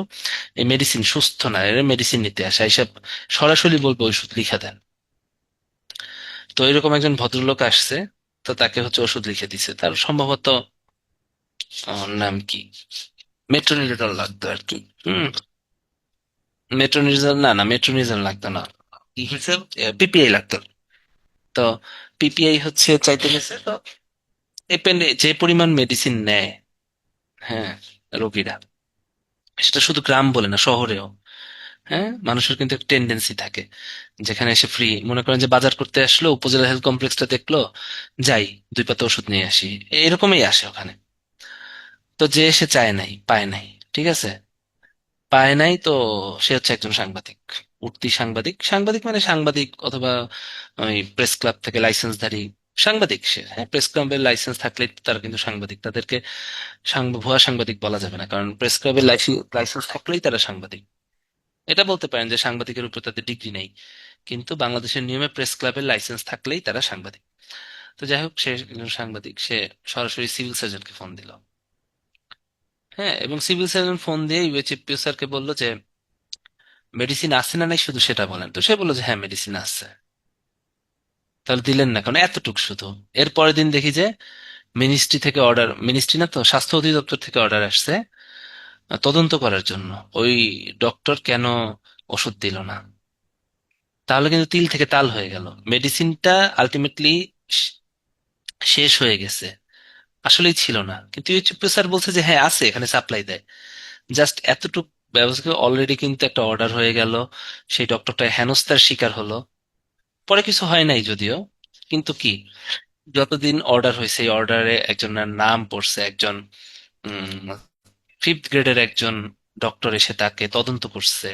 এই মেডিসিন সুস্থ না, এর মেডিসিন নিতে আসে, এইসব সরাসরি বলবো ওষুধ লিখে দেন। তো এরকম একজন ভদ্রলোক আসছে, তো তাকে হচ্ছে ওষুধ লিখে দিছে, তার সম্ভবত নাম কি, মেট্রোনিডাজল লাগতো আর কি। হুম। মেট্রোনিডাজল, না মেট্রোনিডাজল লাগতো না, কি হচ্ছে, পিপিআই লাগতো। তো পিপিআই হচ্ছে চাইতে গেছে, তো যে পরিমাণ মেডিসিন নেয়, হ্যাঁ, রোগীরা, সেটা শুধু গ্রাম বলে না, শহরেও, হ্যাঁ, মানুষের কিন্তু একটা টেন্ডেন্সি থাকে, যেখানে এসে ফ্রি মনে করেন যে বাজার করতে আসলো, উপজেলা হেলথ কমপ্লেক্সটা দেখলো, যাই 2 পাতা ওষুধ নিয়ে আসি, এরকমই আসে ওখানে। তো যে সে চায় নাই, পায় নাই, ঠিক আছে, পায় নাই, তো সে হচ্ছে একজন সাংবাদিক, উঠতি সাংবাদিক, সাংবাদিক মানে সাংবাদিক, অথবা ওই প্রেস ক্লাব থেকে লাইসেন্সধারী সাংবাদিক সে, হ্যাঁ, প্রেস ক্লাবের লাইসেন্স থাকলে তারা কিন্তু সাংবাদিক, তাদেরকে ভুয়া সাংবাদিক বলা যাবে না, কারণ প্রেস ক্লাবের লাইসেন্স থাকলেই তারা সাংবাদিক। এটা বলতে পারেন যে সাংবাদিকের উপর তাদের ডিগ্রি নেই, কিন্তু বাংলাদেশের নিয়মে প্রেস ক্লাবের লাইসেন্স থাকলেই তারা সাংবাদিক। তো যাই হোক, সে একজন সাংবাদিক, সে সরাসরি সিভিল সার্জনকে ফোন দিল। হ্যাঁ, এবং সিভিল সার্জন ফোন দিয়ে ইউএইচ স্যারকে বললো যে মেডিসিন আছে না নাই শুধু সেটা বলেন। তো সে বললো যে হ্যাঁ মেডিসিন আছে। তাহলে দিলেন না কারণ এতটুক শুধু। এর পরের দিন দেখি যে মিনিস্ট্রি থেকে অর্ডার, মিনিস্ট্রি না তো, স্বাস্থ্য অধিদপ্তর থেকে অর্ডার আসছে তদন্ত করার জন্য ওই ডক্টর কেন ওষুধ দিল না। তাহলে কিন্তু তিল থেকে তাল হয়ে গেল, মেডিসিনটা আলটিমেটলি শেষ হয়ে গেছে, আসলেই ছিল না, কিন্তু ইউটিউব স্যার বলছে যে হ্যাঁ আছে, এখানে সাপ্লাই দেয়। জাস্ট এতটুকু ব্যবস্থা, অলরেডি কিন্তু একটা অর্ডার হয়ে গেল, সেই ডক্টরটা হেনস্থার শিকার হলো। পরে কিছু হয় নাই যদিও, কিন্তু কি, যতদিন অর্ডার হয়েছে এই অর্ডারে একজনের নাম পড়ছে, একজন 5th গ্রেডের একজন ডক্টর এসে তাকে তদন্ত করছে,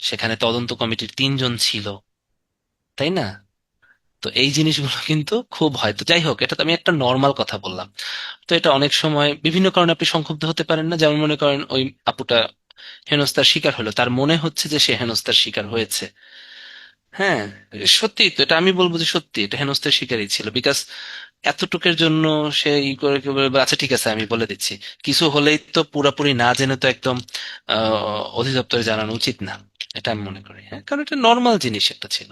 সেখানে তদন্ত কমিটির 3 জন ছিল, তাই না? তো এই জিনিসগুলো কিন্তু খুব হয়। তো যাই হোক, এটা তো আমি একটা নর্মাল কথা বললাম। তো এটা অনেক সময় বিভিন্ন কারণে আপনি সংক্ষুব্ধ হতে পারেন না, যেমন মনে করেন ওই আপুটা হেনস্থার শিকার হলো, তার মনে হচ্ছে যে সে হেনস্থার শিকার হয়েছে। হ্যাঁ, সত্যি তো, এটা আমি বলবো যে সত্যি এটা হেনস্থার শিকারই ছিল, বিকজ এতটুকের জন্য সে ই করে কি বলবে, আচ্ছা ঠিক আছে আমি বলে দিচ্ছি। কিছু হলেই তো পুরাপুরি না জেনে তো একদম অধিদপ্তরে জানানো উচিত না, এটা আমি মনে করি। হ্যাঁ, কারণ এটা নর্মাল জিনিস একটা ছিল।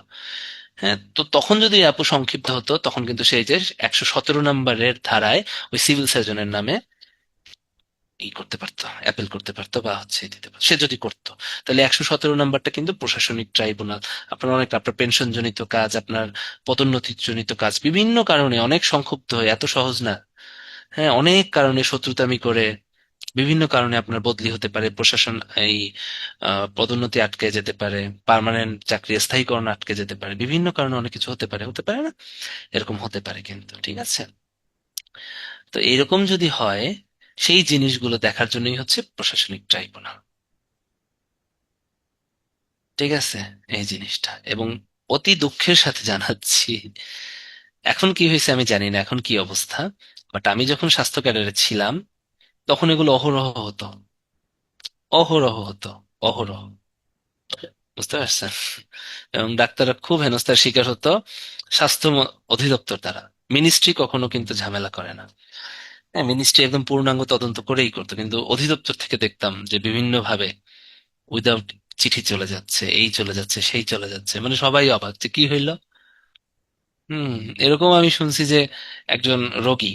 হ্যাঁ, তো তখন যদি আপু সংক্ষিপ্ত হতো, তখন কিন্তু সেই যে 117 নম্বরের ধারায় ওই সিভিল সার্জনের নামে ই করতে পারতো, অ্যাপিল করতে পারতো, বা হচ্ছে দিতে পারতো। সে যদি করতো, তাহলে 117 নম্বরটা কিন্তু প্রশাসনিক ট্রাইব্যুনাল, আপনার অনেক, আপনার পেনশন জনিত কাজ, আপনার পদোন্নতি জনিত কাজ, বিভিন্ন কারণে অনেক সংক্ষুব্ধ হয়ে, এত সহজ না। হ্যাঁ, অনেক কারণে শত্রুতামি করে, বিভিন্ন কারণে আপনার বদলি হতে পারে, প্রশাসন এই পদোন্নতি আটকে যেতে পারে, পার্মানেন্ট চাকরি স্থায়ীকরণ আটকে যেতে পারে, বিভিন্ন কারণে অনেক কিছু হতে পারে, হতে পারে না? এরকম হতে পারে কিন্তু, ঠিক আছে? তো এরকম যদি হয়, সেই জিনিসগুলো দেখার জন্যই হচ্ছে প্রশাসনিক ট্রাইব্যুনাল। ঠিক আছে, এই জিনিসটা। এবং অতি দুঃখের সাথে জানাচ্ছি, এখন কি হয়েছে আমি জানি না, এখন কি অবস্থা, বাট আমি যখন স্বাস্থ্য ক্যাডারে ছিলাম তখন এগুলো অহরহ হতো, অহরহ হতো, অহরহ। বুঝতে পারছেন? এবং ডাক্তাররা খুব হেনস্থার শিকার হতো অধিদপ্তর দ্বারা। মিনিস্ট্রি কখনো কিন্তু ঝামেলা করে না। হ্যাঁ, মিনিস্ট্রি একদম পূর্ণাঙ্গ তদন্ত করেই করতো, কিন্তু অধিদপ্তর থেকে দেখতাম যে বিভিন্ন ভাবে উইদাউট চিঠি চলে যাচ্ছে, এই চলে যাচ্ছে, সেই চলে যাচ্ছে, মানে সবাই অবাক যে কি হইলো। হুম, এরকম আমি শুনছি যে একজন রোগী,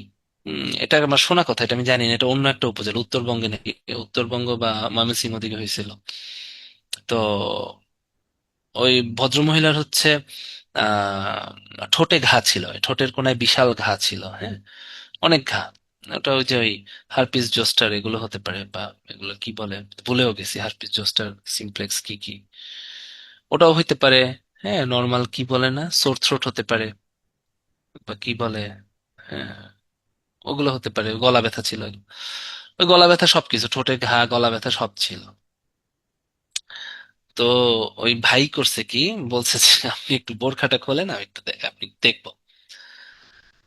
এটা আমার শোনা কথা, এটা আমি জানি না, এটা অন্য একটা উপজেলা, উত্তরবঙ্গে নাকি, উত্তরবঙ্গ বা ময়মনসিংহ দিকে হয়েছিল। তো ওই ভদ্রমহিলার হচ্ছে ঠোঁটে ঘা ছিল, ঠোঁটের কোনায় বিশাল ঘা ছিল, হ্যাঁ, অনেক ঘা। ওটা ওই যে ওই হারপিস জোস্টার এগুলো হতে পারে, বা এগুলো কি বলে ভুলেও গেছি, হারপিস জোস্টার, সিমপ্লেক্স, কি কি ওটাও হইতে পারে। হ্যাঁ, নর্মাল কি বলে না, সোর থ্রোট হতে পারে, বা কি বলে, হ্যাঁ, ওগুলো হতে পারে, গলা ব্যথা ছিল। ওই গলা ব্যথা সবকিছু, ঠোঁটে ঘা, গলা ব্যথা সব ছিল। তো ওই ভাই করছে কি, বলছে যে আপনি একটু বোরখাটা খোলেন, আমি একটু আপনি দেখবো।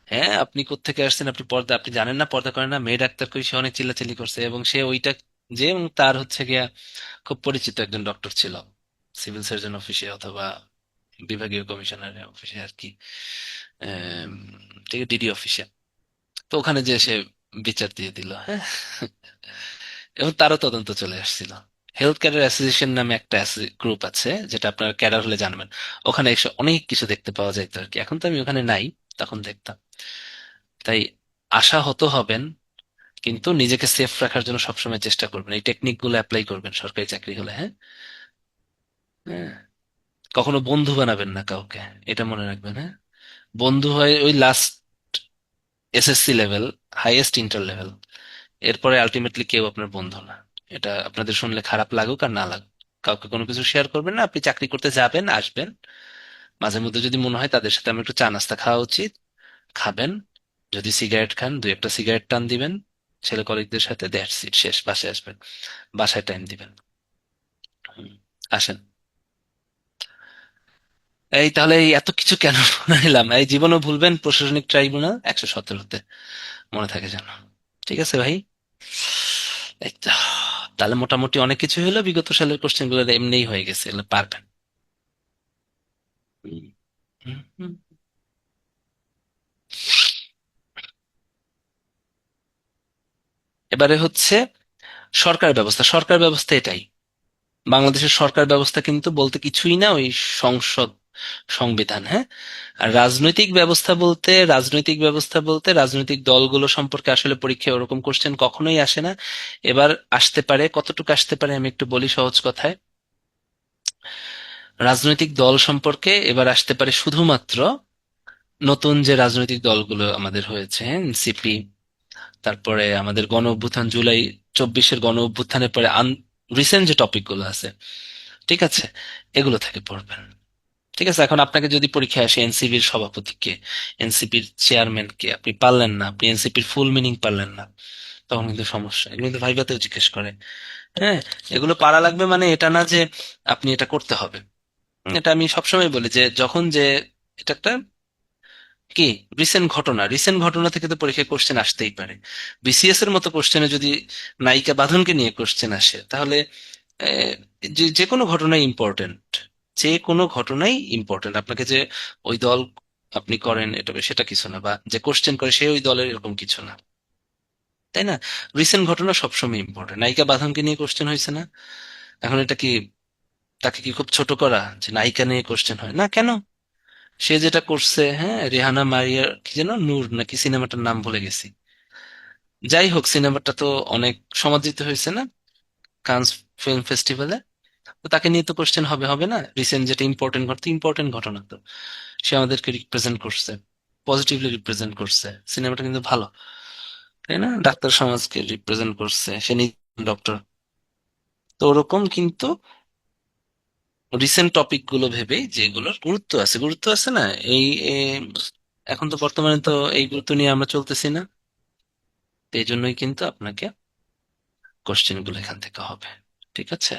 হ্যাঁ, আপনি কোত্থেকে আসছেন, আপনি পর্দা, আপনি জানেন না পর্দা করেন না, মেয়ে ডাক্তারকে সে অনেক চিল্লাচিল্লি করছে, এবং সে ওইটা যে, এবং তার হচ্ছে গিয়া খুব পরিচিত একজন ডক্টর ছিল সিভিল সার্জন অফিসে, অথবা বিভাগীয় কমিশনার অফিসে আর কি, আম, ঠিক আছে, ডিডি অফিসে। তো ওখানে যে সে বিচার দিয়ে দিল, হ্যাঁ। এবং তারও তদন্ত চলে আসছিল। হেলথ ক্যাডার অ্যাসোসিয়েশন নামে একটা গ্রুপ আছে, যেটা আপনার ক্যাডার হলে জানবেন। ওখানে এসে অনেক কিছু দেখতে পাওয়া যাইতো আর কি, এখন তো আমি ওখানে নাই, তখন দেখতাম। তাই আশা হত হবেন, কিন্তু নিজেকে সেফ রাখার জন্য সবসময় চেষ্টা করবেন, এই টেকনিক গুলো অ্যাপ্লাই করবেন সরকারি চাকরি হলে। হ্যাঁ, হ্যাঁ, কখনো বন্ধু বানাবেন না কাউকে, এটা মনে রাখবেন। হ্যাঁ, বন্ধু হয় ওই last SSC level, highest inter level, এরপরে আলটিমেটলি কেউ আপনার বন্ধু না। এটা আপনাদের শুনলে খারাপ লাগুক আর না লাগুক, কাউকে কোনো কিছু শেয়ার করবেন না। আপনি চাকরি করতে যাবেন, আসবেন, মাঝে মধ্যে যদি মনে হয় তাদের সাথে আমার একটু চা নাস্তা খাওয়া উচিত, খাবেন। যদি সিগারেট খান, দুই একটা সিগারেট টান দিবেন ছেলে কলিগদের সাথে, দ্যাটস ইট, শেষ। বাসায় আসবেন, বাসায় টাইম দিবেন। হুম, আসেন। এই তাহলে এই এত কিছু কেন শুনাইলাম, এই জীবনও ভুলবেন প্রশাসনিক ট্রাইব্যুনাল 117-তে, মনে থাকে যেন। ঠিক আছে ভাই, এই তো। তাহলে মোটামুটি অনেক কিছু হলো, বিগত সালের কোশ্চেন গুলো এমনিই হয়ে গেছে, এগুলো পারবেন। হুম, হুম, হুম। এবারে হচ্ছে সরকার ব্যবস্থা, সরকার ব্যবস্থা এটাই। বাংলাদেশের সরকার ব্যবস্থা কিন্তু বলতে কিছুই না, ওই সংসদ, সংবিধান। হ্যাঁ, আর রাজনৈতিক ব্যবস্থা বলতে রাজনৈতিক দলগুলো সম্পর্কে আসলে পরীক্ষায় ওরকম কোশ্চেন কখনোই আসে না। এবার আসতে পারে, কতটুকু আসতে পারে আমি একটু বলি সহজ কথায়। রাজনৈতিক দল সম্পর্কে এবার আসতে পারে শুধুমাত্র নতুন যে রাজনৈতিক দলগুলো আমাদের হয়েছে, হ্যাঁ, এনসিপি, তারপরে আমাদের গণ অভ্যুত্থান, জুলাই চব্বিশের গণ অভ্যুত্থানের পরে রিসেন্ট যে টপিক গুলো আছে, ঠিক আছে, এগুলো থেকে পড়বেন। ঠিক আছে, এখন আপনাকে যদি পরীক্ষায় আসে এনসিপির সভাপতি কে, এনসিপির চেয়ারম্যান কে, আপনি পারলেন না, আপনি এনসিপির ফুল মিনিং পারলেন না, তখন কিন্তু সমস্যা। এগুলো কিন্তু ভাইভাতেও জিজ্ঞেস করে। হ্যাঁ, এগুলো পারা লাগবে মানে এটা না যে আপনি এটা করতে হবে। এটা আমি সবসময় বলি যে যখন যে এটা একটা কি রিসেন্ট ঘটনা থেকে তো পরীক্ষায় কোশ্চেন আসতেই পারে। বিসিএস এর মতো কোশ্চেনে যদি নায়িকা বাঁধনকে নিয়ে কোশ্চেন আসে, তাহলে আহ, যে যে কোনো ঘটনাই ইম্পর্টেন্ট, যে কোনো ঘটনাই ইম্পর্টেন্ট। আপনাকে যে ওই দল আপনি করেন এটা সেটা কিছু না, বা যে কোশ্চেন করে সে ওই দলের এরকম কিছু না, তাই না? রিসেন্ট ঘটনা সবসময় ইম্পর্টেন্ট। নায়িকা বাঁধনকে নিয়ে কোশ্চেন হয়েছে না, এখন এটা কি তাকে কি খুব ছোট করা যে নায়িকা নিয়ে কোশ্চেন হয় না? কেন? সে যেটা করছে, হ্যাঁ, রেহানা মারিয়ার কি যেন নূর নাকি সিনেমাটার নাম ভুলে গেছি, যাই হোক সিনেমাটা তো অনেক সমাদৃত হয়েছে না কানস ফিল্ম ফেস্টিভ্যালে। তো তাকে নিয়ে তো কোশ্চেন হবে, হবে না? রিসেন্ট যেটা ইম্পর্টেন্ট ঘটনা তো সে আমাদেরকে রিপ্রেজেন্ট করছে, পজিটিভলি রিপ্রেজেন্ট করছে, সিনেমাটা কিন্তু ভালো, তাই না? ডাক্তার সমাজকে রিপ্রেজেন্ট করছে, সে নিজে ডক্টর। তো ওরকম কিন্তু রিসেন্ট টপিক গুলো ভেবে, যেগুলোর গুরুত্ব আছে না, এই এ, এখন তো বর্তমানে তো এই গুরুত্ব নিয়ে আমরা চলতেছি না, তো এই জন্যই কিন্তু আপনাকে কোশ্চেন গুলো এখান থেকে হবে। ঠিক আছে,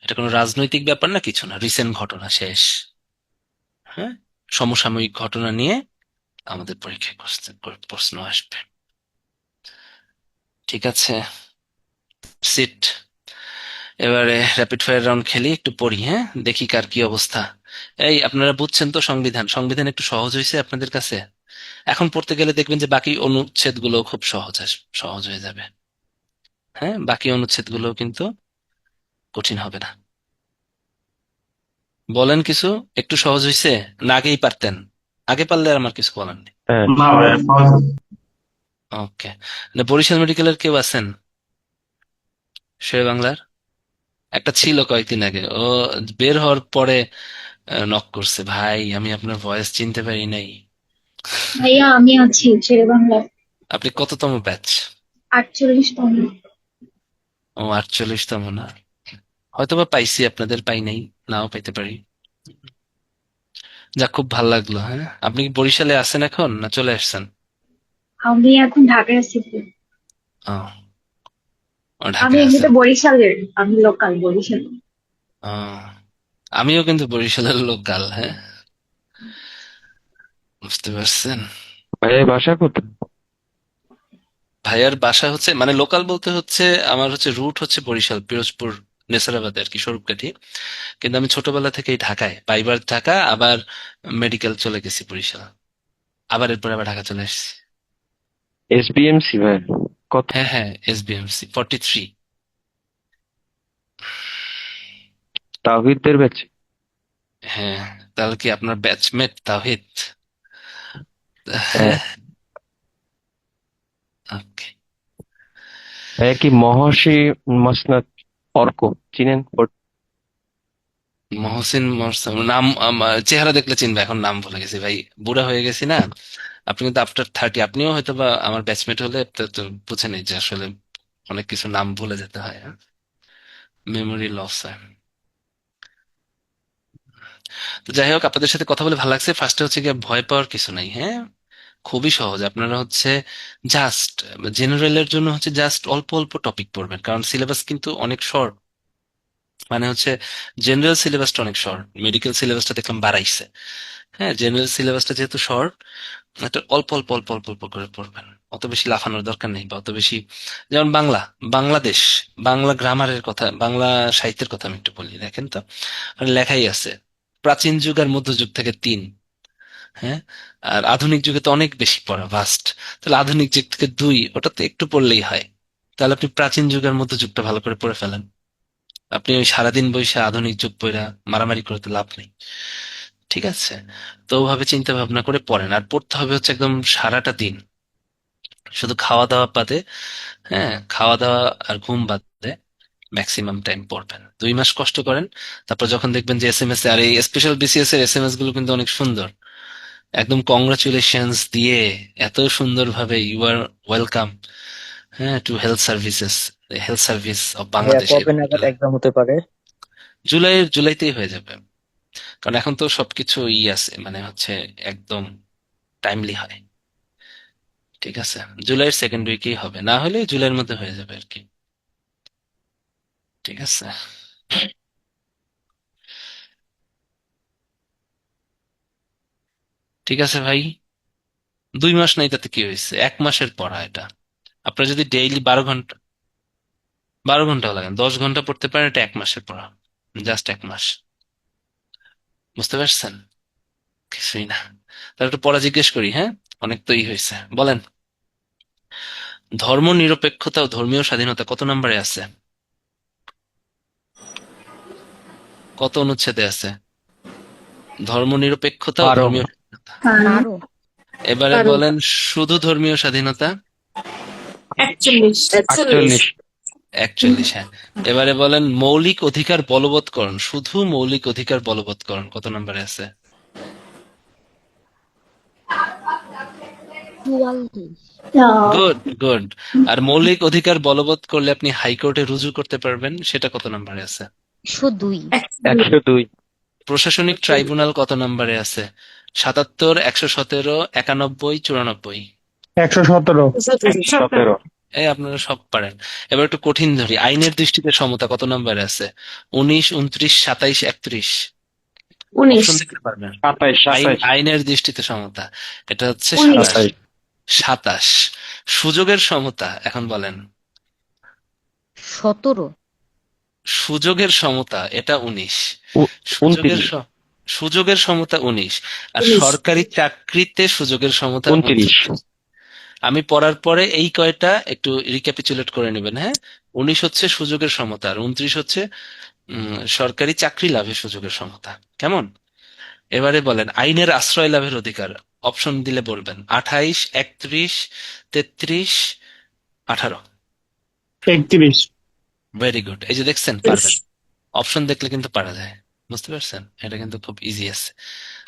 এটা কোনো রাজনৈতিক ব্যাপার না, কিছু না, রিসেন্ট ঘটনা শেষ। হ্যাঁ, সমসাময়িক ঘটনা নিয়ে আমাদের পরীক্ষায় প্রশ্ন আসবে। ঠিক আছে, সিট। এবারে র্যাপিড ফায়ার রাউন্ড খেলি, একটু পড়ি, হ্যাঁ, দেখি কার কি অবস্থা। এই আপনারা বুঝছেন তো সংবিধান, সংবিধান একটু সহজ হয়েছে আপনাদের কাছে? এখন পড়তে গেলে দেখবেন যে বাকি অনুচ্ছেদ গুলো খুব সহজ হয়ে যাবে। হ্যাঁ, বাকি অনুচ্ছেদ গুলো কিন্তু কঠিন হবে না। বলেন কিছু, একটু সহজ হয়েছে না আগেই পারতেন? আগে পারলে আর আমার কিছু বলার নেই। হ্যাঁ, না ভাইয়া সহজ আছে। ওকে, বরিশাল মেডিকেলের কেউ আছেন শেরে বাংলার? একটা ছিল কয়েকদিন আগে, ও বের হওয়ার পরে নক করছে, ভাই আমি আপনার ভয়েস চিনতে পারি নাই। ভাইয়া আমি আছি শেরে বাংলা আপনি কততম ব্যাচ? 48তম। ও 48তম না, হয়তোবা পাইছি, আপনাদের পাই নাই, নাও পাইতে পারি। যাক, খুব ভালো লাগলো। হ্যাঁ, আপনি কি বরিশালে আছেন এখন না চলে আসছেন? আমি এখন ঢাকায় আছি। ও, ও আমি ঢাকায় এমনিতে আছেন। বরিশালের, আমি লোকাল বরিশাল। ও, আমিও কিন্তু বরিশালের লোকাল। হ্যাঁ, বুঝতে পারছেন। ভাইয়ের বাসা কোথায়? ভাইয়ার বাসা হচ্ছে, মানে লোকাল বলতে হচ্ছে আমার হচ্ছে রুট হচ্ছে বরিশাল, পিরোজপুর, নেসারাবাদে আর কি, স্বরূপকাঠি। কিন্তু আমি ছোটবেলা থেকেই ঢাকায়, পাইবার ঢাকা, আবার মেডিকেল চলে গেছি বরিশাল, আবার এরপর আবার ঢাকা চলে আসছি। এসবিএমসি ভাই? কত? হ্যাঁ হ্যাঁ, SBMC 43। তাওহিদদের ব্যাচ? হ্যাঁ, তাহলে কি আপনার ব্যাচমেট তাওহিদ? হ্যাঁ। হ্যাঁ, ওকে। ভাইয়া কি মহর্ষি মাসনাদ অর্ক চিনেন? মহসিন মরসম নাম, চেহারা দেখলে চিনবে, এখন নাম ভুলে গেছি ভাই, বুড়া হয়ে গেছি না। আপনি কিন্তু আফটার 30, আপনিও হয়তো বা আমার ব্যাচমেট হলে তো বুঝে নেই যে আসলে অনেক কিছু নাম ভুলে যেতে হয়, হ্যাঁ, মেমোরি লস হয়। তো যাই হোক, আপনাদের সাথে কথা বলে ভালো লাগছে। ফার্স্টে হচ্ছে গিয়ে ভয় পাওয়ার কিছু নাই, হ্যাঁ, খুবই সহজ। আপনারা হচ্ছে জাস্ট জেনারেলের জন্য হচ্ছে জাস্ট অল্প অল্প টপিক পড়বেন, কারণ সিলেবাস কিন্তু অনেক শর্ট। মানে হচ্ছে জেনারেল সিলেবাসটা অনেক শর্ট, মেডিকেল সিলেবাসটা দেখলাম বাড়াইছে। হ্যাঁ, জেনারেল সিলেবাসটা যেহেতু শর্ট, এটা অল্প অল্প অল্প অল্প অল্প করে পড়বেন, অত বেশি লাফানোর দরকার নেই, বা অত বেশি। যেমন বাংলাদেশ, বাংলা গ্রামারের কথা, বাংলা সাহিত্যের কথা আমি একটু বলি, দেখেন তো ওখানে লেখাই আছে প্রাচীন যুগ আর মধ্যযুগ থেকে 3। হ্যাঁ, আর আধুনিক যুগে তো অনেক বেশি পড়া ভাস্ট, তাহলে আধুনিক যুগ থেকে 2, ওটা তো একটু পড়লেই হয়। তাহলে আপনি প্রাচীন যুগ আর মধ্যযুগটা ভালো করে পড়ে ফেলেন। আপনি ওই সারাদিন বসে আধুনিক যুগ পড়া মারামারি করতে লাভ নেই। ঠিক আছে, তো ওভাবে চিন্তা ভাবনা করে পড়েন, আর পড়তে হবে হচ্ছে একদম সারাটা দিন, শুধু খাওয়া দাওয়া বাদে। হ্যাঁ, খাওয়া দাওয়া আর ঘুম বাদে ম্যাক্সিমাম টাইম পড়বেন, 2 মাস কষ্ট করেন। তারপর যখন দেখবেন যে SMS আর এই স্পেশাল BCS এর SMS গুলো কিন্তু অনেক সুন্দর, একদম কংগ্রাচুলেশনস দিয়ে এত সুন্দর ভাবে ইউ আর ওয়েলকাম, হ্যাঁ, টু হেলথ সার্ভিস অফ ভাইয়া বাংলাদেশ কবে এরকম একটা নাগাদ এক্সাম হতে পারে? জুলাইতেই হয়ে যাবে। কারণ এখন তো সবকিছু আছে, মানে হচ্ছে একদম টাইমলি হয়। ঠিক আছে, জুলাইয়ের সেকেন্ড উইকেই হবে, না হলে জুলাইয়ের মধ্যে হয়ে যাবে আর কি। ঠিক আছে। ঠিক আছে ভাই, 2 মাস নাই তাতে কি হয়েছে, 1 মাসের পড়া এটা। আপনার যদি ডেইলি 12 ঘন্টা, 12 ঘন্টাও লাগেন, 10 ঘন্টা পড়তে পারেন, এটা 1 মাসের পড়া, জাস্ট 1 মাস। বুঝতে পারছেন? কিছুই না। তাহলে একটু পড়া জিজ্ঞেস করি, হ্যাঁ? অনেক তো হয়েছে, বলেন। ধর্ম নিরপেক্ষতা ও ধর্মীয় স্বাধীনতা কত নম্বরে আছে? কত অনুচ্ছেদে আছে? ধর্ম নিরপেক্ষতা ও 12, ধর্মীয় স্বাধীনতা। কারণ 12। এবারে বলেন শুধু ধর্মীয় স্বাধীনতা। 48, 41, হ্যাঁ। এবারে বলেন মৌলিক অধিকার বলবৎকরণ, শুধু মৌলিক অধিকার বলবৎকরণ কত নম্বরে আছে? 44। Good, good. আর মৌলিক অধিকার বলবৎ করলে আপনি হাইকোর্টে রুজু করতে পারবেন, সেটা কত নম্বরে আছে? 102। 102, প্রশাসনিক ট্রাইব্যুনাল কত নম্বরে আছে? 77, 117, 91, 94? 117। 17, এই আপনারা সব পারেন। এবার একটু কঠিন ধরি, আইনের দৃষ্টিতে সমতা কত নম্বরে আছে? 19, 29, 27, 31? অপশন দেখতে পারবেন। 27, 27, আইনের দৃষ্টিতে সমতা, এটা হচ্ছে 27। 27, 27। সুযোগের সমতা এখন বলেন। 17। সুযোগের সমতা এটা 19। উ- সুযোগের 29, স- সুযোগের সমতা 19। আর সরকারি চাকরিতে সুযোগের সমতা 29, 29। আমি পড়ার পরে এই কয়টা একটু রিক্যাপিচুলেট করে নেবেন, হ্যাঁ? 19 হচ্ছে সুযোগের সমতা, আর 29 হচ্ছে সরকারি চাকরি লাভের সুযোগের সমতা। কেমন? এবারে বলেন আইনের আশ্রয় লাভের অধিকার। অপশন দিলে বলবেন, 28, 31, 33, 18? 31। ভেরি গুড, এই যে দেখছেন পারবেন। অপশন দেখলে কিন্তু পারা যায়। বুঝতে পারছেন? এটা কিন্তু খুব ইজি আছে।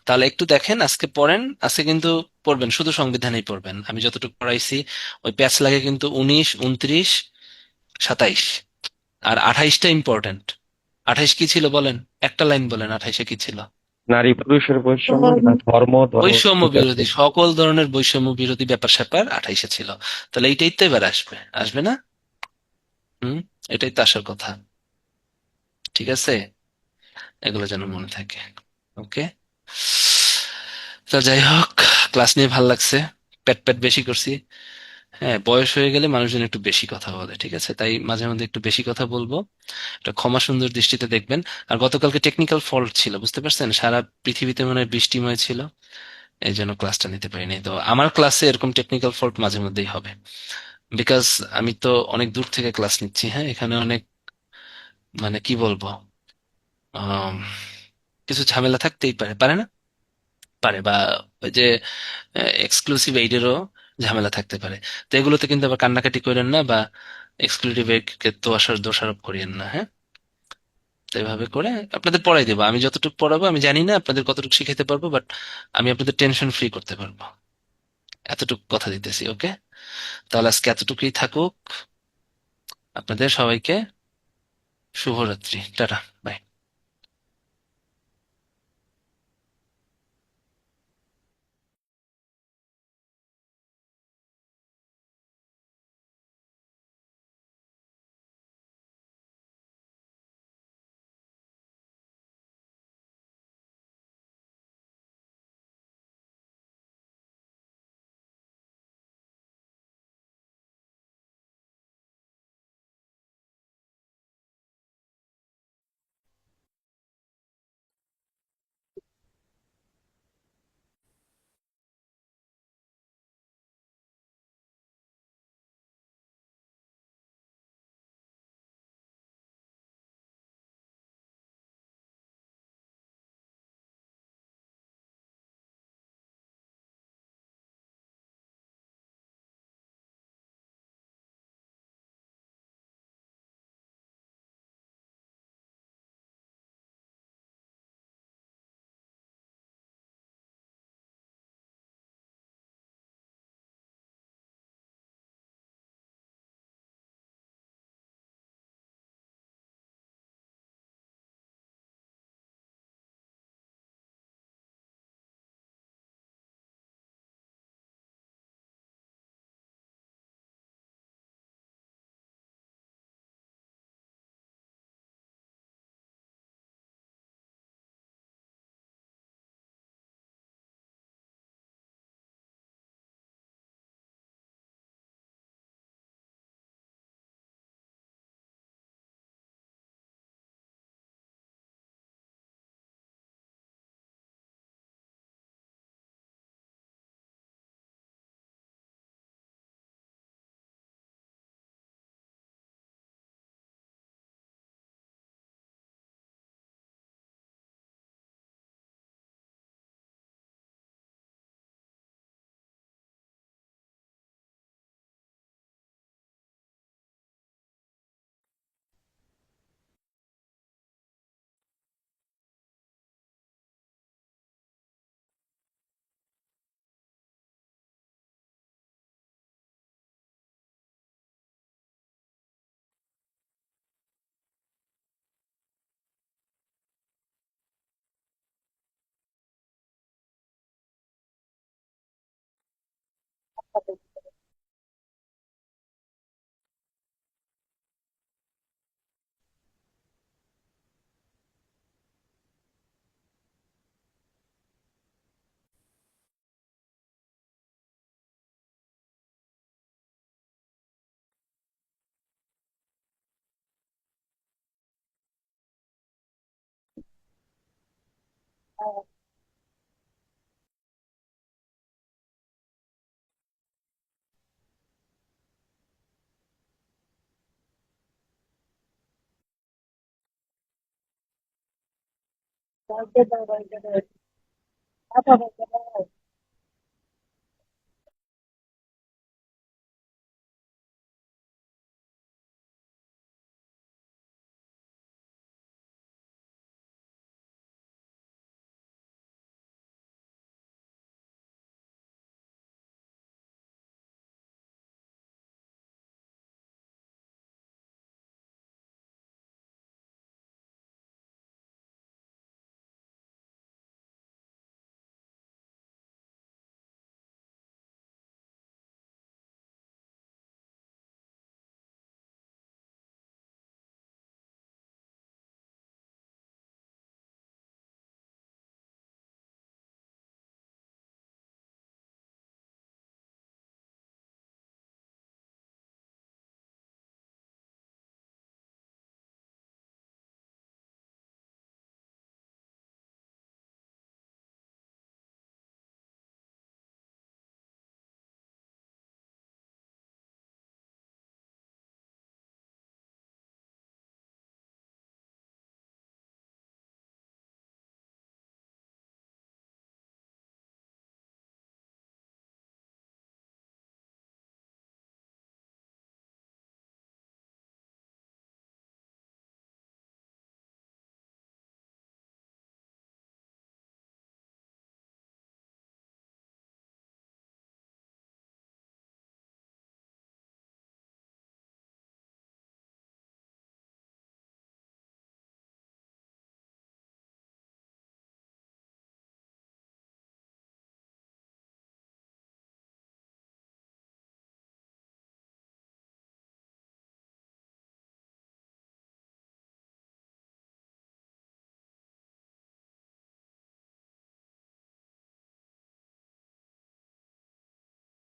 তাহলে একটু দেখেন, আজকে পড়েন, আজকে কিন্তু পড়বেন শুধু সংবিধানেই পড়বেন, আমি যতটুকু পড়াইছি। ওই প্যাচ লাগে কিন্তু 19, 29, 27, আর 28টা ইম্পর্টেন্ট। 28 কি ছিল বলেন? একটা লাইন বলেন, 28-এ কি ছিল? নারী পুরুষের বৈষম্য না ধর্ম বৈষম্য ঠিক আছে। বিরোধী, সকল ধরনের বৈষম্য বিরোধী ব্যাপার স্যাপার 28-এ ছিল। তাহলে এইটাই তো এবার আসবে, আসবে না? হুম, এটাই তো আসার কথা। ঠিক আছে, এগুলো যেন মনে থাকে। ওকে, তো যাই হোক, ক্লাস নিয়ে ভাল লাগছে। পেট পেট বেশি করছি। হ্যাঁ, বয়স হয়ে গেলে মানুষজন একটু বেশি কথা বলে, ঠিক আছে, তাই মাঝে মধ্যে একটু বেশি কথা বলবো। এটা ক্ষমা সুন্দর দৃষ্টিতে দেখবেন। আর গতকালকে টেকনিক্যাল ফল্ট ছিল, বুঝতে পারছেন, সারা পৃথিবীতে মনে হয় বৃষ্টিময় ছিল, এই জন্য ক্লাসটা নিতে পারিনি। তো আমার ক্লাসে এরকম টেকনিক্যাল ফল্ট মাঝে মধ্যেই হবে, বিকজ আমি তো অনেক দূর থেকে ক্লাস নিচ্ছি। হ্যাঁ, এখানে অনেক, মানে কি বলবো, আম, কিছু ঝামেলা থাকতেই পারে, পারে না? পারে, বা ওই যে এক্সক্লুসিভ এইডেরও ঝামেলা থাকতে পারে। তো এগুলোতে কিন্তু আবার কান্নাকাটি করেন না, বা এক্সক্লুসিভ এইডকে দোষারোপ করিয়েন না, হ্যাঁ? তো এভাবে করে আপনাদের পড়াই দেবো, আমি যতটুকু পড়াবো আমি জানি না আপনাদের কতটুকু শিখাতে পারবো, বাট আমি আপনাদের টেনশন ফ্রি করতে পারবো, এতটুকু কথা দিতেছি। ওকে, তাহলে আজকে এতটুকুই থাকুক। আপনাদের সবাইকে শুভরাত্রি, টাটা, বাই।